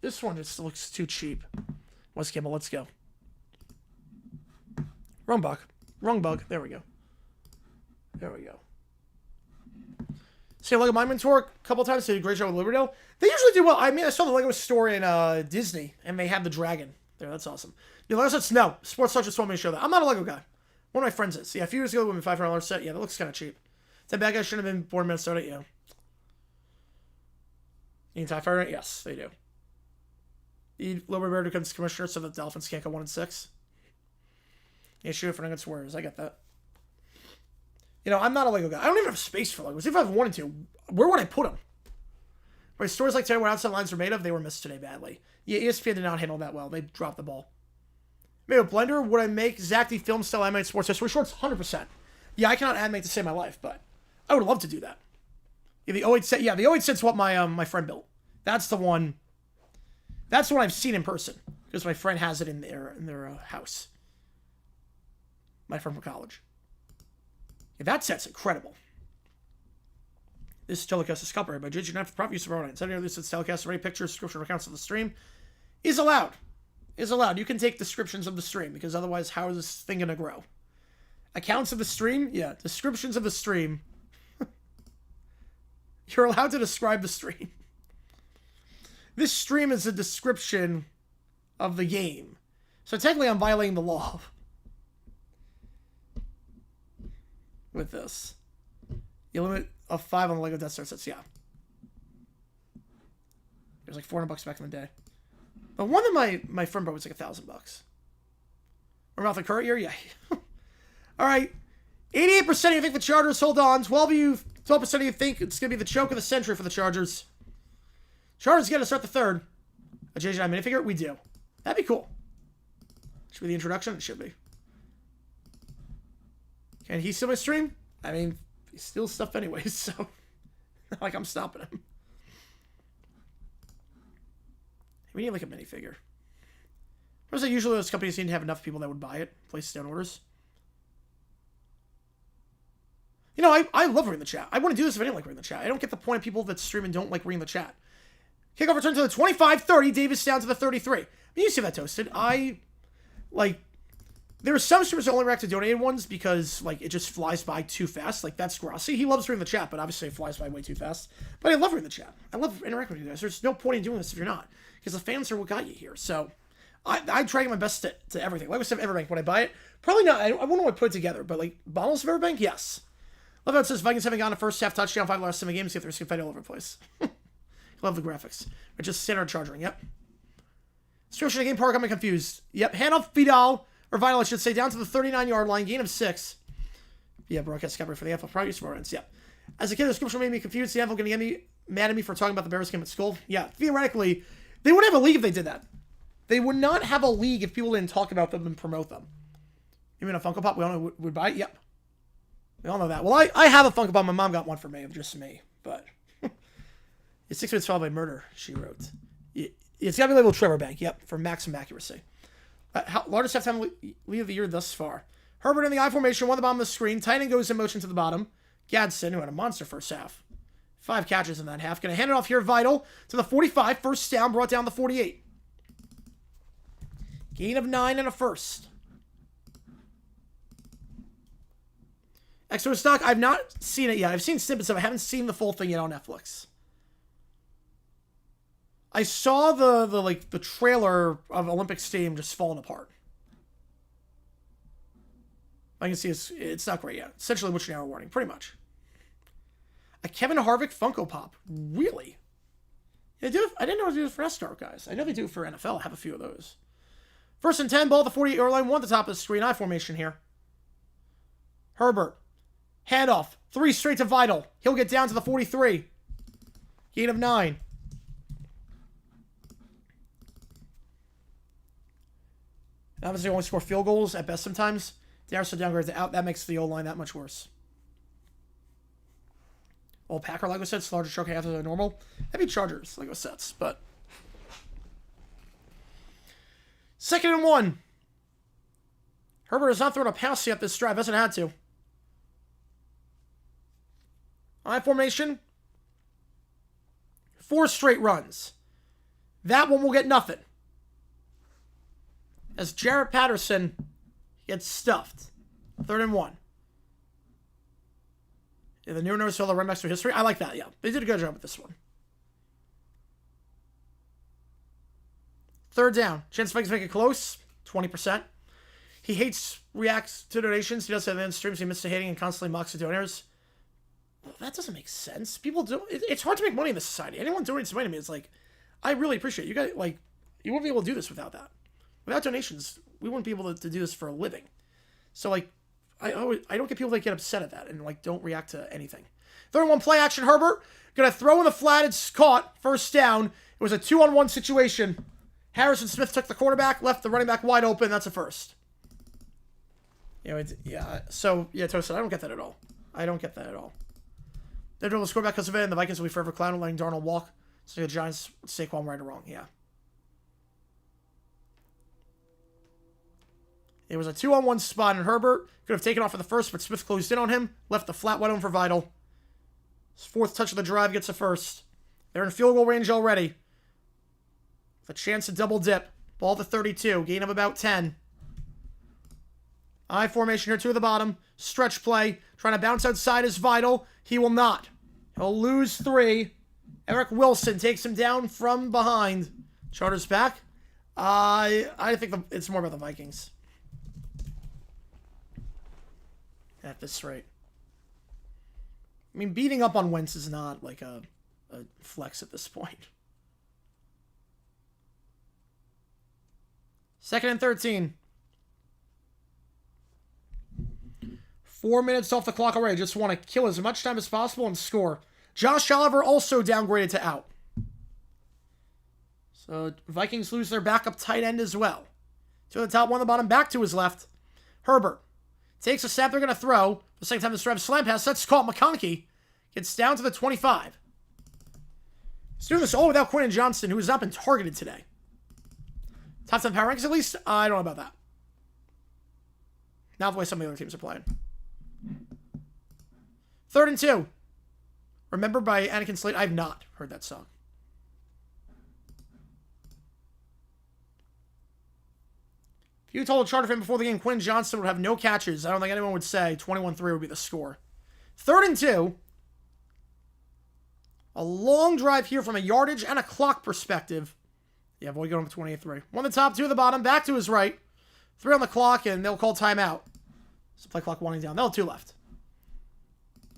This one just looks too cheap. West Campbell, let's go. Wrong bug. Wrong bug. There we go. There we go. See, Lego My Mentor a couple times. They did a great job with Liberdale. They usually do well. I mean, I saw the Lego store in Disney, and they had the dragon there. That's awesome. You know, Lego sets? No. Sports Touch just told me to show that. I'm not a Lego guy. One of my friends is. Yeah, a few years ago, we went $500 set. Yeah, that looks kind of cheap. That bad guy shouldn't have been born in Minnesota. Yeah. Need TIE Fighter? Yes, they do. Need Wilbur Bear becomes commissioner so the Dolphins can't go 1-6. Yeah, shoot it for Nuggets Warriors. I get that. You know, I'm not a Lego guy. I don't even have space for Legos. If I wanted to, where would I put them? Right, stores like today where outside lines were made of, they were missed today badly. Yeah, ESPN did not handle that well. They dropped the ball. Maybe a Blender, would I make Zach the film style animated sports history shorts? 100%. Yeah, I cannot animate to save my life, but I would love to do that. Yeah, the 08 set. Yeah, the 08 set's what my friend built. That's the one. That's the one I've seen in person because my friend has it in their house. My friend from college. Yeah, that set's incredible. This telecast is copyrighted by cgiulianihpu for profit use of our audience. Any of this telecast or any pictures, description, or accounts of the stream is allowed. Is allowed. You can take descriptions of the stream because otherwise, how is this thing gonna grow? Accounts of the stream, yeah. Descriptions of the stream. You're allowed to describe the stream. This stream is a description of the game, so technically, I'm violating the law with this. You limit of 5 on the Lego Death Star sets, yeah. It was like $400 back in the day. The one that my friend brought was like $1,000. Remember off the current year? Yeah. All right. 88% of you think the Chargers hold on. 12% of you think it's going to be the choke of the century for the Chargers. Chargers going to start the third. A JJ minifigure? We do. That'd be cool. Should be the introduction? It should be. Can he steal my stream? I mean, he steals stuff anyways, so not like I'm stopping him. We need like a minifigure. Whereas like usually those companies need to have enough people that would buy it, place down orders. You know, I love reading the chat. I wouldn't do this if I didn't like reading the chat. I don't get the point of people that stream and don't like reading the chat. Kickoff return to the 25-30. Davis down to the 33. I mean, you see that toasted. There are some streamers that only react to donated ones because, like, it just flies by too fast. Like, that's Grossi. He loves reading the chat, but obviously it flies by way too fast. But I love reading the chat. I love interacting with you guys. There's no point in doing this if you're not. Because the fans are what got you here. So, I try to get my best to everything. Like I said, Everbank, when I buy it, probably not. I wouldn't want to put it together, but, like, bottles of Everbank, yes. Love how it says Vikings haven't gotten a first half touchdown, 5 last 7 games, yet they're risking fight all over the place. Love the graphics. Or just standard charging, yep. Situation in the game park, I'm confused. Yep, handoff Vidal. Or Vital, I should say, down to the 39-yard line, gain of 6. Yeah, broadcast coverage for the NFL Pride Use Warrants, yeah. As a kid, the description made me confused. The NFL going to get me mad at me for talking about the Bears game at school? Yeah, theoretically, they wouldn't have a league if they did that. They would not have a league if people didn't talk about them and promote them. You mean a Funko Pop we all know would buy? Yep. We all know that. Well, I have a Funko Pop. My mom got one for me, just me. But it's 6 minutes followed by murder, she wrote. It's got to be labeled Trevor Bank, yep, for maximum accuracy. Largest halftime lead of the year thus far. Herbert in the I formation, won the bottom of the screen. Tight end goes in motion to the bottom. Gadsden, who had a monster first half. 5 catches in that half. Going to hand it off here, Vital, to the 45. First down, brought down the 48. Gain of 9 and a first. Extra stock, I've not seen it yet. I've seen snippets of it. I haven't seen the full thing yet on Netflix. I saw the trailer of Olympic Stadium just falling apart. I can see it's not great yet. Essentially, witch hour warning, pretty much. A Kevin Harvick Funko Pop, really? They do. I didn't know they do it for S-Star guys. I know they do it for NFL. I have a few of those. 1st and 10, ball at the 48-yard line. One at the top of the screen. I formation here. Herbert, handoff 3 straight to Vital. He'll get down to the 43. Gain of 9. Obviously, only score field goals at best sometimes. Darius downgrades to out. That makes the O-line that much worse. All Packer Lego sets, larger stroke half than normal. That'd be Chargers Lego sets, but... 2nd and 1. Herbert has not thrown a pass yet this drive. Hasn't had to. I formation. 4 straight runs. That one will get nothing. As Jarrett Patterson gets stuffed. 3rd and 1. Yeah, the new notice all the run backs through history. I like that, yeah. They did a good job with this one. 3rd down. Chance Vikings make it close. 20%. He hates reacts to donations. He does have in streams. He misses hitting and constantly mocks the donors. Well, that doesn't make sense. People do. It's hard to make money in this society. Anyone donates money to me, it's like, I really appreciate it. You guys, like, you wouldn't be able to do this without that. Without donations, we wouldn't be able to do this for a living. So, like, I don't get people that get upset at that and, like, don't react to anything. 3rd and 1 play action. Herbert gonna throw in the flat. It's caught. 1st down. It was a 2-on-1 situation. Harrison Smith took the quarterback, left the running back wide open. That's a first. So, Toasted, I don't get that at all. I don't get that at all. They're doing the score back because of it, and the Vikings will be forever clowning, letting Darnold walk. So the Giants, Saquon right or wrong, yeah. It was a 2-on-1 spot, and Herbert could have taken off for the first, but Smith closed in on him, left the flat wide open for Vital. His 4th touch of the drive gets a first. They're in field goal range already. With a chance to double dip. Ball to 32, gain of about 10. I formation here, 2 at the bottom. Stretch play. Trying to bounce outside is Vital. He will not. He'll lose 3. Eric Wilson takes him down from behind. Charters back. I think it's more about the Vikings. At this rate. I mean, beating up on Wentz is not like a flex at this point. 2nd and 13. 4 minutes off the clock already. Just want to kill as much time as possible and score. Josh Oliver also downgraded to out. So Vikings lose their backup tight end as well. 2 at the top, 1 at the bottom, back to his left. Herbert takes a snap. They're going to throw. The second time this drive slam pass. That's caught. McConkey gets down to the 25. He's doing this all without Quentin Johnston, who has not been targeted today. Top 10 power rankings at least? I don't know about that. Not the way some of the other teams are playing. 3rd and 2. Remembered by Anakin Slade. I've not heard that song. If you told a Charter fan before the game Quentin Johnston would have no catches, I don't think anyone would say 21-3 would be the score. 3rd and 2. A long drive here from a yardage and a clock perspective. Yeah, boy, going up 28-3. 1 at the top, 2 at the bottom, back to his right. 3 on the clock, and they'll call timeout. So play clock winding down. They'll have 2 left.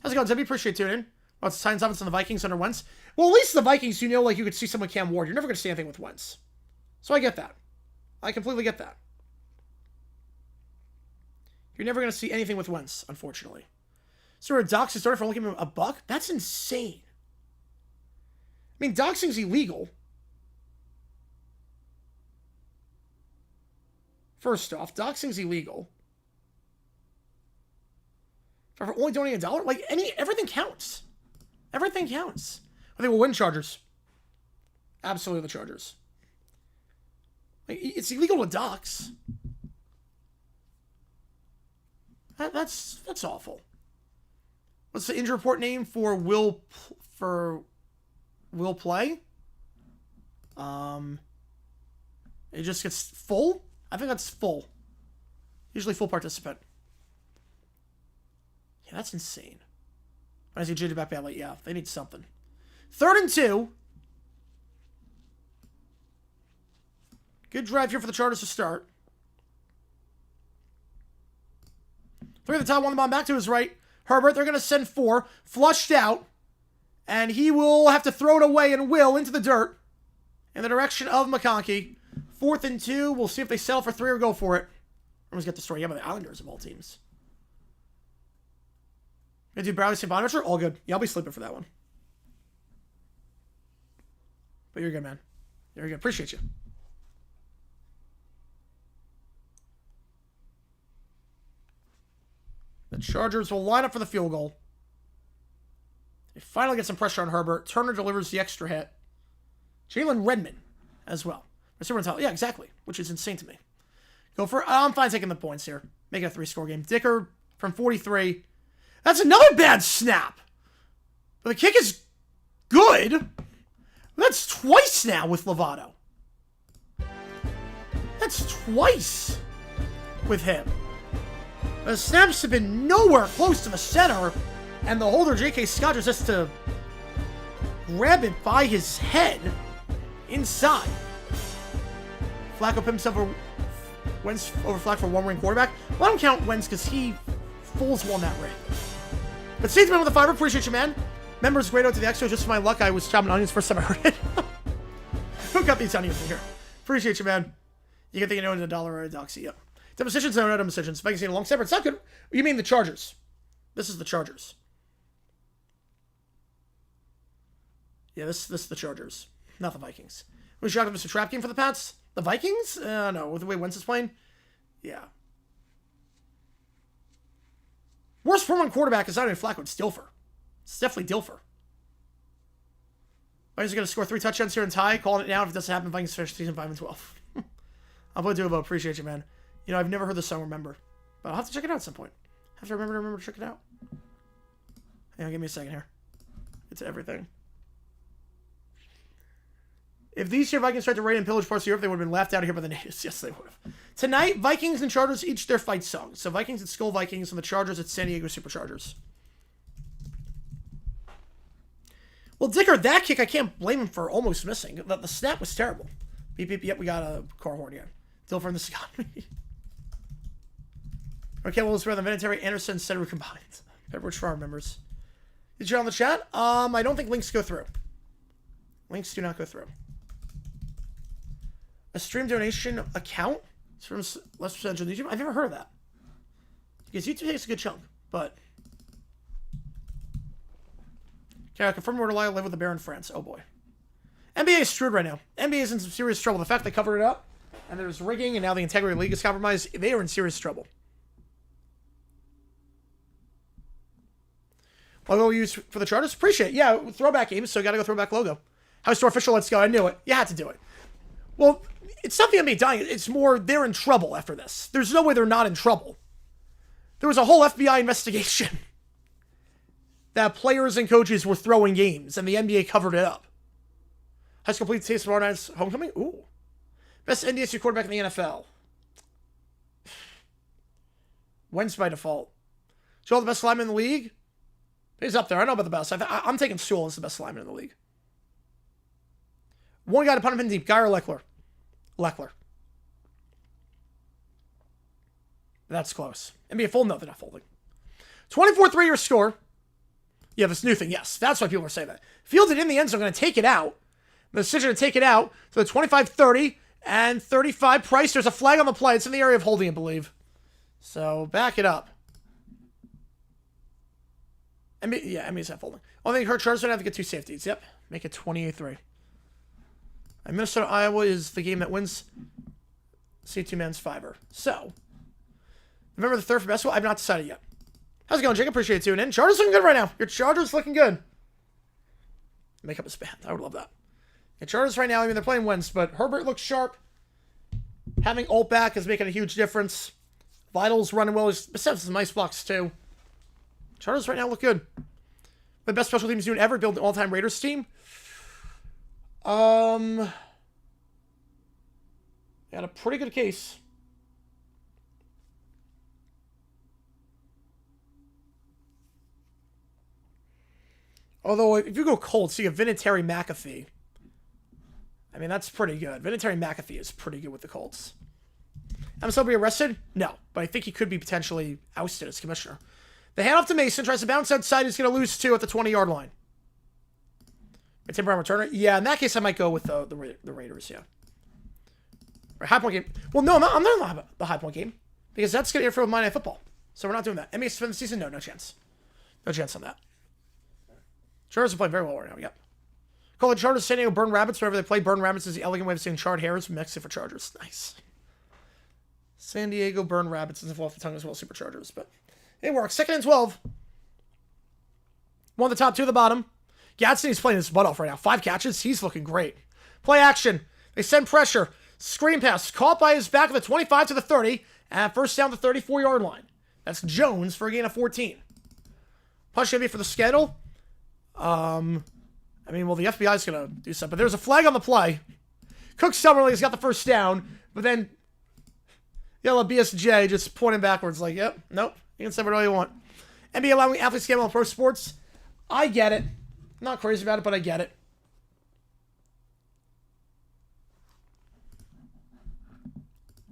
How's it going, Debbie? Appreciate tuning in. Well, it's Titans offense on the Vikings under Wentz. Well, at least the Vikings, you know, like you could see someone Cam Ward. You're never going to see anything with Wentz. So I get that. I completely get that. You're never going to see anything with Wentz, unfortunately. So Dox is started for only giving him $1? That's insane. I mean, doxing's illegal. First off, doxing's illegal. For only donating $1, like everything counts. Everything counts. I think we'll win Chargers. Absolutely the Chargers. Like, it's illegal to dox. That's awful. What's the injury report name for will play? It just gets full? I think that's full. Usually full participant. Yeah, that's insane. I see JJ back badly. Yeah, they need something. 3rd and 2. Good drive here for the Chargers to start. 3 at the top, 1 on the bottom, back to his right. Herbert, they're going to send 4. Flushed out. And he will have to throw it away and will into the dirt. In the direction of McConkey. 4th and 2. We'll see if they settle for 3 or go for it. Everyone's got the story. Yeah, but the Islanders of all teams. Gonna do Bradley St. Bonaventure? All good. Yeah, I'll be sleeping for that one. But you're good, man. You're good. Appreciate you. The Chargers will line up for the field goal. They finally get some pressure on Herbert. Turner delivers the extra hit. Jalen Redmond as well. Yeah, exactly. Which is insane to me. Go for it. I'm fine taking the points here. Make it a 3-score game. Dicker from 43. That's another bad snap. But the kick is good. That's twice now with Lovato. That's twice with him. The snaps have been nowhere close to the center, and the holder, J.K. Scott, just has to grab it by his head inside. Flacco put himself over Wentz over Flack for one-ring quarterback. Well, I don't count Wentz because he fools won that ring. But Statesman with the fiber, appreciate you, man. Members, great out to the extra. Just for my luck, I was chopping onions first time I heard it. Who got these onions in here? Appreciate you, man. You can think you know $1 or a doxy. Yep. Dumb decisions, no dumb decisions. Vikings getting a long snapper. It's not good. You mean the Chargers? This is the Chargers. Yeah, this is the Chargers, not the Vikings. Was shocked if it's a trap game for the Pats? The Vikings? No, with the way Wentz is playing. Yeah. Worst form on quarterback is not even Flacco. It's Dilfer. It's definitely Dilfer. Vikings are going to score 3 touchdowns here and tie. Calling it now. If it doesn't happen, Vikings finish season 5-12. I'll play Duo. Appreciate you, man. You know, I've never heard the song Remember. But I'll have to check it out at some point. I have to remember to check it out. Hang on, give me a second here. It's everything. If these year Vikings tried to raid and pillage parts of Europe, they would have been laughed out of here by the natives. Yes, they would have. Tonight, Vikings and Chargers each their fight song. So Vikings at Skull Vikings and the Chargers at San Diego Superchargers. Well, Dicker, that kick, I can't blame him for almost missing. The snap was terrible. Beep, beep, yep, we got a car horn again. Dilfer in the Scott. Okay, well, it's rather than Vinatieri, Anderson, Cedric combined. Pepperidge Farm members. Did you on the chat? I don't think links go through. Links do not go through. A stream donation account? It's from less percentage on YouTube? I've never heard of that. Because YouTube takes a good chunk, but... Okay, I confirm we're live with the Bear in France. Oh boy. NBA is screwed right now. NBA is in some serious trouble. The fact they covered it up, and there's rigging, and now the integrity of the league is compromised, they are in serious trouble. Logo used for the Chargers? Appreciate it. Yeah, throwback games, so gotta go throwback logo. House store official, let's go. I knew it. You had to do it. Well, it's not the NBA dying. It's more they're in trouble after this. There's no way they're not in trouble. There was a whole FBI investigation that players and coaches were throwing games, and the NBA covered it up. High school complete taste tomorrow night's homecoming? Ooh. Best NDSU quarterback in the NFL. Wentz by default. Joel, the best lineman in the league? He's up there. I know about the best. I'm taking Sewell as the best lineman in the league. One guy to punt him in deep. Guy or Leckler? Leckler. That's close. NBA fold? No, they're not folding. 24-3 your score. Yeah, this new thing. Yes, that's why people are saying that. Fielded in the end zone. Going to take it out. The decision to take it out. So the 25-30 and 35 Price. There's a flag on the play. It's in the area of holding, I believe. So back it up. NBA's not folding. Only thing hurt Chargers don't have to get 2 safeties. Yep. Make it 28-3. And Minnesota, Iowa is the game that wins C2 Man's Fiver. So, November the 3rd for basketball. I've not decided yet. How's it going, Jake? Appreciate you tuning in. Chargers looking good right now. Your Chargers looking good. Make up a span. I would love that. Yeah, Chargers right now, I mean, they're playing Wentz, but Herbert looks sharp. Having Alt back is making a huge difference. Vital's running well. Besides some nice blocks, too. Chargers right now look good. The best special teams doing ever. Build an all-time Raiders team. Got a pretty good case. Although, if you go Colts, you get Vinatieri McAfee. I mean, that's pretty good. Vinatieri McAfee is pretty good with the Colts. Am I still be arrested? No, but I think he could be potentially ousted as commissioner. The handoff to Mason tries to bounce outside. He's going to lose 2 at the 20-yard line. Tim Brown returner? Yeah, in that case, I might go with the Raiders, yeah. Or high point game. Well, no, I'm not the high point game. Because that's going to interfere with Monday Night Football. So we're not doing that. NBA spend the season? No chance. No chance on that. Chargers are playing very well right now. Yep. Call the Chargers San Diego Burn Rabbits. Wherever they play, Burn Rabbits is the elegant way of saying charred hairs. Mexican for Chargers. Nice. San Diego Burn Rabbits doesn't fall off the tongue as well, Superchargers, but it works. 2nd and 12. One of the top, 2 at the bottom. Gadsden's playing his butt off right now. 5 catches. He's looking great. Play action. They send pressure. Screen pass. Caught by his back of the 25 to the 30. And first down the 34-yard line. That's Jones for a gain of 14. Punch going to be for the schedule. I mean, well, the FBI's going to do something. But there's a flag on the play. Cook stubbornly has got the first down. But then, yellow BSJ just pointing backwards like, yep, nope. You can say whatever you want. NBA allowing athletes to gamble on pro sports. I get it. I'm not crazy about it, but I get it.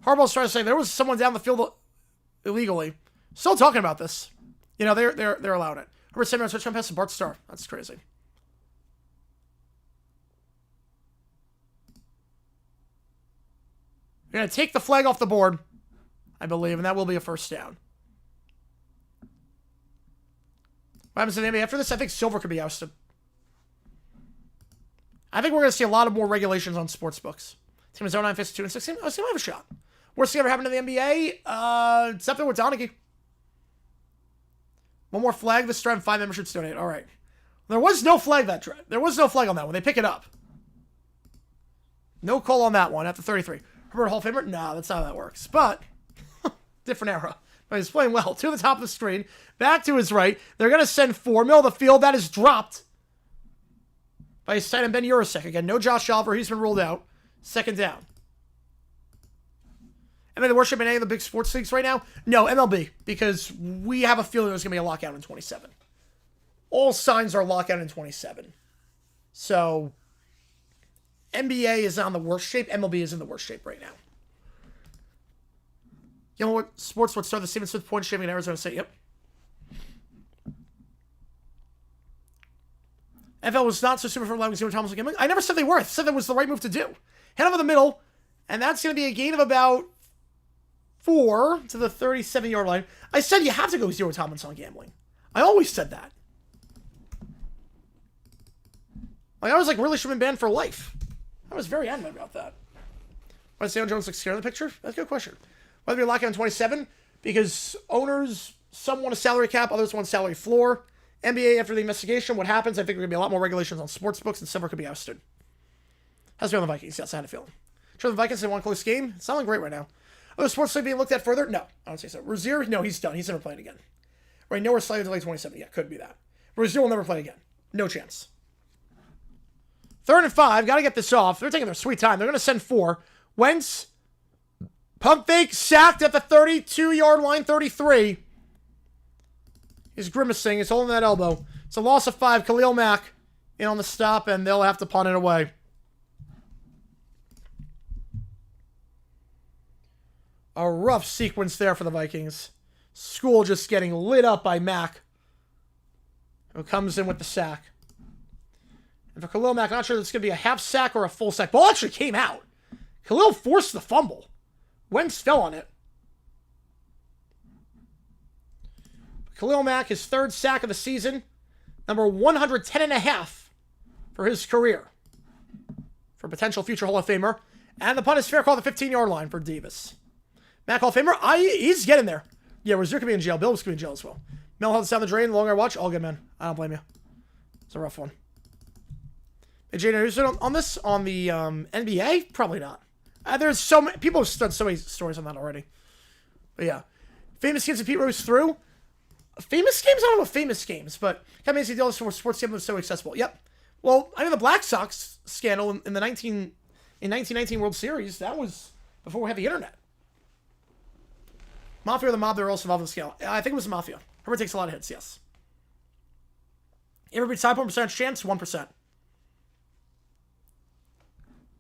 Harbaugh's trying to say there was someone down the field illegally. Still talking about this. You know, they're allowing it. Herbert Samuel touchdown pass to Bart Starr. That's crazy. You're going to take the flag off the board, I believe, and that will be a first down. What happens in the NBA after this? I think Silver could be ousted. I think we're going to see a lot of more regulations on sports books. Team is 0-9, 52 and 16. I see him have a shot. Worst thing ever happened in the NBA? Something with Donaghy. One more flag this drive. 5 members should donate. All right. There was no flag that drive. There was no flag on that one. They pick it up. No call on that one at the 33. Herbert Hall of Famer? No, that's not how that works. But, different era. But he's playing well. To the top of the screen. Back to his right. They're going to send 4. Middle of the field. That is dropped by his tight end, Ben Urasek. Again, no Josh Oliver. He's been ruled out. 2nd down. Am I the worship in any of the big sports leagues right now? No, MLB. Because we have a feeling there's going to be a lockout in 27. All signs are lockout in 27. So, NBA is on the worst shape. MLB is in the worst shape right now. You know what? Sports would start the Steven Smith point shaving in Arizona State. Yep. NFL was not so super for allowing Zero Thomas gambling. I never said they were. I said that was the right move to do. Head over the middle, and that's going to be a gain of about 4 to the 37-yard line. I said you have to go Zero Thomas on gambling. I always said that. Like, I was like, really should have been banned for life. I was very adamant about that. Why does Daniel Jones look scared in the picture? That's a good question. Why did we lock out in 27? Because owners, some want a salary cap, others want a salary floor. NBA, after the investigation, what happens? I think there are going to be a lot more regulations on sports books, and Silver could be ousted. How's it on the Vikings? Yes, I had a feeling. Sure, the Vikings, they want a close game. It's not looking great right now. Other sports league being looked at further? No, I don't say so. Rozier? No, he's done. He's never playing again. Right, nowhere slightly delayed 27. Yeah, could be that. Rozier will never play again. No chance. 3rd and 5. Got to get this off. They're taking their sweet time. They're going to send 4. Wentz. Pump fake. Sacked at the 32-yard line. 33. He's grimacing. He's holding that elbow. It's a loss of 5. Khalil Mack in on the stop, and they'll have to punt it away. A rough sequence there for the Vikings. School just getting lit up by Mack, who comes in with the sack. And for Khalil Mack, I'm not sure if it's going to be a half sack or a full sack. Ball actually came out. Khalil forced the fumble. Wentz fell on it. Khalil Mack, his 3rd sack of the season. Number 110.5 for his career. For potential future Hall of Famer. And the punt is fair call at the 15-yard line for Davis. Mack Hall of Famer, he's getting there. Yeah, Rozier could be in jail. Billups could be in jail as well. Mel held us down the drain. The longer I watch, all good, man. I don't blame you. It's a rough one. Hey, Jay, is it on this? On the NBA? Probably not. There's so many... People have done so many stories on that already. But yeah. Famous games that Pete Rose threw. Famous games? I don't know famous games, but how many deals for sports gambling was so accessible? Yep. Well, I mean, the Black Sox scandal in the 1919 World Series, that was before we had the internet. Mafia or the mob, they're also involved in the scandal. I think it was the Mafia. Herbert takes a lot of hits, yes. Every side point percentage chance, 1%.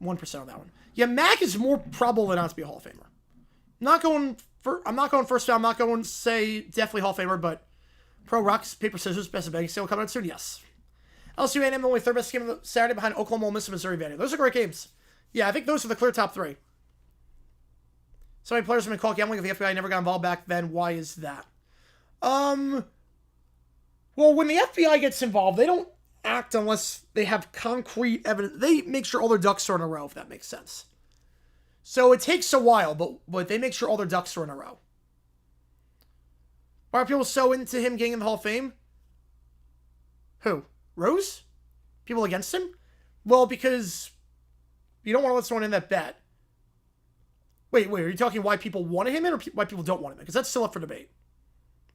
1% on that one. Yeah, Mack is more probable than not to be a Hall of Famer. I'm not going first round. I'm not going to say definitely Hall of Famer, but Pro Rocks, Paper Scissors, Best of Betting Sale coming out soon, yes. LSU A&M, the only 3rd best game of the Saturday behind Oklahoma, Ole Miss, and Missouri Valley. Those are great games. Yeah, I think those are the clear top 3. So many players have been caught gambling if the FBI never got involved back then. Why is that? Well, when the FBI gets involved, they don't act unless they have concrete evidence. They make sure all their ducks are in a row, if that makes sense. So it takes a while, but they make sure all their ducks are in a row. Why are people so into him getting in the Hall of Fame? Who? Rose? People against him? Well, because you don't want to let someone in that bet. Wait, are you talking why people wanted him in or why people don't want him in? Because that's still up for debate.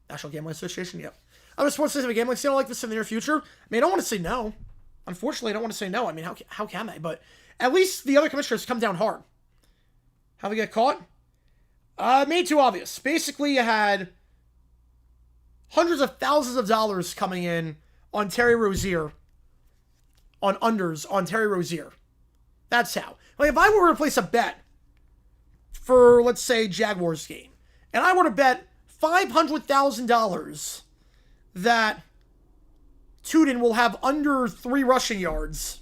National Gambling Association, yep. Other sports system gambling scandal like this in the near future? I mean, I don't want to say no. Unfortunately, I don't want to say no. I mean, how can they? But at least the other commissioners come down hard. How they get caught? Made too obvious. Basically, you had hundreds of thousands of dollars coming in on Terry Rozier, on unders on Terry Rozier. That's how. Like, if I were to place a bet for, let's say, Jaguars game, and I were to bet $500,000 that Tudin will have under 3 rushing yards,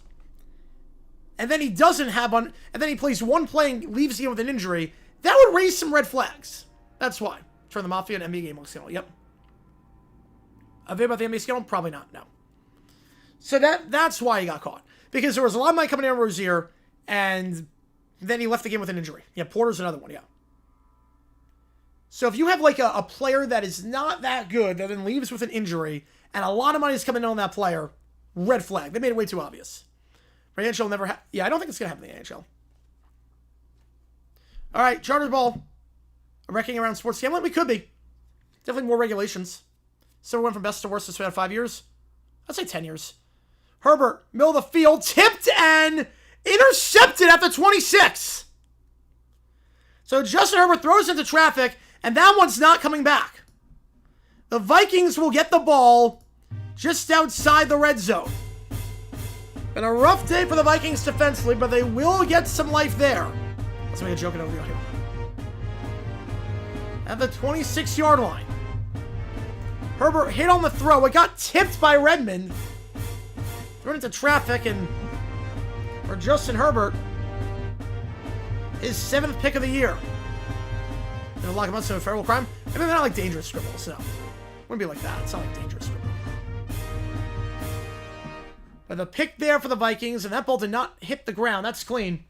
and then he doesn't have and then he plays one play and leaves the game with an injury, that would raise some red flags. That's why. Turn the Mafia and NBA game scandal. Yep. A bit about the NBA scandal? Probably not. No. So that's why he got caught. Because there was a lot of money coming in on Rozier, and then he left the game with an injury. Yeah, Porter's another one, yeah. So if you have like a player that is not that good, that then leaves with an injury, and a lot of money is coming in on that player, red flag. They made it way too obvious. For the NHL never yeah, I don't think it's going to happen in the NHL. All right, Charter Ball. Wrecking around sports gambling? We could be. Definitely more regulations. So we went from best to worst this span of 5 years. I'd say 10 years. Herbert, middle of the field, tipped and intercepted at the 26. So Justin Herbert throws into traffic, and that one's not coming back. The Vikings will get the ball just outside the red zone. Been a rough day for the Vikings defensively, but they will get some life there. Let's make a joke over the audio. At the 26-yard line. Herbert hit on the throw. It got tipped by Redmond. Thrown into traffic, and for Justin Herbert, his 7th pick of the year. Gonna lock him up to a federal crime. I mean, they're not like dangerous scribbles, no. Wouldn't be like that. It's not like dangerous scribble. But the pick there for the Vikings, and that ball did not hit the ground. That's clean.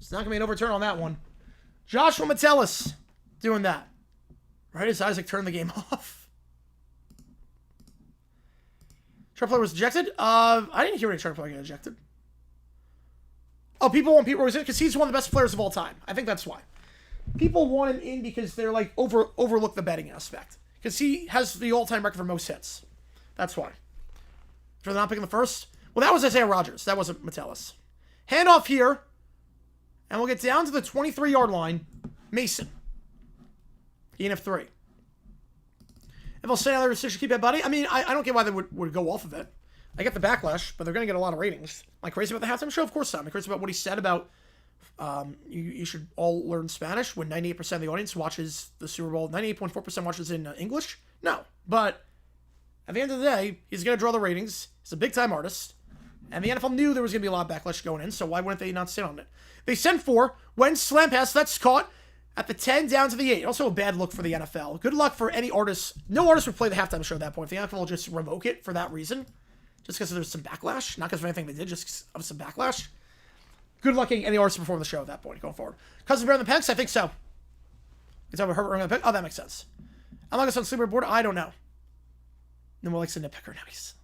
It's not gonna be an overturn on that one. Joshua Metellus doing that. Right as Isaac turned the game off. Charter player was ejected? I didn't hear any charter player get ejected. Oh, people want Pete Rose in because he's one of the best players of all time. I think that's why. People want him in because they're like overlook the betting aspect. Because he has the all-time record for most hits. That's why. For not picking the first? Well, that was Isaiah Rodgers. That wasn't Metellus. Handoff here. And we'll get down to the 23-yard line. Mason. Gain of 3. If they'll say another decision, keep that buddy. I mean, I don't get why they would go off of it. I get the backlash, but they're going to get a lot of ratings. Am I crazy about the halftime show? Of course not. Am I crazy about what he said about you should all learn Spanish when 98% of the audience watches the Super Bowl? 98.4% watches in English? No. But at the end of the day, he's going to draw the ratings. He's a big-time artist. And the NFL knew there was going to be a lot of backlash going in, so why wouldn't they not sit on it? They sent 4. Wentz slam pass. That's caught at the 10 down to the 8. Also a bad look for the NFL. Good luck for any artist. No artist would play the halftime show at that point. The NFL will just revoke it for that reason. Just because there's some backlash. Not because of anything they did, just of some backlash. Good luck getting any artist to perform the show at that point going forward. Cousins better than the Pecks? I think so. You talking about Herbert running the pick? Oh, that makes sense. I'm not going to sleeper board. I don't know. No more likes a nitpicker. Nice.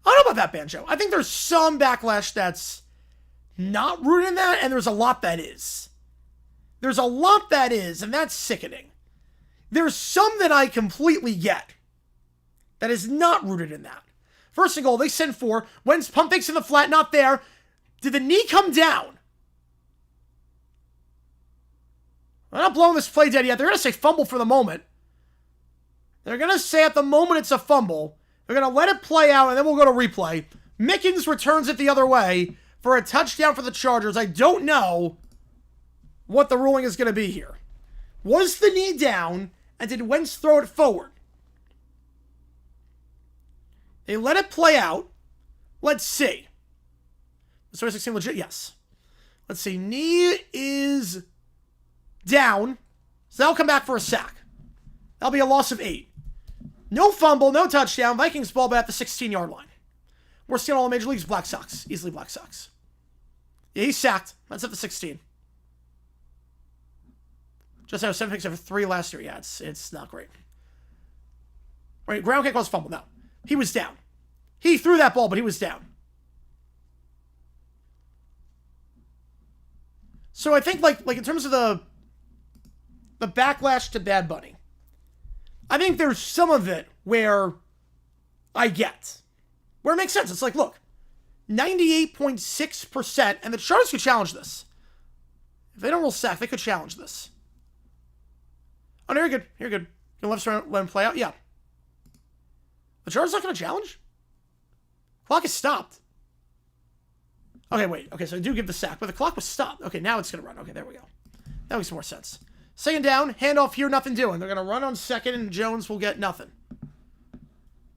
I don't know about that, Banjo. I think there's some backlash that's not rooted in that, and there's a lot that is. There's a lot that is, and that's sickening. There's some that I completely get that is not rooted in that. First and goal, they send 4. Wentz pump fakes in the flat, not there. Did the knee come down? I'm not blowing this play dead yet. They're going to say fumble for the moment. They're going to say at the moment it's a fumble. They're going to let it play out, and then we'll go to replay. Mickens returns it the other way for a touchdown for the Chargers. I don't know what the ruling is going to be here. Was the knee down, and did Wentz throw it forward? They let it play out. Let's see. Does 2016 legit? Yes. Let's see. Knee is down. So that'll come back for a sack. That'll be a loss of 8. No fumble, no touchdown. Vikings ball back at the 16-yard line. We're seeing all the major leagues. Black Sox. Easily Black Sox. Yeah, he's sacked. That's at the 16. Just had 7 picks over 3 last year. Yeah, it's not great. Right, ground kick was fumble. No. He was down. He threw that ball, but he was down. So I think like in terms of the backlash to Bad Bunny, I think there's some of it where I get. Where it makes sense. It's like, look, 98.6%, and the Chargers could challenge this. If they don't roll sack, they could challenge this. Oh, no, you're good. You're good. You let him play out? Yeah. The Chargers not going to challenge? Clock is stopped. Okay, wait. Okay, so I do give the sack, but the clock was stopped. Okay, now it's going to run. Okay, there we go. That makes more sense. Second down, handoff here, nothing doing. They're going to run on second, and Jones will get nothing.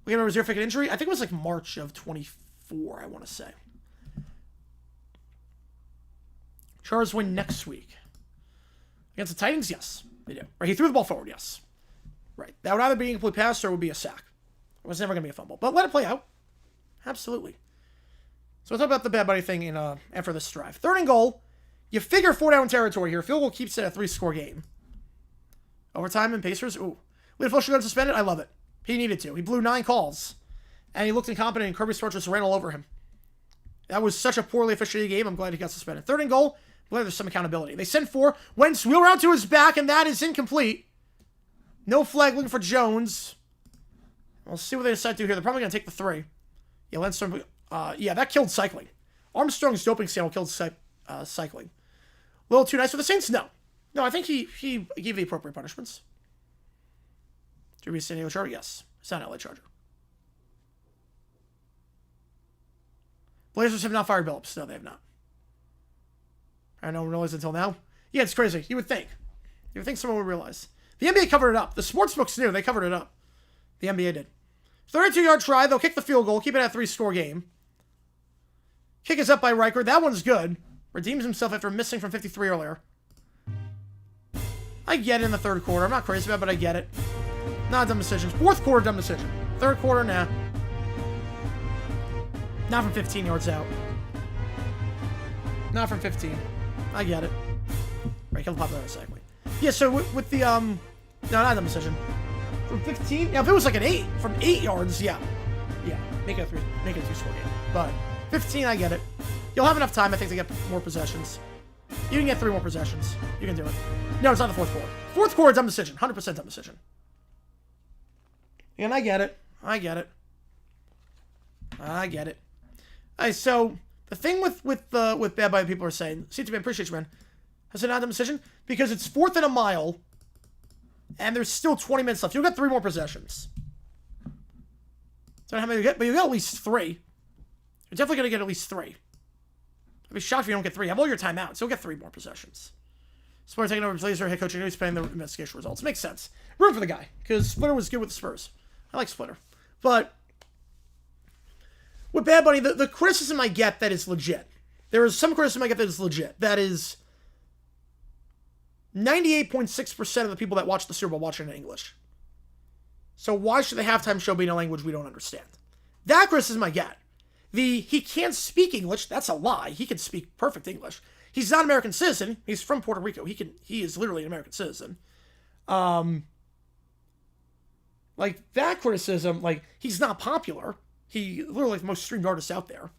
We have a reserve pick injury. I think it was like March of 24, I want to say. Chargers win next week. Against the Titans? Yes, they do. Right, he threw the ball forward, yes. Right. That would either be an incomplete pass or it would be a sack. It was never going to be a fumble. But let it play out. Absolutely. So we'll talk about the Bad Bunny thing after this drive. 3rd and goal. You figure 4-down territory here. Field goal keeps it a 3-score game. Overtime and Pacers. Ooh. We had Fulcher got suspended. I love it. He needed to. He blew 9 calls. And he looked incompetent, and Kirby Smart just ran all over him. That was such a poorly officiated game. I'm glad he got suspended. 3rd and goal. I'm glad there's some accountability. They send 4. Wentz wheel around to his back, and that is incomplete. No flag looking for Jones. We'll see what they decide to do here. They're probably going to take the 3. Yeah, Lindstrom. Yeah, that killed cycling. Armstrong's doping scandal killed cycling. A little too nice for the Saints? No. No, I think he gave the appropriate punishments. To be San Diego Charger? Yes. It's not LA Charger. Blazers have not fired Billups. No, they have not. I don't realize until now. Yeah, it's crazy. You would think. You would think someone would realize. The NBA covered it up. The sportsbooks knew. They covered it up. The NBA did. 32-yard try. They'll kick the field goal. Keep it at a 3-score game. Kick is up by Riker. That one's good. Redeems himself after missing from 53 earlier. I get it in the 3rd quarter. I'm not crazy about it, but I get it. Not dumb decisions. 4th quarter, dumb decision. 3rd quarter, nah. Not from 15 yards out. Not from 15. I get it. Right, kill the popular cycling. Yeah, so with the, no, not dumb decision. From 15? Yeah, if it was like an 8, from 8 yards, yeah. Yeah, make it a 2-score game. But 15, I get it. You'll have enough time, I think, to get more possessions. You can get 3 more possessions. You can do it. No, it's not the 4th quarter. 4th quarter, dumb decision. 100% dumb decision. And I get it. I get it. I get it. So the thing with Bad Bunny, people are saying, seems to be, I appreciate you, man. Has it not a dumb decision? Because it's 4th and a mile, and there's still 20 minutes left. You'll get 3 more possessions. Don't know how many you get, but you'll get at least 3. You're definitely going to get at least 3. I'd be shocked if you don't get 3. You have all your timeouts. So you'll get 3 more possessions. Spurs taking over Blazer head coach, and he's paying the investigation results. Makes sense. Room for the guy, because Splitter was good with the Spurs. I like Splitter. But with Bad Bunny, the criticism I get that is legit. There is some criticism I get that is legit. That is 98.6% of the people that watch the Super Bowl watch it in English. So why should the halftime show be in a language we don't understand? That criticism I get. He can't speak English, that's a lie. He can speak perfect English. He's not an American citizen. He's from Puerto Rico. He is literally an American citizen. Like, that criticism, like, he's not popular. He literally like the most streamed artist out there.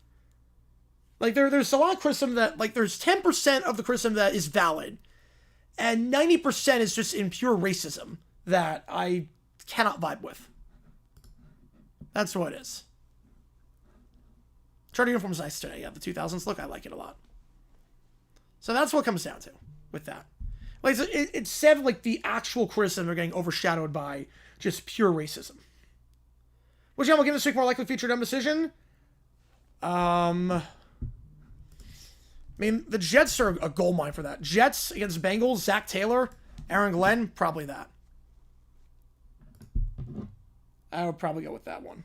Like, there's a lot of criticism that, like, there's 10% of the criticism that is valid, and 90% is just in pure racism that I cannot vibe with. That's what it is. Charter uniform is nice today. Yeah, the 2000s look, I like it a lot. So that's what it comes down to with that. Like, it's said, like, the actual criticism are getting overshadowed by just pure racism. Which one will give this week more likely feature dumb decision? I mean, the Jets are a gold mine for that. Jets against Bengals, Zach Taylor, Aaron Glenn, probably that. I would probably go with that one.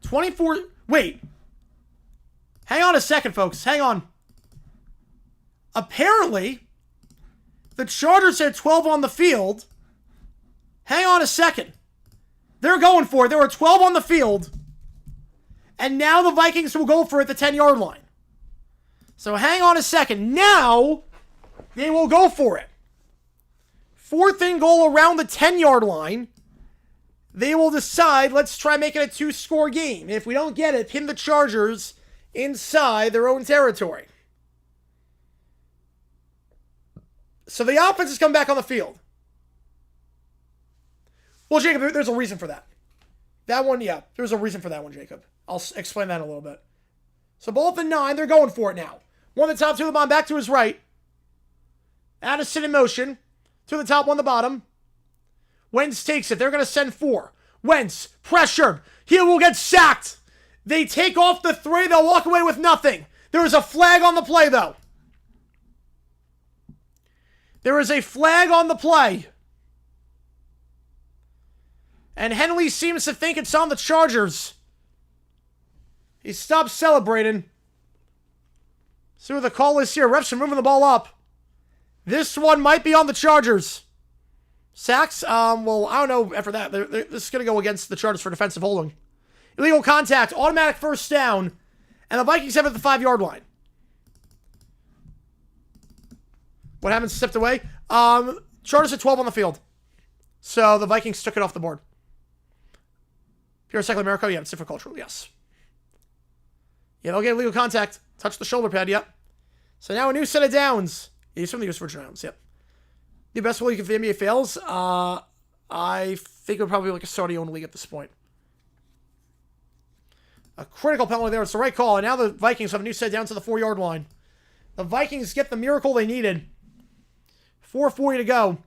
24... Wait. Hang on a second, folks. Hang on. Apparently, the Chargers had 12 on the field, Hang on a second. They're going for it. There were 12 on the field. And now the Vikings will go for it at the 10-yard line. So hang on a second. Now they will go for it. 4th and goal around the 10-yard line. They will decide, let's try making a 2-score game. If we don't get it, pin the Chargers inside their own territory. So the offense has come back on the field. Well, Jacob, there's a reason for that. That one, yeah, there's a reason for that one, Jacob. I'll explain that in a little bit. So ball at the 9, they're going for it now. One at the top, two at the bottom, back to his right. Addison in motion. To the top, one the bottom. Wentz takes it. They're going to send 4. Wentz, pressured. He will get sacked. They take off the 3. They'll walk away with nothing. There is a flag on the play, though. There is a flag on the play. And Henley seems to think it's on the Chargers. He stops celebrating. See what the call is here. Refs are moving the ball up. This one might be on the Chargers. Sacks? Well, I don't know after that. This is going to go against the Chargers for defensive holding. Illegal contact. Automatic first down. And the Vikings have it at the 5-yard line. What happens? Stepped away. Chargers at 12 on the field. So the Vikings took it off the board. Pure Cycle America? Yeah, it's different cultural. Yes. Yeah, they'll get illegal contact. Touch the shoulder pad. Yep. So now a new set of downs. Yeah, he's from the U.S. Virgin Islands. Yep. The best league if the NBA fails? I think it would probably be like a Saudi-owned league at this point. A critical penalty there. It's the right call. And now the Vikings have a new set down to the 4-yard line. The Vikings get the miracle they needed. 4:40 to go.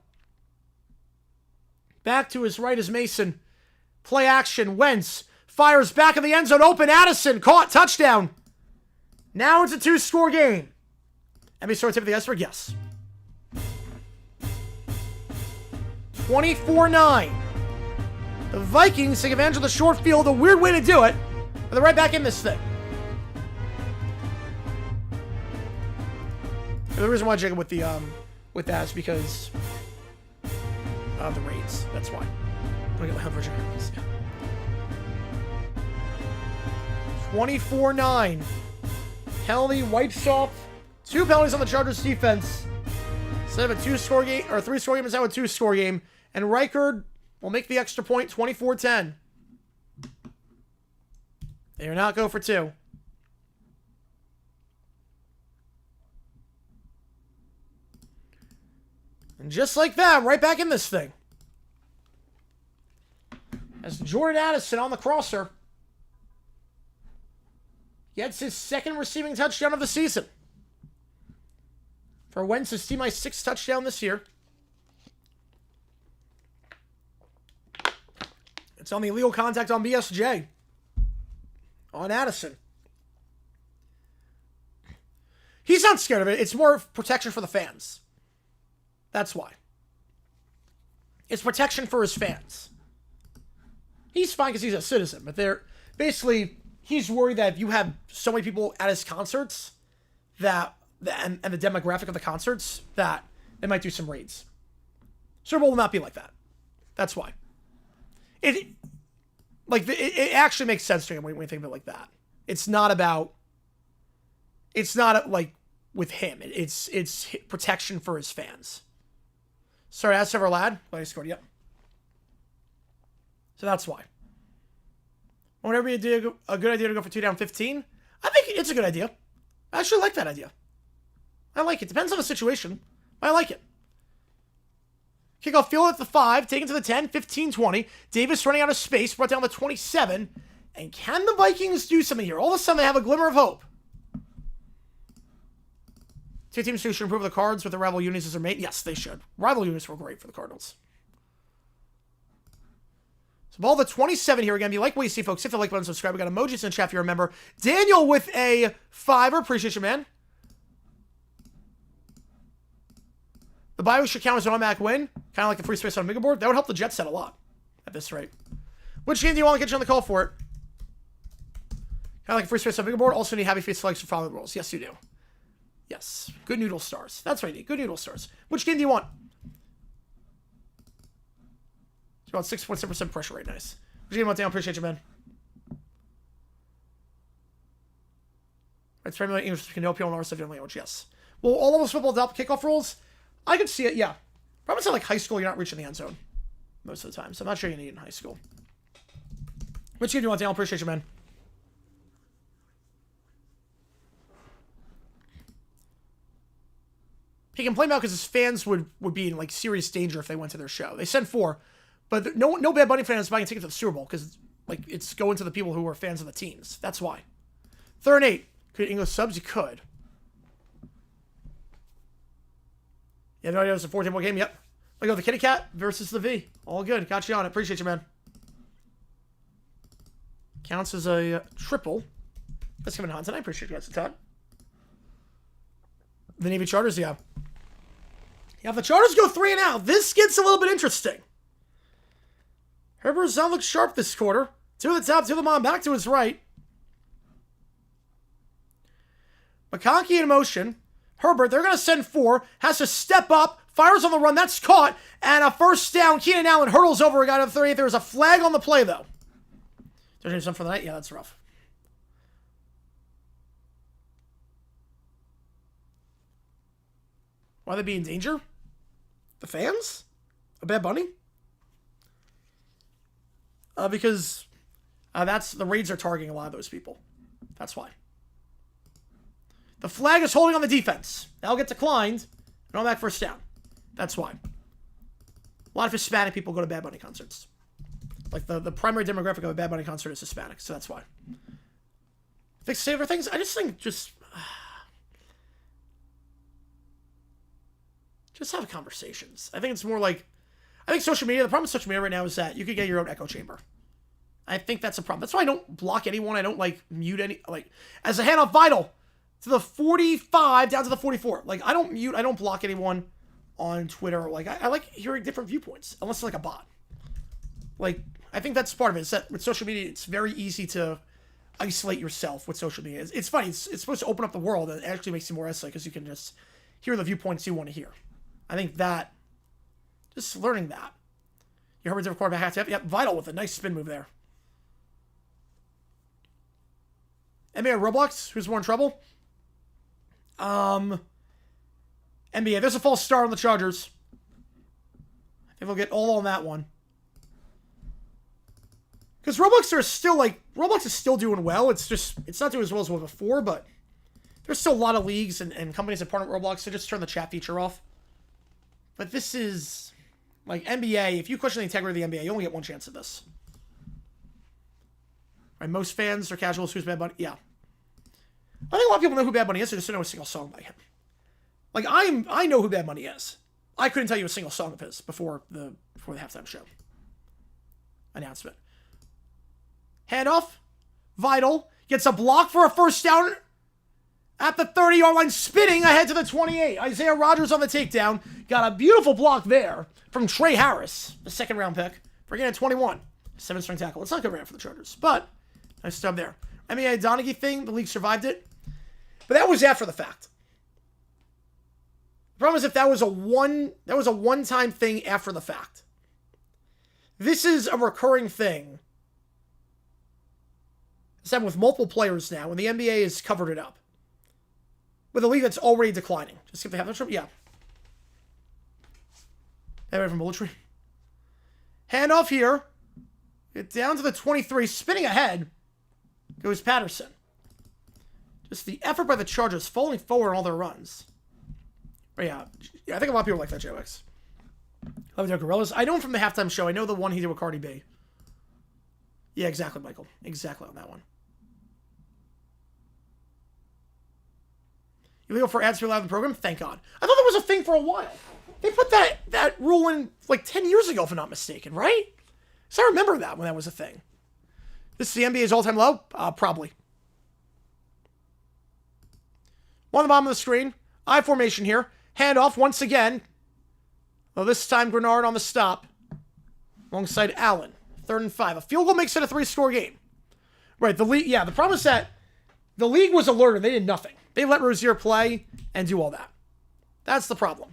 Back to his right is Mason. Play action. Wentz fires back in the end zone. Open. Addison caught. Touchdown. Now it's a 2-score game. NBA Story tip of the iceberg? Yes. 24-9. The Vikings take advantage of the short field. A weird way to do it. But they're right back in this thing. And the reason why, Jacob, with that is because of the raids. That's why. Look at how Virgin Islands. Yeah. 24-9. Penalty wipes off 2 penalties on the Chargers defense. Instead of a 2-score game, or a 3-score game, it's now a 2-score game. And Reichard will make the extra point, 24-10. They are not go for 2. And just like that, right back in this thing. As Jordan Addison on the crosser gets his 2nd receiving touchdown of the season. For Wentz's team, my 6th touchdown this year. It's on the illegal contact on BSJ. On Addison. He's not scared of it. It's more protection for the fans. That's why. It's protection for his fans. He's fine because he's a citizen, but they're basically, he's worried that if you have so many people at his concerts that and the demographic of the concerts that they might do some raids. Super Bowl will not be like that. That's why. It actually makes sense to him when you think of it like that. It's not like with him. It's protection for his fans. Sorry, that's Trevor Ladd. Glad he scored. Yep. So that's why. Whenever you do a good idea to go for 2 down 15, I think it's a good idea. I actually like that idea. I like it. Depends on the situation. But I like it. Kickoff field at the 5, taken to the 10, 15-20. Davis running out of space, brought down to 27. And can the Vikings do something here? All of a sudden, they have a glimmer of hope. 2 teams should improve the cards with the rival units as their mate. Yes, they should. Rival units were great for the Cardinals. So ball the 27 here again. If you like what you see, folks, hit the like button, subscribe. We got emojis in the chat if you remember. Daniel with a 5er. Appreciate you, man. The bye week should count as an automatic win. Kind of like the free space on Mega Board. That would help the Jets set a lot at this rate. Which game do you want to get you on the call for it? Kind of like a free space on Mega Board. Also need happy face likes for following rules. Yes, you do. Yes. Good noodle stars. That's what I need. Good noodle stars. Which game do you want? about 6.7% pressure rate. Nice. Virginia Montana, appreciate you, man. It's primarily English Canopial and RS different language, yes. Well, all of us football adopt kickoff rules? I could see it, yeah. Probably say like high school, you're not reaching the end zone most of the time, so I'm not sure you need it in high school. Which game do you want, Daniel? Appreciate you, man. He can play him out because his fans would be in like serious danger if they went to their show. They sent 4, but no Bad Bunny fans buying a ticket to the Super Bowl because like it's going to the people who are fans of the teams. That's why. 3rd and 8. Could English subs? You could. Yeah, no idea it was a 14-point game. Yep. I go the Kitty Cat versus the V. All good. Got you on it. Appreciate you, man. Counts as a triple. That's coming on tonight. Appreciate you guys a ton. The Navy Chargers, yeah. Yeah, if the Chargers go 3 and out, this gets a little bit interesting. Herbert's not look sharp this quarter. 2 at the top, 2 at the bottom, back to his right. McConkey in motion. Herbert, they're going to send 4. Has to step up. Fires on the run. That's caught. And a first down. Keenan Allen hurdles over a guy to the 38. There's a flag on the play, though. There's something for the night? Yeah, that's rough. Why are they be in danger? The fans? A Bad Bunny? Because that's the Raids are targeting a lot of those people. That's why. The flag is holding on the defense. That'll get declined. And on that first down. That's why. A lot of Hispanic people go to Bad Bunny concerts. Like the primary demographic of a Bad Bunny concert is Hispanic, so that's why. Fix favorite things? I just think just have conversations. I think it's more like, I think social media, the problem with social media right now is that you could get your own echo chamber. I think that's a problem. That's why I don't block anyone. I don't like mute any, like, as a handoff Vital to the 45 down to the 44. Like, I don't mute, I don't block anyone on Twitter. Like, I like hearing different viewpoints, unless it's like a bot. Like, I think that's part of it. It's that with social media, it's very easy to isolate yourself with social media. It's funny. It's supposed to open up the world, and it actually makes you more isolated because you can just hear the viewpoints you want to hear. I think that, just learning that. You heard the quarterback hat. Yep, Vital with a nice spin move there. NBA Roblox, who's more in trouble? NBA, there's a false start on the Chargers. I think they'll get all on that one. Because Roblox are still, like, Roblox is still doing well. It's just, it's not doing as well as it was before, but there's still a lot of leagues and companies that partner with Roblox, so just turn the chat feature off. But this is, like, NBA, if you question the integrity of the NBA, you only get one chance at this. Right, most fans are casuals. Who's Bad Bunny? Yeah. I think a lot of people know who Bad Bunny is, they just don't know a single song by him. Like, I know who Bad Bunny is. I couldn't tell you a single song of his before the halftime show announcement. Handoff. Vital gets a block for a first down at the 30-yard line, spinning ahead to the 28. Isaiah Rodgers on the takedown. Got a beautiful block there from Trey Harris, the second-round pick, for getting a 21. 7-string tackle. It's not good right for the Chargers, but nice job there. NBA Donaghy thing, the league survived it. But that was after the fact. The problem is if that was a one-time thing after the fact. This is a recurring thing. It's happened with multiple players now, and the NBA has covered it up. With a league that's already declining. Just see if they have that. Yeah. Anyway, from Bullet Tree. Handoff here. Get down to the 23. Spinning ahead goes Patterson. Just the effort by the Chargers falling forward on all their runs. But yeah, I think a lot of people like that, JOX. Love the Gorillas. I know him from the halftime show. I know the one he did with Cardi B. Yeah, exactly, Michael. Exactly on that one. Illegal for ads to be allowed in the program? Thank God. I thought that was a thing for a while. They put that rule in like 10 years ago, if I'm not mistaken, right? So I remember that when that was a thing. This is the NBA's all-time low? Probably. One on the bottom of the screen. I formation here. Handoff once again. Well, this time Grenard on the stop. Alongside Allen. 3rd and 5. A field goal makes it a 3-score game. Right, the league, yeah, the problem is that the league was alerted. They did nothing. They let Rozier play and do all that. That's the problem.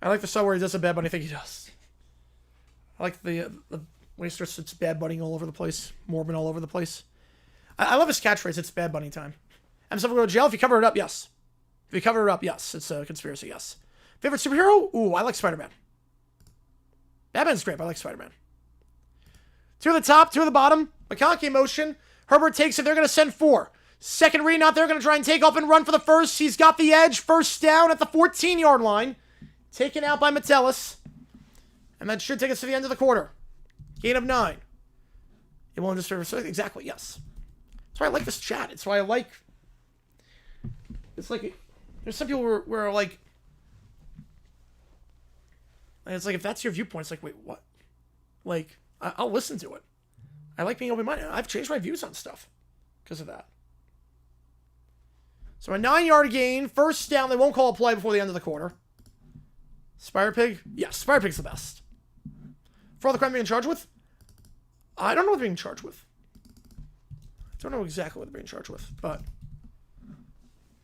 I like the song where he does a Bad Bunny thing he does. I like the when he starts, it's Bad Bunny all over the place. Morbin all over the place. I love his catchphrase, it's Bad Bunny time. I'm someone go to jail if you cover it up, yes. If you cover it up, yes. It's a conspiracy, yes. Favorite superhero? Ooh, I like Spider-Man. Batman's great, but I like Spider-Man. 2 at the top, 2 at the bottom. McConkey motion. Herbert takes it. They're going to send 4. Second read out there. Going to try and take off and run for the first. He's got the edge. First down at the 14-yard line. Taken out by Metellus. And that should take us to the end of the quarter. Gain of 9. It won't disturb. Exactly, yes. That's why I like this chat. It's why I like... It's like... There's some people who are like... And it's like, if that's your viewpoint, it's like, wait, what? Like, I'll listen to it. I like being open-minded. I've changed my views on stuff because of that. So a 9-yard gain. First down. They won't call a play before the end of the quarter. Spider Pig? Yes, Spider Pig's the best. For all the crime being charged with? I don't know what they're being charged with. I don't know exactly what they're being charged with, but... I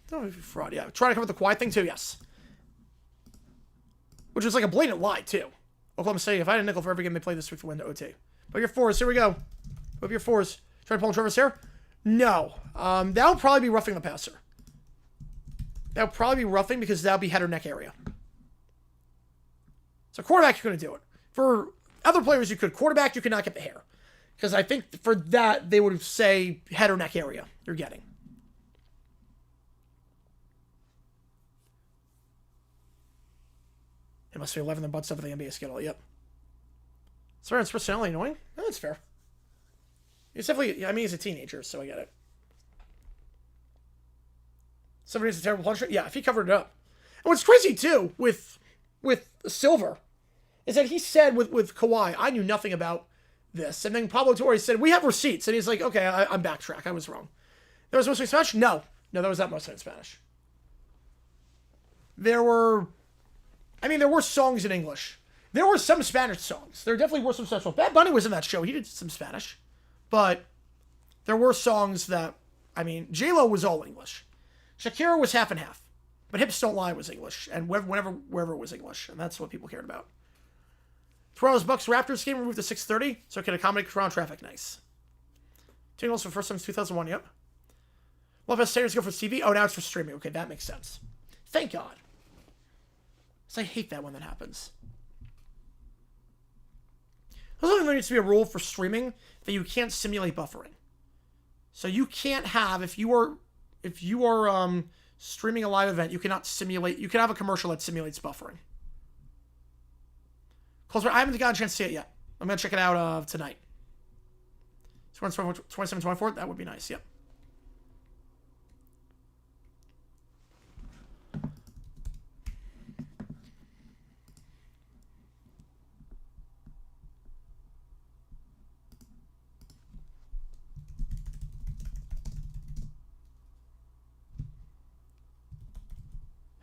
don't know if it's fraud. Yeah, trying to cover the quiet thing too, yes. Which was like a blatant lie, too. Oklahoma State, if I had a nickel for every game they played this week for win to OT. But your 4s, here we go. Put your 4s. Try to pull Trevor's hair? No. That'll probably be roughing the passer. That'll probably be roughing because that'll be head or neck area. So quarterback, you're going to do it. For other players, you could. Quarterback, you could not get the hair. Because I think for that, they would say head or neck area you're getting. It must be 11 the butts up of the NBA schedule. Yep. Sorry, it's personality annoying. No, that's fair. He's definitely... I mean, he's a teenager, so I get it. Somebody has a terrible puncher? Yeah, if he covered it up. And what's crazy, too, with Silver, is that he said with Kawhi, I knew nothing about this. And then Pablo Torre said, we have receipts. And he's like, okay, I'm backtrack. I was wrong. There was mostly Spanish? No. No, that was not mostly in Spanish. There were songs in English. There were some Spanish songs. There definitely were some Spanish songs. Bad Bunny was in that show. He did some Spanish. But there were songs that, I mean, J-Lo was all English. Shakira was half and half. But Hips Don't Lie was English. And wherever it was English. And that's what people cared about. Toronto's Bucks-Raptors game removed to 6:30. So it can accommodate Toronto traffic. Nice. Taking goals for the first time since 2001. Yep. Love how standards go for TV. Oh, now it's for streaming. Okay, that makes sense. Thank God. I hate that when that happens. There's there needs to be a rule for streaming that you can't simulate buffering. So you can't have, if you are streaming a live event, you cannot simulate. You can have a commercial that simulates buffering. Close. I haven't gotten a chance to see it yet. I'm gonna check it out tonight. 27-24. That would be nice. Yep.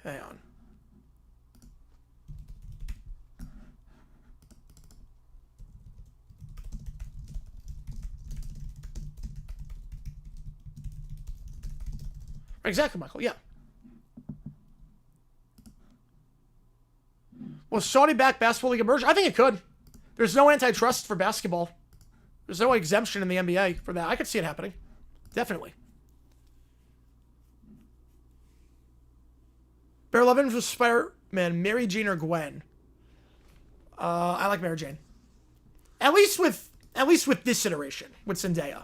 Hang on. Exactly, Michael. Yeah. Will Saudi back basketball league emerge? I think it could. There's no antitrust for basketball. There's no exemption in the NBA for that. I could see it happening. Definitely. Bear Levin versus Spider-Man, Mary Jane or Gwen? I like Mary Jane. At least with this iteration, with Zendaya.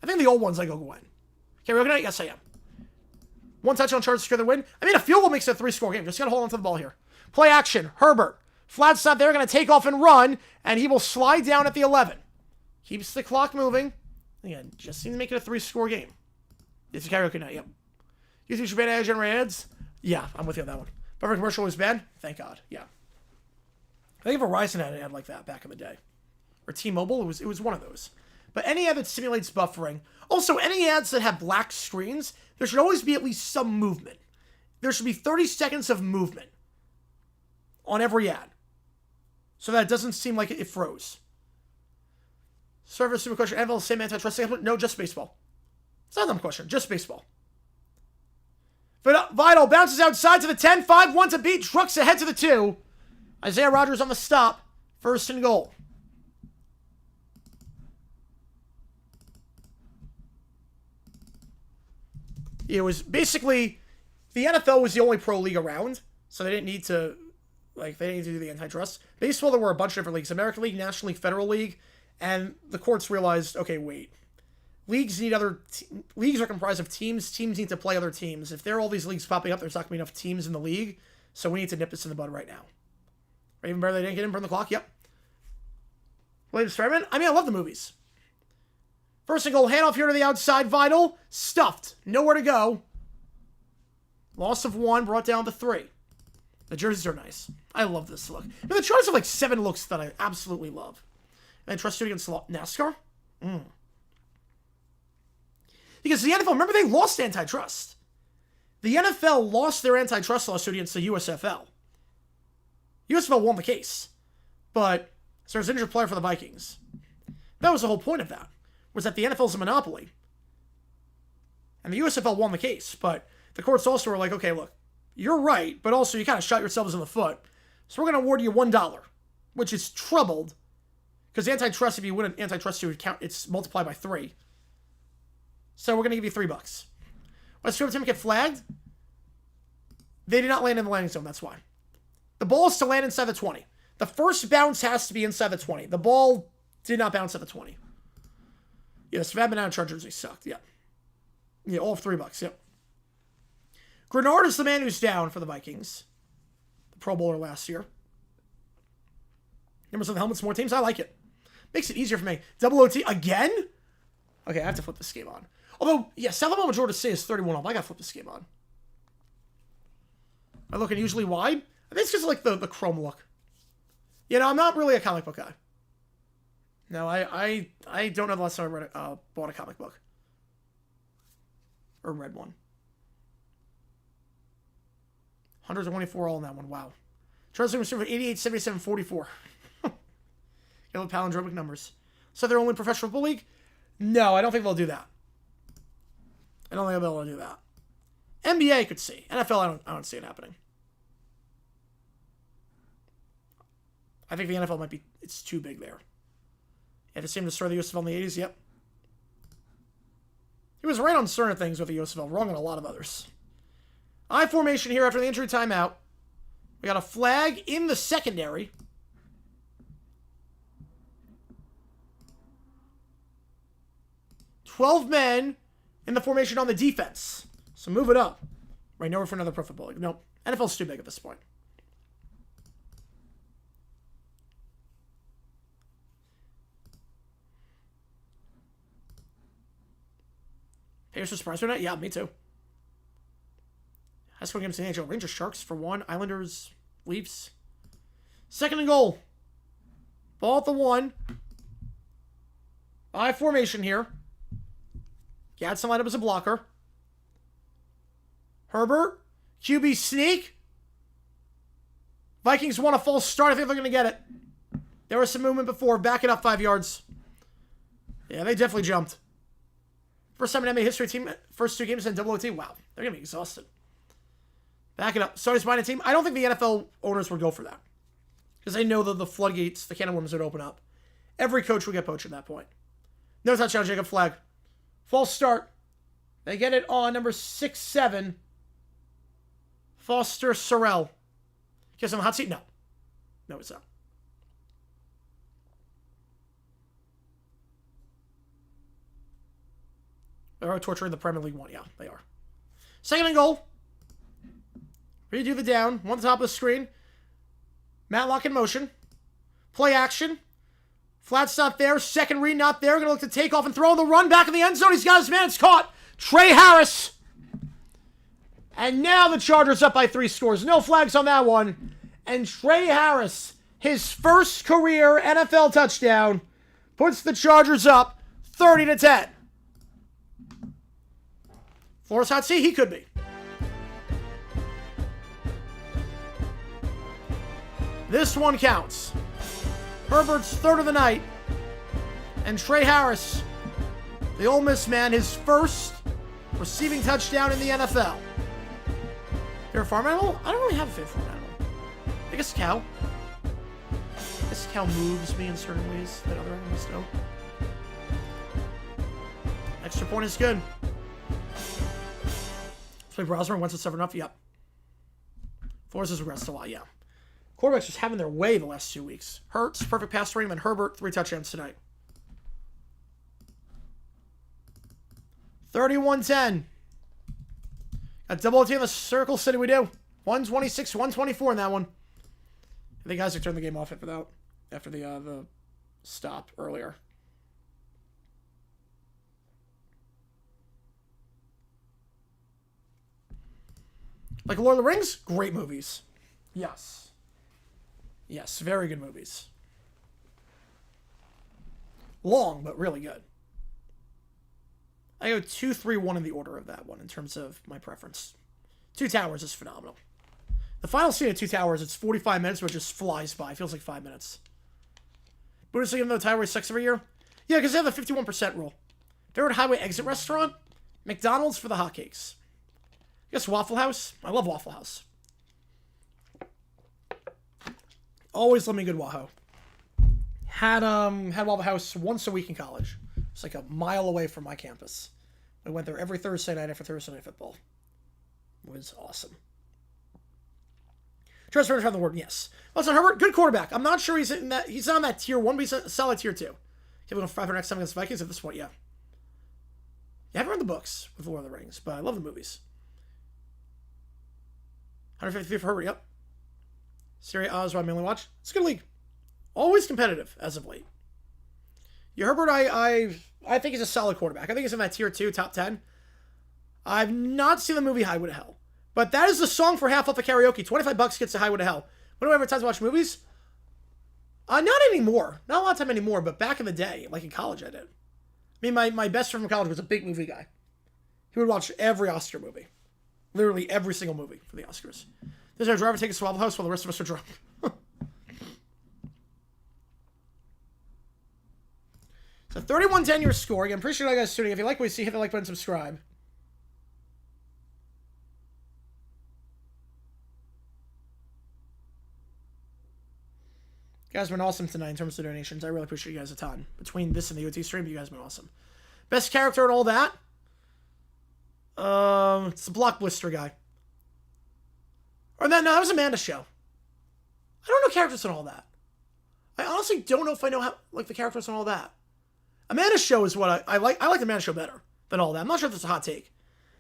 I think the old ones I go Gwen. Okay, we're gonna... Yes, I am. One touchdown charge to secure the win. I mean, a field goal makes it a 3-score game. Just gotta hold on to the ball here. Play action. Herbert. Flat stop there, gonna take off and run, and he will slide down at the 11. Keeps the clock moving. Again, just seems to make it a 3-score game. It's a karaoke night, yep. You think Shabbat ad generate ads? Yeah, I'm with you on that one. Buffer commercial was bad? Thank God. Yeah. I think Verizon had an ad like that back in the day. Or T-Mobile, it was one of those. But any ad that simulates buffering. Also, any ads that have black screens, there should always be at least some movement. There should be 30 seconds of movement on every ad. So that it doesn't seem like it froze. Server super question. NFL same antitrust. No, just baseball. It's not a dumb question. Just baseball. Vital bounces outside to the 10. 5-1 to beat. Trucks ahead to the 2. Isaiah Rodgers on the stop. 1st and goal. It was basically, the NFL was the only pro league around, so they didn't need to, they didn't need to do the antitrust. Baseball, there were a bunch of different leagues. American League, National League, Federal League, and the courts realized, okay, wait. Leagues need leagues are comprised of teams. Teams need to play other teams. If there are all these leagues popping up, there's not going to be enough teams in the league, so we need to nip this in the bud right now. Or even better, they didn't get in from the clock. Yep. William Experiment. I mean, I love the movies. 1st and goal, handoff here to the outside. Vital, stuffed. Nowhere to go. Loss of 1, brought down to 3. The jerseys are nice. I love this look. The Chargers have 7 looks that I absolutely love. And trust you against NASCAR? Because the NFL, remember, they lost antitrust. The NFL lost their antitrust lawsuit against the USFL. USFL won the case. But so there's an injured player for the Vikings. That was the whole point of that. Was that the NFL is a monopoly. And the USFL won the case. But the courts also were like, okay, look, you're right, but also you kind of shot yourselves in the foot. So we're going to award you $1, which is troubled. Because antitrust, if you win an antitrust suit, it's multiplied by 3. So we're going to give you $3. When a strip attempt get flagged, they did not land in the landing zone, that's why. The ball is to land inside the 20. The first bounce has to be inside the 20. The ball did not bounce at the 20. Yes, if I had been out of Chargers, they sucked, yeah. Yeah, all of $3, yep. Grenard is the man who's down for the Vikings. The Pro Bowler last year. Numbers of the helmets, more teams, I like it. Makes it easier for me. Double OT again? Okay, I have to flip this game on. Although, yeah, South Alabama, Georgia State is 31 off. I gotta flip this game on. Am I looking usually wide? I think it's because of the chrome look. You know, I'm not really a comic book guy. No, I don't know the last time I bought a comic book. Or read one. 124 all in that one. Wow. Charles Loomis for 88, 77, 44. Yellow palindromic numbers. So they're only professional football league? No, I don't think they'll do that. I don't think they'll be able to do that. NBA I could see. NFL, I don't see it happening. I think the NFL might be, it's too big there. Yeah, the same destroy the USFL in the 80s, yep. He was right on certain things with the USFL, wrong on a lot of others. I formation here after the injury timeout. We got a flag in the secondary. $12 men in the formation on the defense. So move it up. Right, nowhere for another pro football league. Nope. NFL's too big at this point. Payers are surprised with that? Yeah, me too. High school games in the NHL. Rangers, Sharks for 1. Islanders, Leafs. 2nd and goal. Ball at the 1. I formation here. Gadsden lined up as a blocker. Herbert. QB sneak. Vikings want a false start. I think they're going to get it. There was some movement before. Back it up 5 yards. Yeah, they definitely jumped. First time in NBA history, team first 2 games in double OT. Wow, they're going to be exhausted. Back it up. Starting behind a team. I don't think the NFL owners would go for that. Because they know that the floodgates, the can of worms would open up. Every coach would get poached at that point. No touchdown, Jacob Flag. False start. They get it on number 6-7. Foster Sorrell. Guess on the hot seat? No. No, it's not. They are torturing the Premier League 1. Yeah, they are. 2nd and goal. Redo the down. One on the top of the screen. Matlock in motion. Play action. Flat's not there. Second read not there. Going to look to take off and throw the run back in the end zone. He's got his man. It's caught. Trey Harris. And now the Chargers up by 3 scores. No flags on that one. And Trey Harris, his first career NFL touchdown, puts the Chargers up 30-10. Flores hot seat, he could be. This one counts. Herbert's 3rd of the night. And Trey Harris, the Ole Miss man, his first receiving touchdown in the NFL. Favorite farm animal? I don't really have a favorite farm animal. I guess cow. cow moves me in certain ways that other enemies don't. Extra point is good. Play browser and once it's ever enough, yep. Flores has regressed a lot, yeah. Quarterbacks just having their way the last 2 weeks. Hurts, perfect pass rating, and Herbert, 3 touchdowns tonight. 31-10. Got double team in the Circle City, we do. 126, 124 in that one. I think Isaac turned the game off after the stop earlier. Like Lord of the Rings? Great movies. Yes. Yes, very good movies. Long, but really good. I go 2, 3, 1 in the order of that one in terms of my preference. Two Towers is phenomenal. The final scene of Two Towers, it's 45 minutes, but it just flies by. It feels like 5 minutes. Bundesliga, even though the highway sucks every year? Yeah, because they have the 51% rule. Favorite highway exit restaurant? McDonald's for the hotcakes. I guess Waffle House. I love Waffle House. Always love me a good Wahoo. Had Waffle House once a week in college. It's like a mile away from my campus. I went there every Thursday night after Thursday Night Football. It was awesome. Transfer from the word, yes. Listen, Herbert, good quarterback. I'm not sure he's in that. He's not on that tier 1, but he's a solid tier 2. Give him a 500 next time against the Vikings at this point, yeah. I haven't read the books with Lord of the Rings, but I love the movies. 153 for Herbert, yep. Serie A is what I mainly watch. It's a good league. Always competitive as of late. Yeah, Herbert, I think he's a solid quarterback. I think he's in that tier 2, top 10. I've not seen the movie Highway to Hell. But that is the song for half off of karaoke. $25 gets to Highway to Hell. When do I ever have time to watch movies? Not anymore. Not a lot of time anymore, but back in the day, like in college I did. I mean, my best friend from college was a big movie guy. He would watch every Oscar movie. Literally every single movie for the Oscars. Does our driver take us to Waffle House while the rest of us are drunk? So 31-10 your score. Again, appreciate you guys tuning in. If you like what you see, hit the like button, subscribe. You guys have been awesome tonight in terms of donations. I really appreciate you guys a ton. Between this and the OT stream, you guys have been awesome. Best character and all that? It's the Block Blister guy. Or no, that was Amanda's show. I don't know characters and all that. I honestly don't know if I know how, like, the characters and all that. Amanda's show is what I like. I like Amanda's show better than all that. I'm not sure if it's a hot take.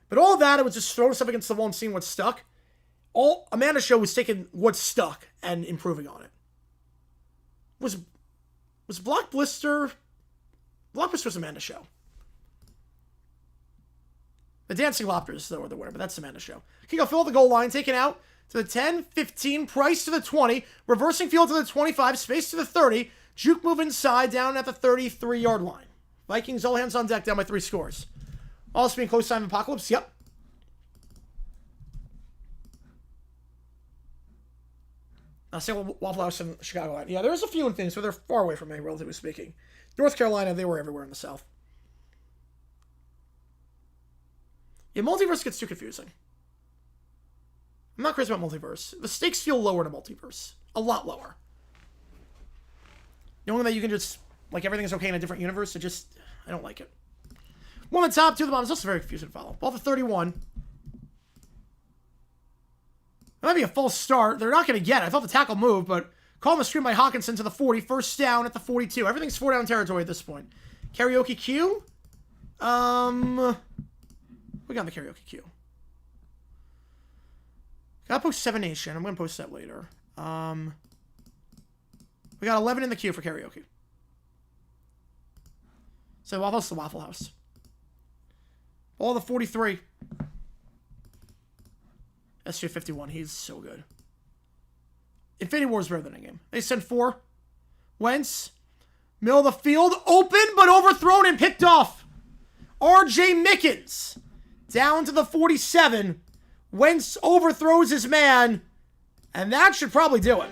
But all that, it was just throwing stuff against the wall and seeing what stuck. All Amanda's show was taking what stuck and improving on it. Was Block Blister... Block Blister's Amanda's show. The Dancing Lobsters, though, are the winner, but that's Amanda's show. Can go fill the goal line, taken out to the 10, 15, Price to the 20, reversing field to the 25, space to the 30, juke move inside, down at the 33-yard line. Vikings all hands on deck, down by 3 scores. Also being close time apocalypse, yep. I'll say Waffle House in Chicago line. Yeah, there's a few things, but they're far away from me, relatively speaking. North Carolina, they were everywhere in the South. Yeah, multiverse gets too confusing. I'm not crazy about multiverse. The stakes feel lower in a multiverse. A lot lower. Knowing that you can just, like, everything is okay in a different universe, I don't like it. 1 on the top, 2 on the bottom. It's also very confusing to follow. Ball for 31. That might be a false start. They're not going to get it. I thought the tackle moved, but call the screen by Hawkinson to the 40. First down at the 42. Everything's 4-down territory at this point. Karaoke queue? We got the karaoke queue. Gotta post 7 Nation. I'm gonna post that later. We got 11 in the queue for karaoke. So Waffle House, the Waffle House. Ball the 43. SJ51. He's so good. Infinity War is better than a game. They sent 4. Wentz. Middle of the field. Open, but overthrown and picked off. R.J. Mickens. Down to the 47. Wentz overthrows his man. And that should probably do it.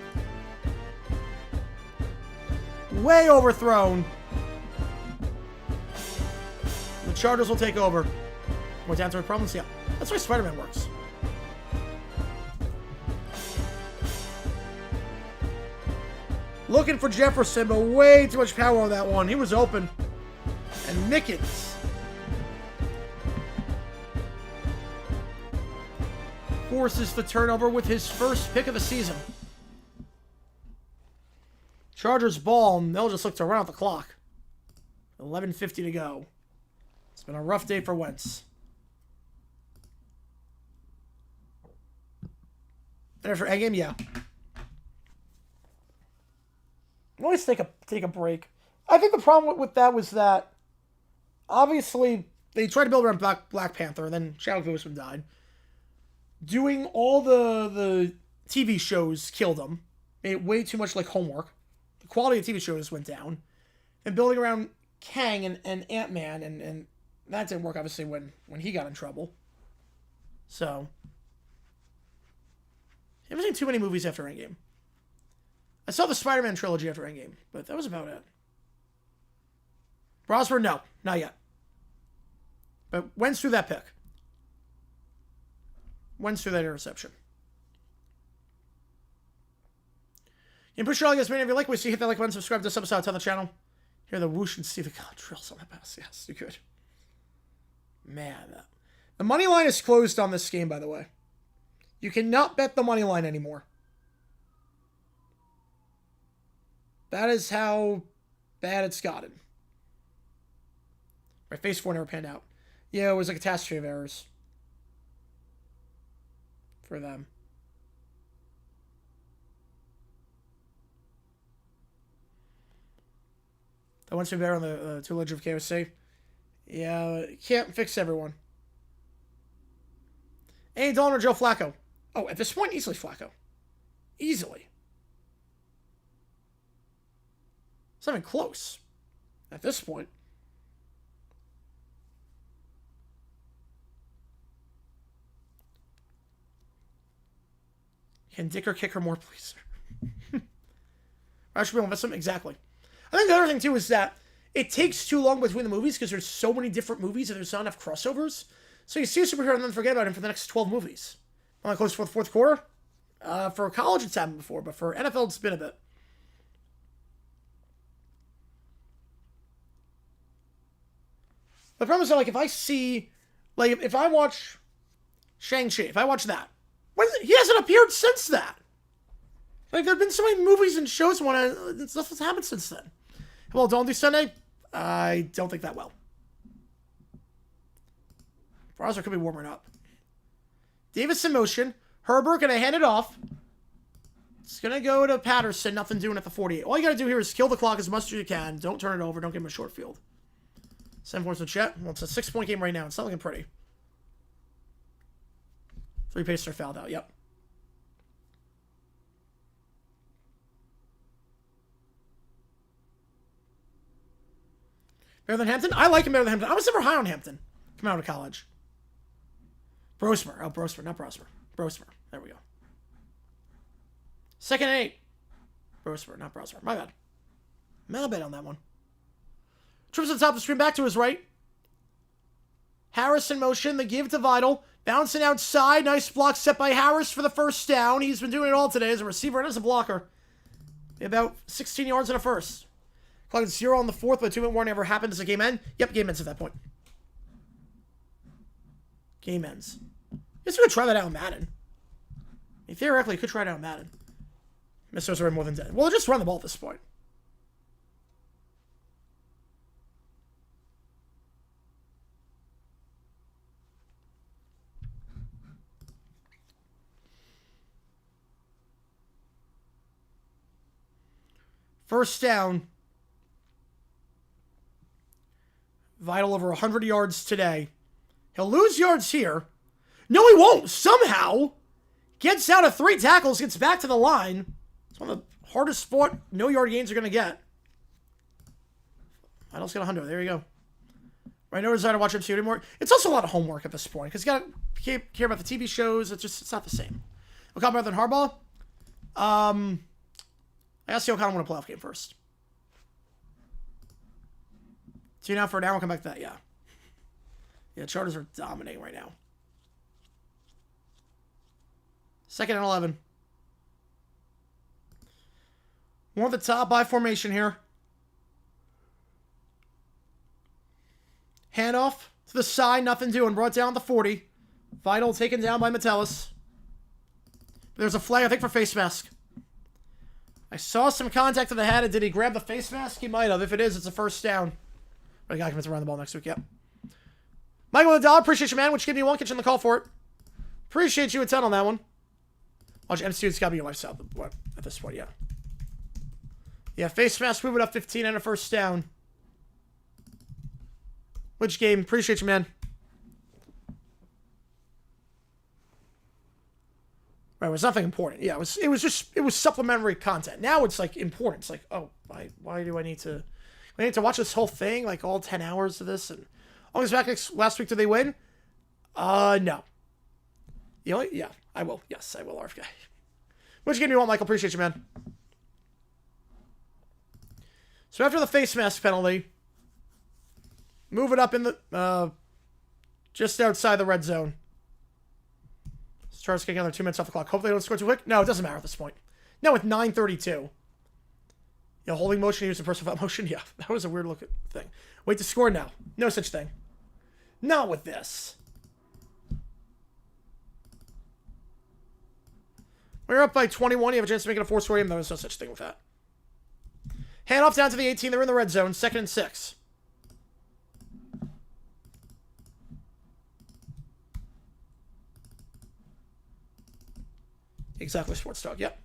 Way overthrown. The Chargers will take over. More downside problems? Yeah. That's why Spider-Man works. Looking for Jefferson, but way too much power on that one. He was open. And Mickens forces the turnover with his first pick of the season. Chargers ball, and they'll just look to run out the clock. 11:50 to go. It's been a rough day for Wentz. There for endgame, yeah. Always take a break. I think the problem with that was that obviously they tried to build around Black Panther, and then Chadwick Boseman died. Doing all the TV shows killed them. Made it way too much like homework. The quality of TV shows went down. And building around Kang and Ant-Man, and that didn't work, obviously, when he got in trouble. So, I haven't seen too many movies after Endgame. I saw the Spider-Man trilogy after Endgame, but that was about it. Brosford, no, not yet. But Wentz threw that pick. Wentz threw that interception. You can push your all, guys. If you like what you see, hit that like button, subscribe to this episode, tell the channel. Hear the whoosh and see the drills on that pass. Yes, you could. Man, the money line is closed on this game, by the way. You cannot bet the money line anymore. That is how bad it's gotten. My phase 4 never panned out. Yeah, it was a catastrophe of errors for them. That wants to be better on the two-ledger of KOC. Yeah, can't fix everyone. Hey, Dalton or Joe Flacco? Oh, at this point, easily Flacco. Easily. It's not even close. At this point. Can Dicker kick her more, please? I should be able to miss him. Exactly. I think the other thing, too, is that it takes too long between the movies because there's so many different movies and there's not enough crossovers. So you see a superhero and then forget about him for the next 12 movies. Only close for the fourth quarter. For college, it's happened before, but for NFL, it's been a bit. The problem is that, like, if I see, like, if I watch Shang-Chi, if I watch that, he hasn't appeared since that. Like, there have been so many movies and shows when nothing's happened since then. Well, don't do Sunday? I don't think that well. Browser could be warming up. Davis in motion. Herbert going to hand it off. It's going to go to Patterson. Nothing doing at the 48. All you got to do here is kill the clock as much as you can. Don't turn it over. Don't give him a short field. 7 points in the chat. Well, it's a 6-point game right now. It's not looking pretty. 3 Pacers fouled out. Yep. Better than Hampton? I like him better than Hampton. I was never high on Hampton. Coming out of college. Brosmer. Oh, Brosmer, not Brosmer. Brosmer. There we go. 2nd and 8. Brosmer, not Brosmer. My bad. My bad on that one. Trips to the top of the screen, back to his right. Harris in motion, the give to Vidal. Bouncing outside, nice block set by Harris for the first down. He's been doing it all today as a receiver and as a blocker. About 16 yards in a first. Clock is 0 on the 4th, but 2-minute warning ever happened. Does the game end? Yep, game ends at that point. Game ends. Guess we could try that out in Madden. I mean, theoretically, you could try it out in Madden. Mr. More than dead. Well, just run the ball at this point. First down. Vidal over 100 yards today. He'll lose yards here. No, he won't. Somehow. Gets out of 3 tackles. Gets back to the line. It's one of the hardest sport no-yard gains you're going to get. Vidal's got 100. There you go. Right, no desire to watch MCU anymore. It's also a lot of homework at this point. Because you got to care about the TV shows. It's not the same. O'Connor better than Harbaugh. I gotta see O'Connor win a playoff game first. Tune out for an hour, we'll come back to that, yeah. Yeah, Chargers are dominating right now. 2nd and 11. Want the top I formation here. Handoff to the side, nothing doing. Brought down the 40. Vital taken down by Metellus. There's a flag, I think, for face mask. I saw some contact to the head. Did he grab the face mask? He might have. If it is, it's a first down. But a guy commits around the ball next week, yep. Michael the Dollar, appreciate you, man. Which give me one, catching the call for it. Appreciate you a ton on that one. Watch MC, it's got to be your lifestyle at this point, yeah. Yeah, face mask moving up 15 and a first down. Which game? Appreciate you, man. Right, it was nothing important. Yeah, it was supplementary content. Now it's like important. It's like, oh, why do I need to watch this whole thing, like all 10 hours of this? And August back last week, did they win? No. Yeah, I will. Yes, I will, RFK. Which game do you want, Michael? Appreciate you, man. So after the face mask penalty, move it up in the just outside the red zone. Chargers getting another 2 minutes off the clock. Hopefully they don't score too quick. No, it doesn't matter at this point. No, with 9:32. Yeah, holding motion, using personal foul motion. Yeah, that was a weird looking thing. Wait to score now. No such thing. Not with this. We're up by 21. You have a chance to make it a 4-score game. There's no such thing with that. Hand off down to the 18. They're in the red zone. 2nd and 6. Exactly, Sports Dog. Yep.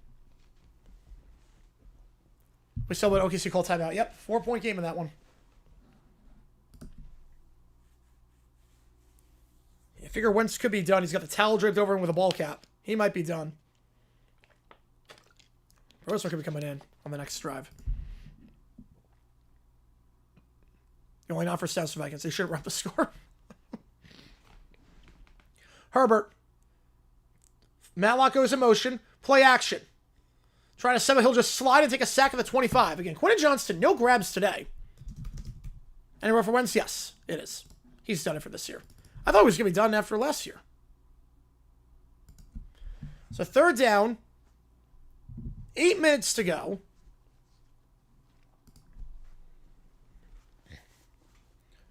We still let OKC call timeout. Yep. 4-point game in that one. I figure Wentz could be done. He's got the towel draped over him with a ball cap. He might be done. Roser could be coming in on the next drive. The only not for stats for Vikings. They should run the score. Herbert. Matlock goes in motion. Play action. Trying to semi, he'll just slide and take a sack at the 25. Again, Quentin Johnston, no grabs today. Anywhere for Wentz? Yes, it is. He's done it for this year. I thought it was going to be done after last year. So 3rd down. 8 minutes to go.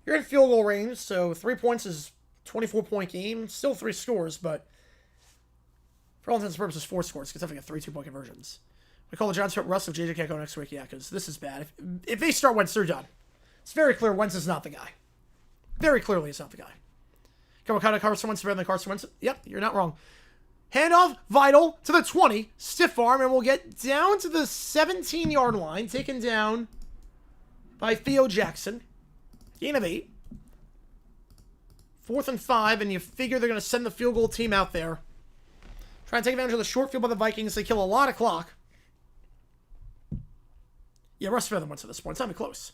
You're in field goal range, so 3 points is 24-point game. Still 3 scores, but for all intents and purposes, 4 scores. Because definitely got 3 2-point conversions. We call the Giants hurt Russ if JJ can't go next week. Yeah, because this is bad. If they start Wentz, they're done. It's very clear Wentz is not the guy. Very clearly, it's not the guy. Come on, kind of Carson Wentz better than Carson Wentz. Yep, you're not wrong. Handoff, Vital to the 20. Stiff arm, and we'll get down to the 17-yard line. Taken down by Theo Jackson. Gain of 8. 4th and 5, and you figure they're going to send the field goal team out there. Trying to take advantage of the short field by the Vikings. They kill a lot of clock. Yeah, Russ better than Wentz at this point. It's not even close.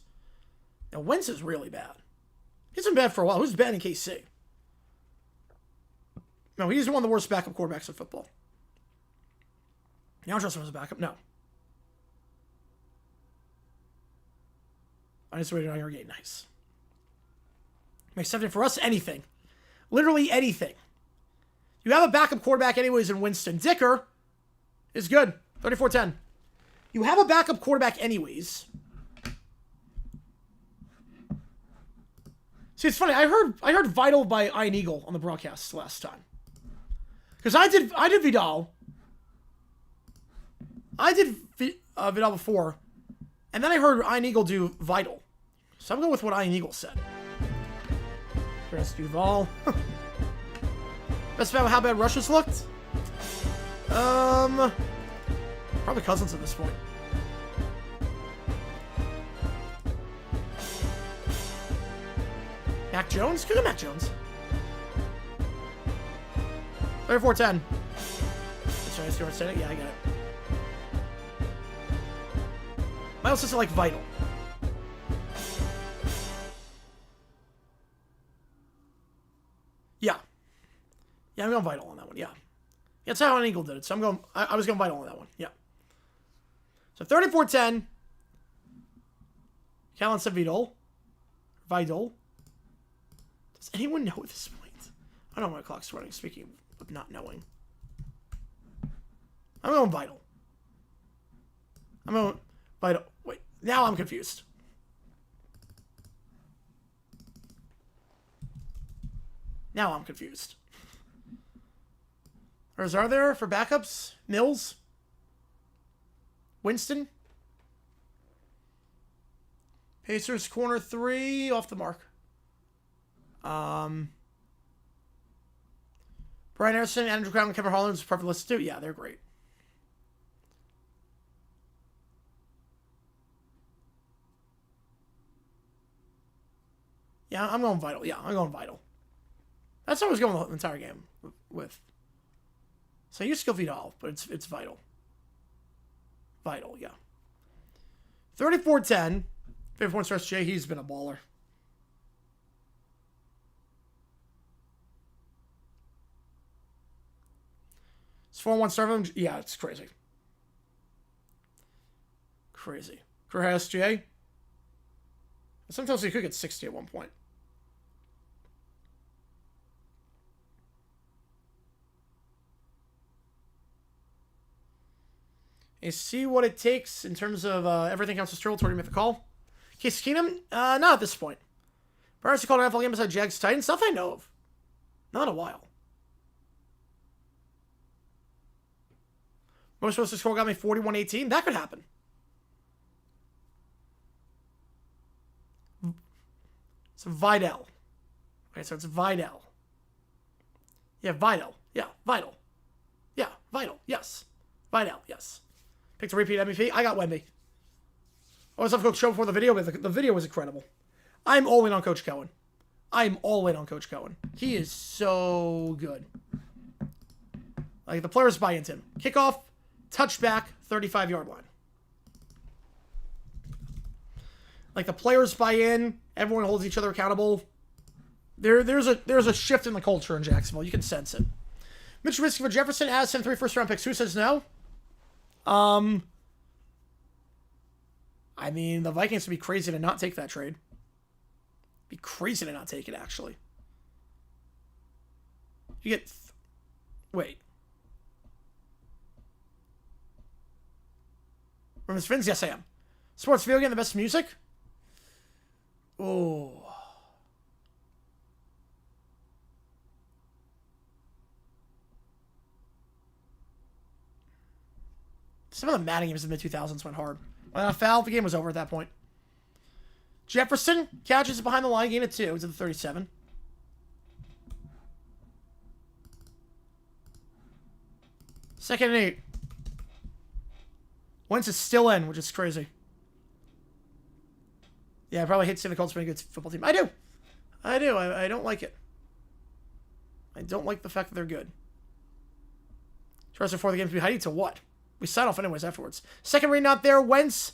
Now, Wentz is really bad. He's been bad for a while. Who's bad in KC? No, he's one of the worst backup quarterbacks in football. You don't trust him as a backup? No. I just waited on your gate. Nice. Makes something for us, anything. Literally anything. You have a backup quarterback anyways in Winston. Dicker is good. 34-10. You have a backup quarterback anyways. See, it's funny. I heard Vital by Iron Eagle on the broadcast last time. Because I did Vidal. I did Vidal before. And then I heard Iron Eagle do Vital. So I'm going with what Iron Eagle said. Chris Duval. Best about how bad Russians looked? Probably Cousins at this point. Mac Jones? Could go Mac Jones. 34-10. Sorry, I see it. Yeah, I got it. My also said like Vital. Yeah. Yeah, I'm going Vital on that one. Yeah. That's how an Eagle did it. So I'm going. I was going Vital on that one. Yeah. So 34-10. Callan said Vidal. Vidal. Does anyone know at this point? I don't know my clock's running. Speaking of not knowing, I'm going Vital. I'm going. Vital. Wait, now I'm confused. Now I'm confused. Are there for backups? Mills? Winston? Pacers corner 3 off the mark. Brian Harrison, Andrew Crown, and Kevin Harlan's perfect list too. Yeah, they're great. Yeah, I'm going Vital. Yeah, I'm going Vital. That's what I was going the entire game with. So you skill Vidal, but it's Vital. Vital, yeah. 34-10. 50 points for SJ. He's been a baller. It's 4-1 star. Yeah, it's crazy. Crazy. Career SJ. Sometimes he could get 60 at one point. And see what it takes in terms of everything counts as territory to make the call. Case Keenum? Not at this point. Prior to called an NFL game beside Jags Titans, stuff I know of. Not in a while. Most supposed to score got me 41-18. That could happen. It's Vidal. Okay, so it's Vidal. Yeah, Vidal. Yeah, Vital. Yeah, Vital. Yes. Vidal. Yes. Picked a repeat MVP. I got Wemby. I was off Coach Show before the video, but the video was incredible. I'm all in on Coach Cohen. I'm all in on Coach Cohen. He is so good. Like, the players buy into him. Kickoff, touchback, 35-yard line. Like, the players buy in. Everyone holds each other accountable. There's a shift in the culture in Jacksonville. You can sense it. Mitch Trubisky for Jefferson. Addison, 3 first-round picks. Who says no? I mean, the Vikings would be crazy to not take that trade. Be crazy to not take it, actually. You get... Wait. Remember Fins? Yes, I am. Sports video game, the best music? Oh. Some of the Madden games in the mid-2000s went hard. When I fouled, the game was over at that point. Jefferson catches it behind the line, gain of 2. It's at the 37. Second and 8. Wentz is still in, which is crazy. Yeah, I probably hate seeing the Colts being a good football team. I do. I don't like it. I don't like the fact that they're good. Tries before the game's be hiding to what? We sign off anyways afterwards. Second read not there. Wentz.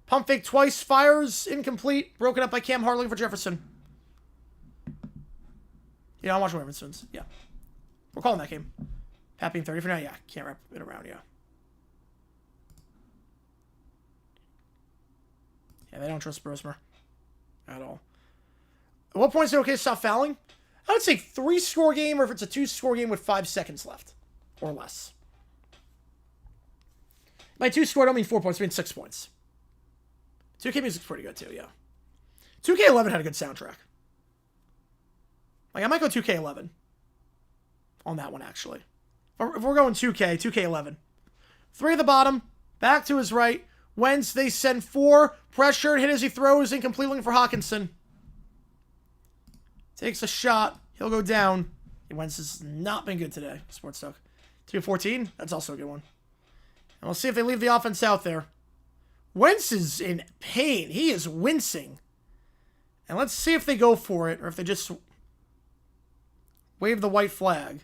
Pump fake twice. Fires. Incomplete. Broken up by Cam Harling for Jefferson. Yeah, I'm watching Ravens. Yeah. We're calling that game. Pat being 30 for now. Yeah, can't wrap it around. Yeah. Yeah, they don't trust Brosmer at all. At what point is it okay to stop fouling? I would say 3-score game, or if it's a 2-score game with 5 seconds left. Or less. By 2-score, I don't mean 4 points, I mean 6 points. 2K music's pretty good too, yeah. 2K11 had a good soundtrack. Like, I might go 2K11 on that one, actually. If we're going 2K11. 3 at the bottom, back to his right. Wentz, they send 4. Pressured, hit as he throws, incomplete, looking for Hawkinson. Takes a shot. He'll go down. Wentz has not been good today. Sports Talk. 2-14, that's also a good one. And we'll see if they leave the offense out there. Wentz is in pain. He is wincing. And let's see if they go for it, or if they just wave the white flag.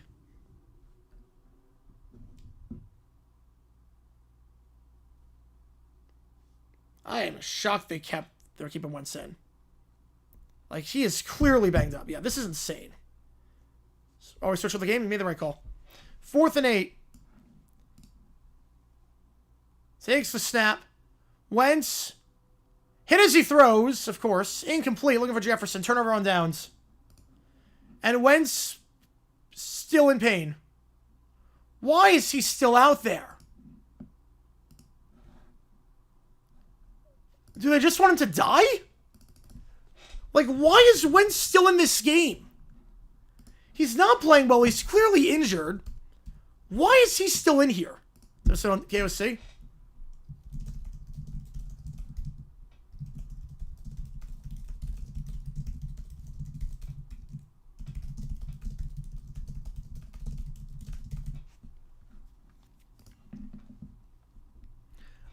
I am shocked they're keeping Wentz in. Like, he is clearly banged up. Yeah, this is insane. Always switch with the game. You made the right call. 4th and 8. Takes the snap. Wentz. Hit as he throws, of course. Incomplete. Looking for Jefferson. Turnover on downs. And Wentz still in pain. Why is he still out there? Do they just want him to die? Like, why is Wentz still in this game? He's not playing well. He's clearly injured. Why is he still in here? Is it on KOC?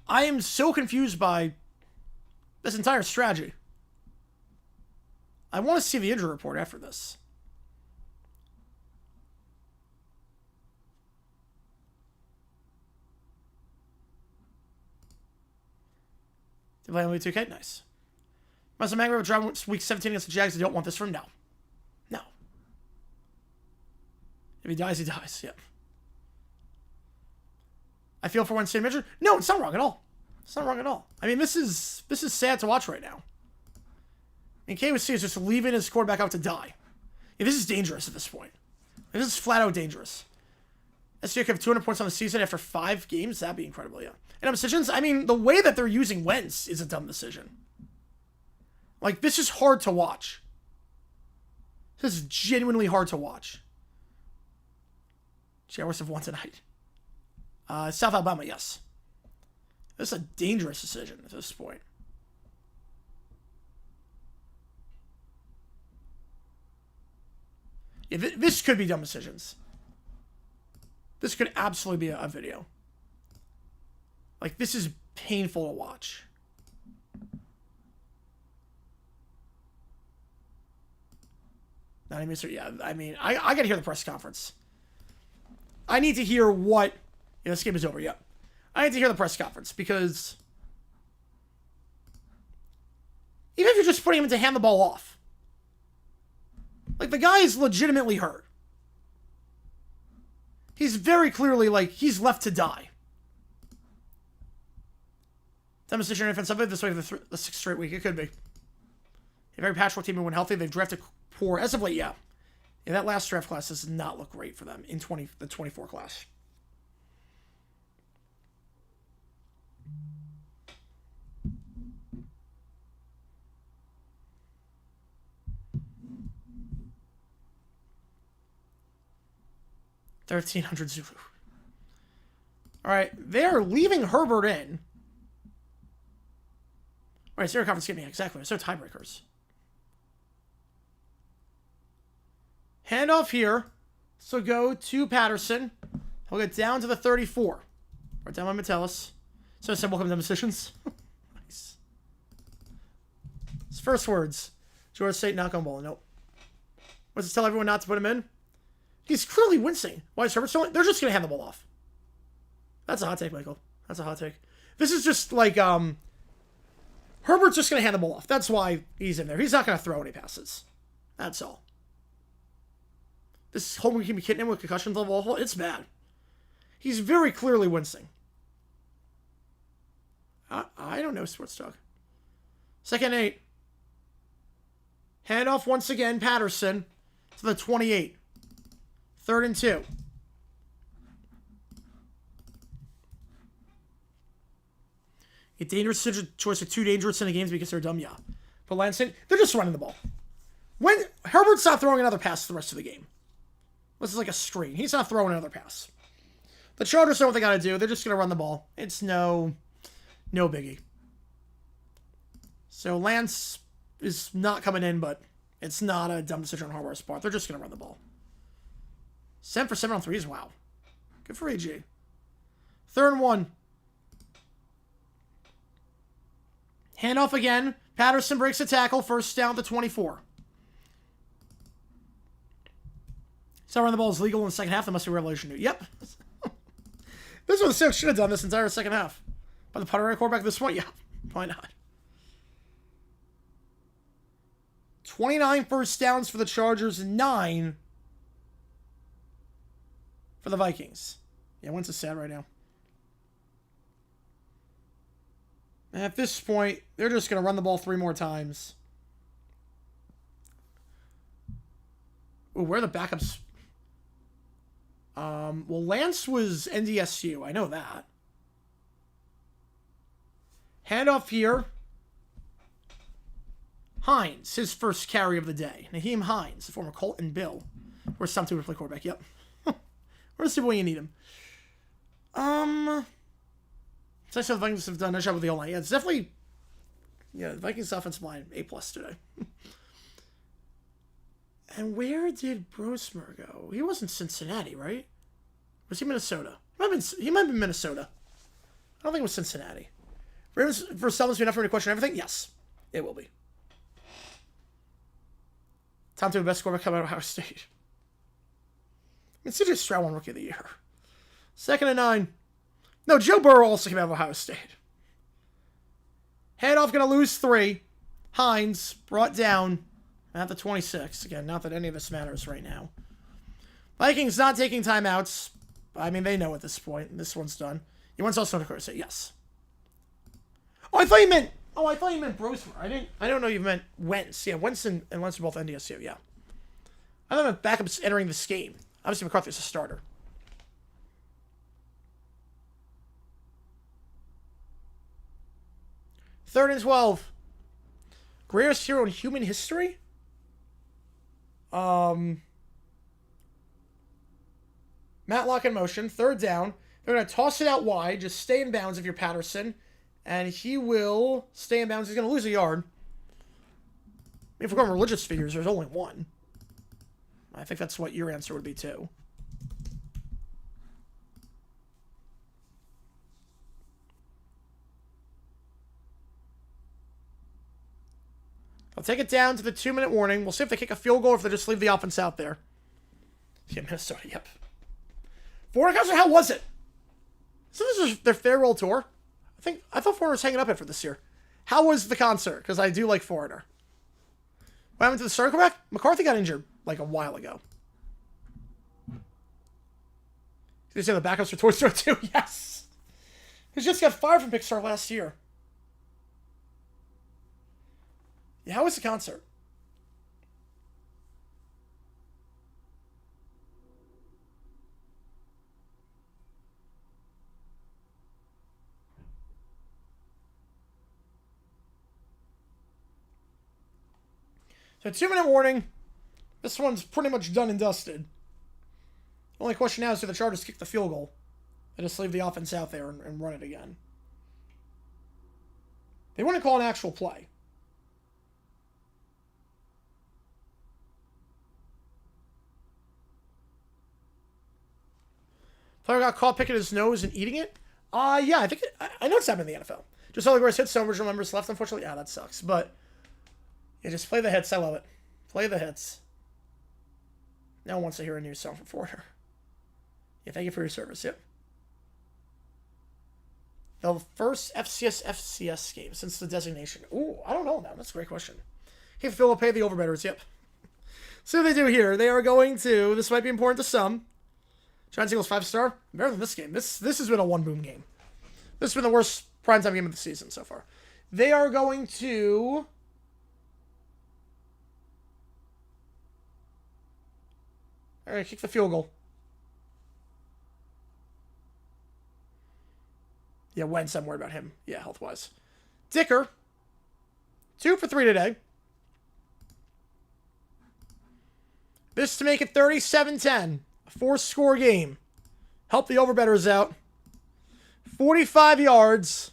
I am so confused by this entire strategy. I want to see the injury report after this. They play only 2K? Nice. Must have angry with driving week 17 against the Jags. I don't want this from now. No. If he dies, he dies. Yep. I feel for Wednesday injured. No, it's not wrong at all. It's not wrong at all. I mean, this is sad to watch right now. And KOC is just leaving his quarterback out to die. Yeah, this is dangerous at this point. This is flat out dangerous. SJ could have 200 points on the season after 5 games. That'd be incredible, yeah. And dumb decisions, I mean, the way that they're using Wentz is a dumb decision. Like, this is hard to watch. This is genuinely hard to watch. Jaguars have won tonight. South Alabama, yes. This is a dangerous decision at this point. Yeah, this could be dumb decisions. This could absolutely be a video. Like, this is painful to watch. Not even, yeah, I mean, I gotta hear the press conference. I need to hear what... Yeah, this game is over, yeah. I need to hear the press conference, because... Even if you're just putting him to hand the ball off. Like, the guy is legitimately hurt. He's very clearly, like, he's left to die. Demonstration offensively this way for the 6th straight week. It could be. A very patchwork team when healthy. They've drafted poor. As of late, yeah. Yeah, that last draft class does not look great for them in the 24 class. $1,300 Zulu. All right, they're leaving Herbert in. All right, zero conference game. Yeah, exactly. There's no tiebreakers. Handoff here. So go to Patterson. He'll get down to the 34. Right down by Metellus. So I said, welcome to Decisions. Nice. His first words. Georgia State not going bowling. Nope. What's it tell everyone not to put him in? He's clearly wincing. Why is Herbert still in? They're just going to hand the ball off. That's a hot take, Michael. That's a hot take. This is just like, Herbert's just going to hand the ball off. That's why he's in there. He's not going to throw any passes. That's all. This whole week hitting him with concussion level, it's bad. He's very clearly wincing. I don't know sports talk. 2nd 8. Handoff once again, Patterson to the 28. 3rd and 2. A dangerous choice of 2 dangerous in the games because they're dumb, yeah. But Lansing, they're just running the ball. When Herbert's not throwing another pass the rest of the game. This is like a screen. He's not throwing another pass. The Chargers know what they got to do. They're just going to run the ball. It's no biggie. So Lance is not coming in, but it's not a dumb decision on Harbaugh's part. They're just going to run the ball. 7 for 7 on 3s. Wow. Good for AG. 3rd and 1. Handoff again. Patterson breaks a tackle. First down to 24. So running the ball is legal in the second half. That must be revelation new. Yep. This is what the Seahawks should have done this entire second half. By the putter quarterback at this point? Yeah. Why not? 29 first downs for the Chargers. 9 for the Vikings. Yeah, Wentz is sad right now. And at this point, they're just going to run the ball 3 more times. Ooh, where are the backups? Well, Lance was NDSU. I know that. Handoff here. Hines, his first carry of the day. Naheem Hines, the former Colt and Bill. Where's Tom to play quarterback? Yep. Where's the way you need him? So I said the Vikings have done a nice job with the O-line. Yeah, it's definitely... Yeah, the Vikings offensive line, A+ today. And where did Brosmer go? He wasn't Cincinnati, right? Was he Minnesota? He might have been Minnesota. I don't think it was Cincinnati. Ravens for Selmas be enough for me to question everything? Yes, it will be. Tom to the best quarterback coming out of Ohio State. I mean, CJ Stroud won Rookie of the Year. 2nd and 9. No, Joe Burrow also came out of Ohio State. Handoff going to lose 3. Hines brought down at the 26. Again, not that any of this matters right now. Vikings not taking timeouts. I mean, they know at this point. This one's done. You want also to say yes. Oh, I thought you meant Brosmer. I don't know you meant Wentz. Yeah, Wentz and Wentz are both NDSU, yeah. I thought meant backups entering this game. Obviously, McCarthy's a starter. Third and 12. Greatest hero in human history? Matlock in motion. 3rd down. They're going to toss it out wide. Just stay in bounds if you're Patterson. And he will stay in bounds. He's going to lose a yard. If we're going religious figures, there's only one. I think that's what your answer would be, too. I'll take it down to the 2-minute warning. We'll see if they kick a field goal or if they just leave the offense out there. Yeah, Minnesota, yep. Foreigner concert, how was it? So this is their farewell tour. I thought Foreigner was hanging up it for this year. How was the concert? Because I do like Foreigner. What happened to the starter quarterback? McCarthy got injured like a while ago. Did you say the backups for Toy Story 2? Yes. He just got fired from Pixar last year. Yeah, how was the concert? So 2-minute warning. This one's pretty much done and dusted. The only question now is do the Chargers kick the field goal and just leave the offense out there and run it again. They want to call an actual play. Player got caught picking his nose and eating it? Yeah, I know it's happened in the NFL. Just all the worst hits, so original members left, unfortunately. Yeah, that sucks. But, yeah, just play the hits. I love it. Play the hits. No one wants to hear a new song from Foreigner. Yeah, thank you for your service. Yep. The first FCS game since the designation. Ooh, I don't know now. That's a great question. Hey, Phil will pay the overbetters. Yep. So they do here. They are going to, this might be important to some. Giants Eagles 5-star. Better than this game. This has been a one-boom game. This has been the worst primetime game of the season so far. They are going to... All right, kick the field goal. Yeah, Wentz, I'm worried about him. Yeah, health-wise. Dicker, 2 for 3 today. This to make it 37-10. A 4-score game. Help the overbetters out. 45 yards.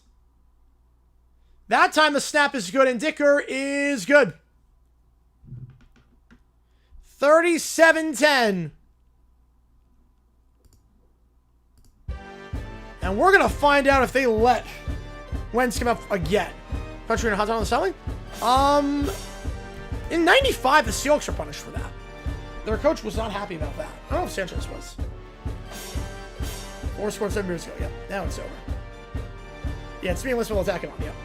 That time the snap is good, and Dicker is good. 37-10. And we're going to find out if they let Wentz come up again. Country and a hot dog on the selling? In 95, the Seahawks were punished for that. Their coach was not happy about that. I don't know if Sanchez was. 4 scored 7 years ago. Yep, now it's over. Yeah, it's being listed while attacking on. Yep.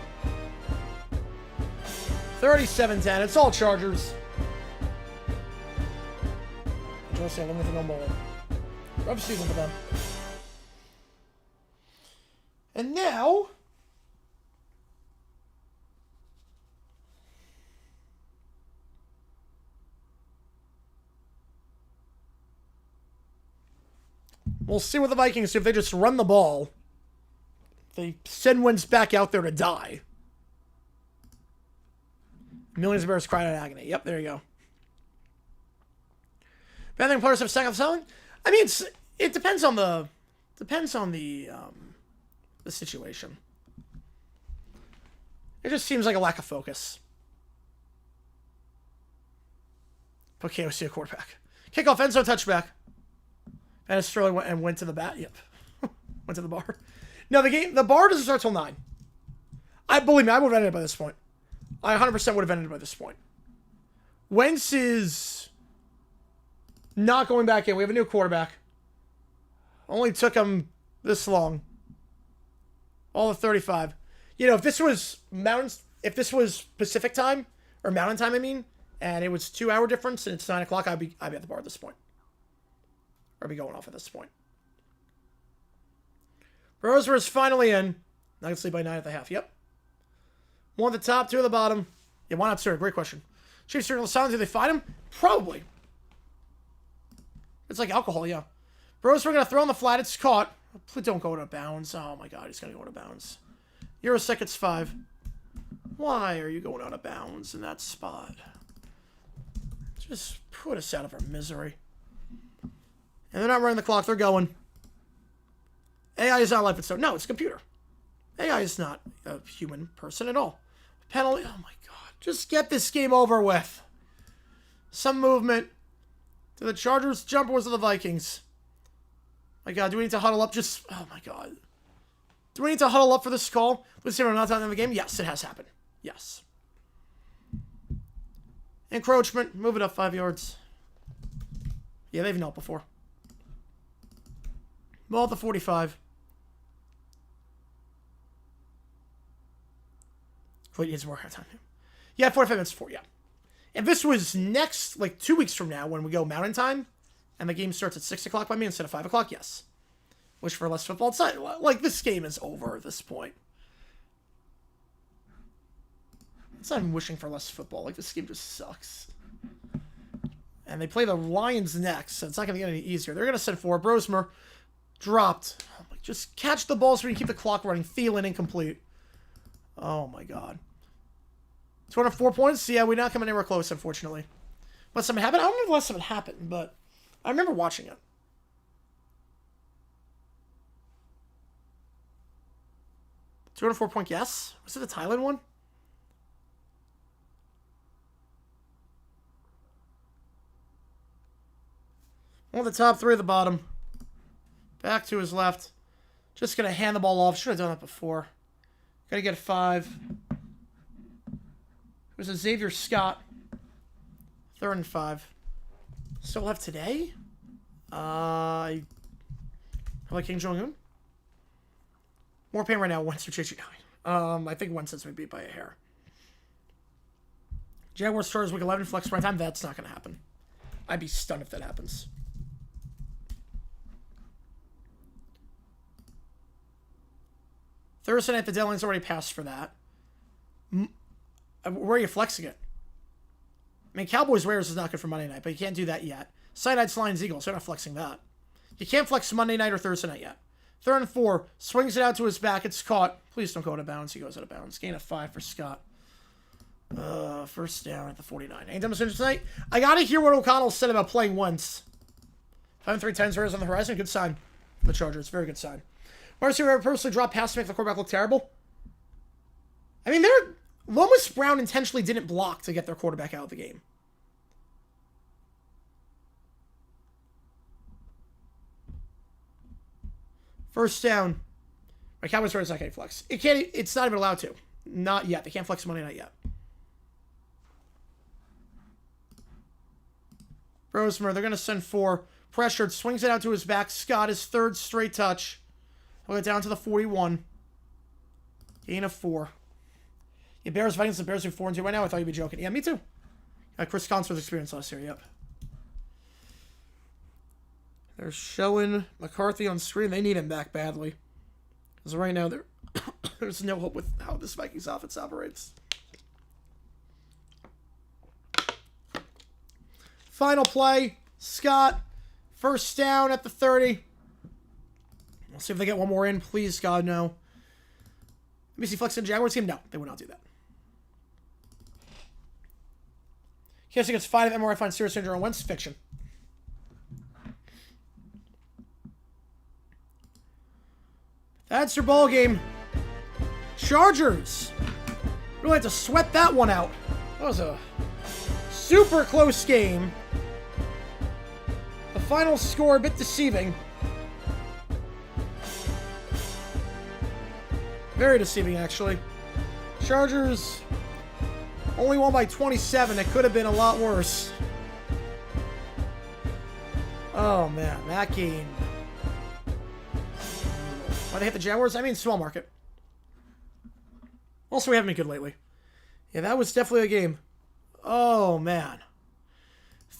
37-10. It's all Chargers. Enjoy sailing with the no more. Rough season for them. And now, we'll see what the Vikings do if they just run the ball. They send Wentz back out there to die. Millions of bears cried out agony. Yep, there you go. Betting players have second selling. I mean, it depends on the situation. It just seems like a lack of focus. Okay, we see a quarterback. Kickoff, end zone, touchback. And Sterling went to the bat. Yep. Went to the bar. No, the bar doesn't start till 9. Believe me, I would have ended by this point. I 100% would have ended by this point. Wentz is not going back in. We have a new quarterback. Only took him this long. All of 35. You know, if this was Pacific time, or Mountain time, I mean, and it was 2-hour difference, and it's 9 o'clock, I'd be at the bar at this point. Or I'd be going off at this point. Rosemer is finally in. Nuggets lead by 9 at the half. Yep. 1 at the top, 2 at the bottom. Yeah, why not, sir? Great question. Chiefs turn on the silence. Do they fight him? Probably. It's like alcohol, yeah. Rosemer going to throw on the flat. It's caught. Please don't go out of bounds. Oh, my God. He's going to go out of bounds. Euro seconds 5. Why are you going out of bounds in that spot? Just put us out of our misery. And they're not running the clock. They're going. AI is not life itself. No, it's a computer. AI is not a human person at all. Penalty. Oh, my God. Just get this game over with. Some movement to the Chargers. Jumpers of the Vikings. My God, do we need to huddle up? Just, oh, my God. Do we need to huddle up for this call? Let's see if we're not in the game. Yes, it has happened. Yes. Encroachment. Move it up 5 yards. Yeah, they've knelt before. Ball at the 45. Wait, it's more time. Yeah, 45 minutes before, yeah. If this was next, like 2 weeks from now, when we go Mountain Time, and the game starts at 6 o'clock by me instead of 5 o'clock, yes. Wish for less football. It's not, like, this game is over at this point. It's not even wishing for less football. Like, this game just sucks. And they play the Lions next, so it's not going to get any easier. They're going to send 4. Brosmer dropped. Oh my, just catch the ball so we can keep the clock running. Thielen incomplete. Oh, my God. 204 points? Yeah, we're not coming anywhere close, unfortunately. But something happened? I don't know if last time it happened, but I remember watching it. 204 point guess? Was it the Thailand one? One of the top, 3 at the bottom. Back to his left. Just going to hand the ball off. Should have done that before. Got to get a 5. It was a Xavier Scott. 3rd and 5. Still have today? I like King Jong-un. More pain right now. Wentz or cgi. I think Wentz has me beat by a hair. Jaguars Stars week 11 flex prime time. That's not going to happen. I'd be stunned if that happens. Thursday night, the deadline's already passed for that. Where are you flexing it? I mean, Cowboys Raiders is not good for Monday night, but you can't do that yet. Side-eyed Lions Eagles, they're not flexing that. You can't flex Monday night or Thursday night yet. 3rd and 4, swings it out to his back, it's caught. Please don't go out of bounds. He goes out of bounds. Gain of 5 for Scott. First down at the 49. Anytime decision tonight? I gotta hear what O'Connell said about playing once. 5-3 10s Raiders on the horizon. Good sign for the Chargers. Very good sign. Marcy ever personally dropped pass to make the quarterback look terrible? I mean, Lomas Brown intentionally didn't block to get their quarterback out of the game. First down. My Cowboys Raiders not getting flex. It's not even allowed to. Not yet. They can't flex Monday night yet. Rosemer, they're going to send 4. Pressured, swings it out to his back. Scott, his 3rd straight touch. I'll get down to the 41. Gain of 4. Yeah, Bears, Vikings, the Bears are 4-2 right now. I thought you'd be joking. Yeah, me too. Chris Collinsworth's experience last year, yep. They're showing McCarthy on screen. They need him back badly. Because right now, there's no hope with how this Vikings offense operates. Final play. Scott. First down at the 30. We'll see if they get one more in. Please, God, no. Let me see flex in Jaguars team. No, they would not do that. He gets 5 MRI finds serious injury on Wentz. Fiction. That's your ball game. Chargers. Really had to sweat that one out. That was a super close game. The final score a bit deceiving. Very deceiving, actually. Chargers only won by 27. It could have been a lot worse. Oh, man. That game. Why they hit the Jaguars? I mean, small market. Also, we haven't been good lately. Yeah, that was definitely a game. Oh, man.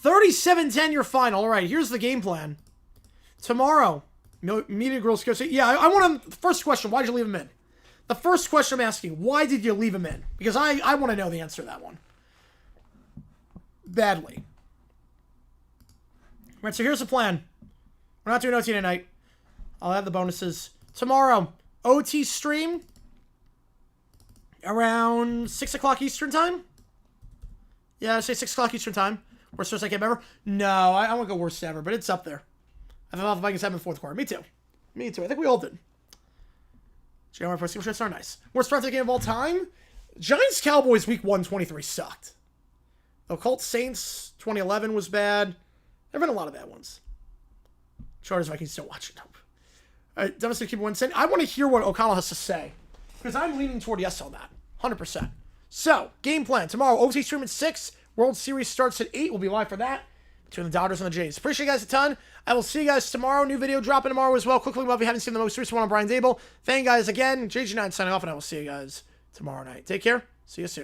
37-10 your final. All right, here's the game plan. Tomorrow, Media Girls go say, yeah, I want to, first question, why did you leave him in? The first question I'm asking, why did you leave him in? Because I want to know the answer to that one. Badly. All right, so here's the plan. We're not doing OT tonight. I'll have the bonuses. Tomorrow, OT stream around 6 o'clock Eastern time. Yeah, say 6 o'clock Eastern time. Worst first game ever? No, I won't go worst ever, but it's up there. I thought the Vikings had in the fourth quarter. Me too. Me too. I think we all did. JMR Pro shirts are nice. Worst start to the game of all time? Giants Cowboys week 1 23 sucked. The Colts Saints 2011 was bad. There have been a lot of bad ones. Chargers Vikings still watching. Devastated keep Winston. I want to hear what O'Connell has to say. Because I'm leaning toward yes on that. 100%. So, game plan. Tomorrow, OT stream at 6. World Series starts at 8. We'll be live for that. Between the Dodgers and the Jays. Appreciate you guys a ton. I will see you guys tomorrow. New video dropping tomorrow as well. Quickly, if you haven't seen the most recent one on Brian Dable. Thank you guys again. JG9 signing off, and I will see you guys tomorrow night. Take care. See you soon.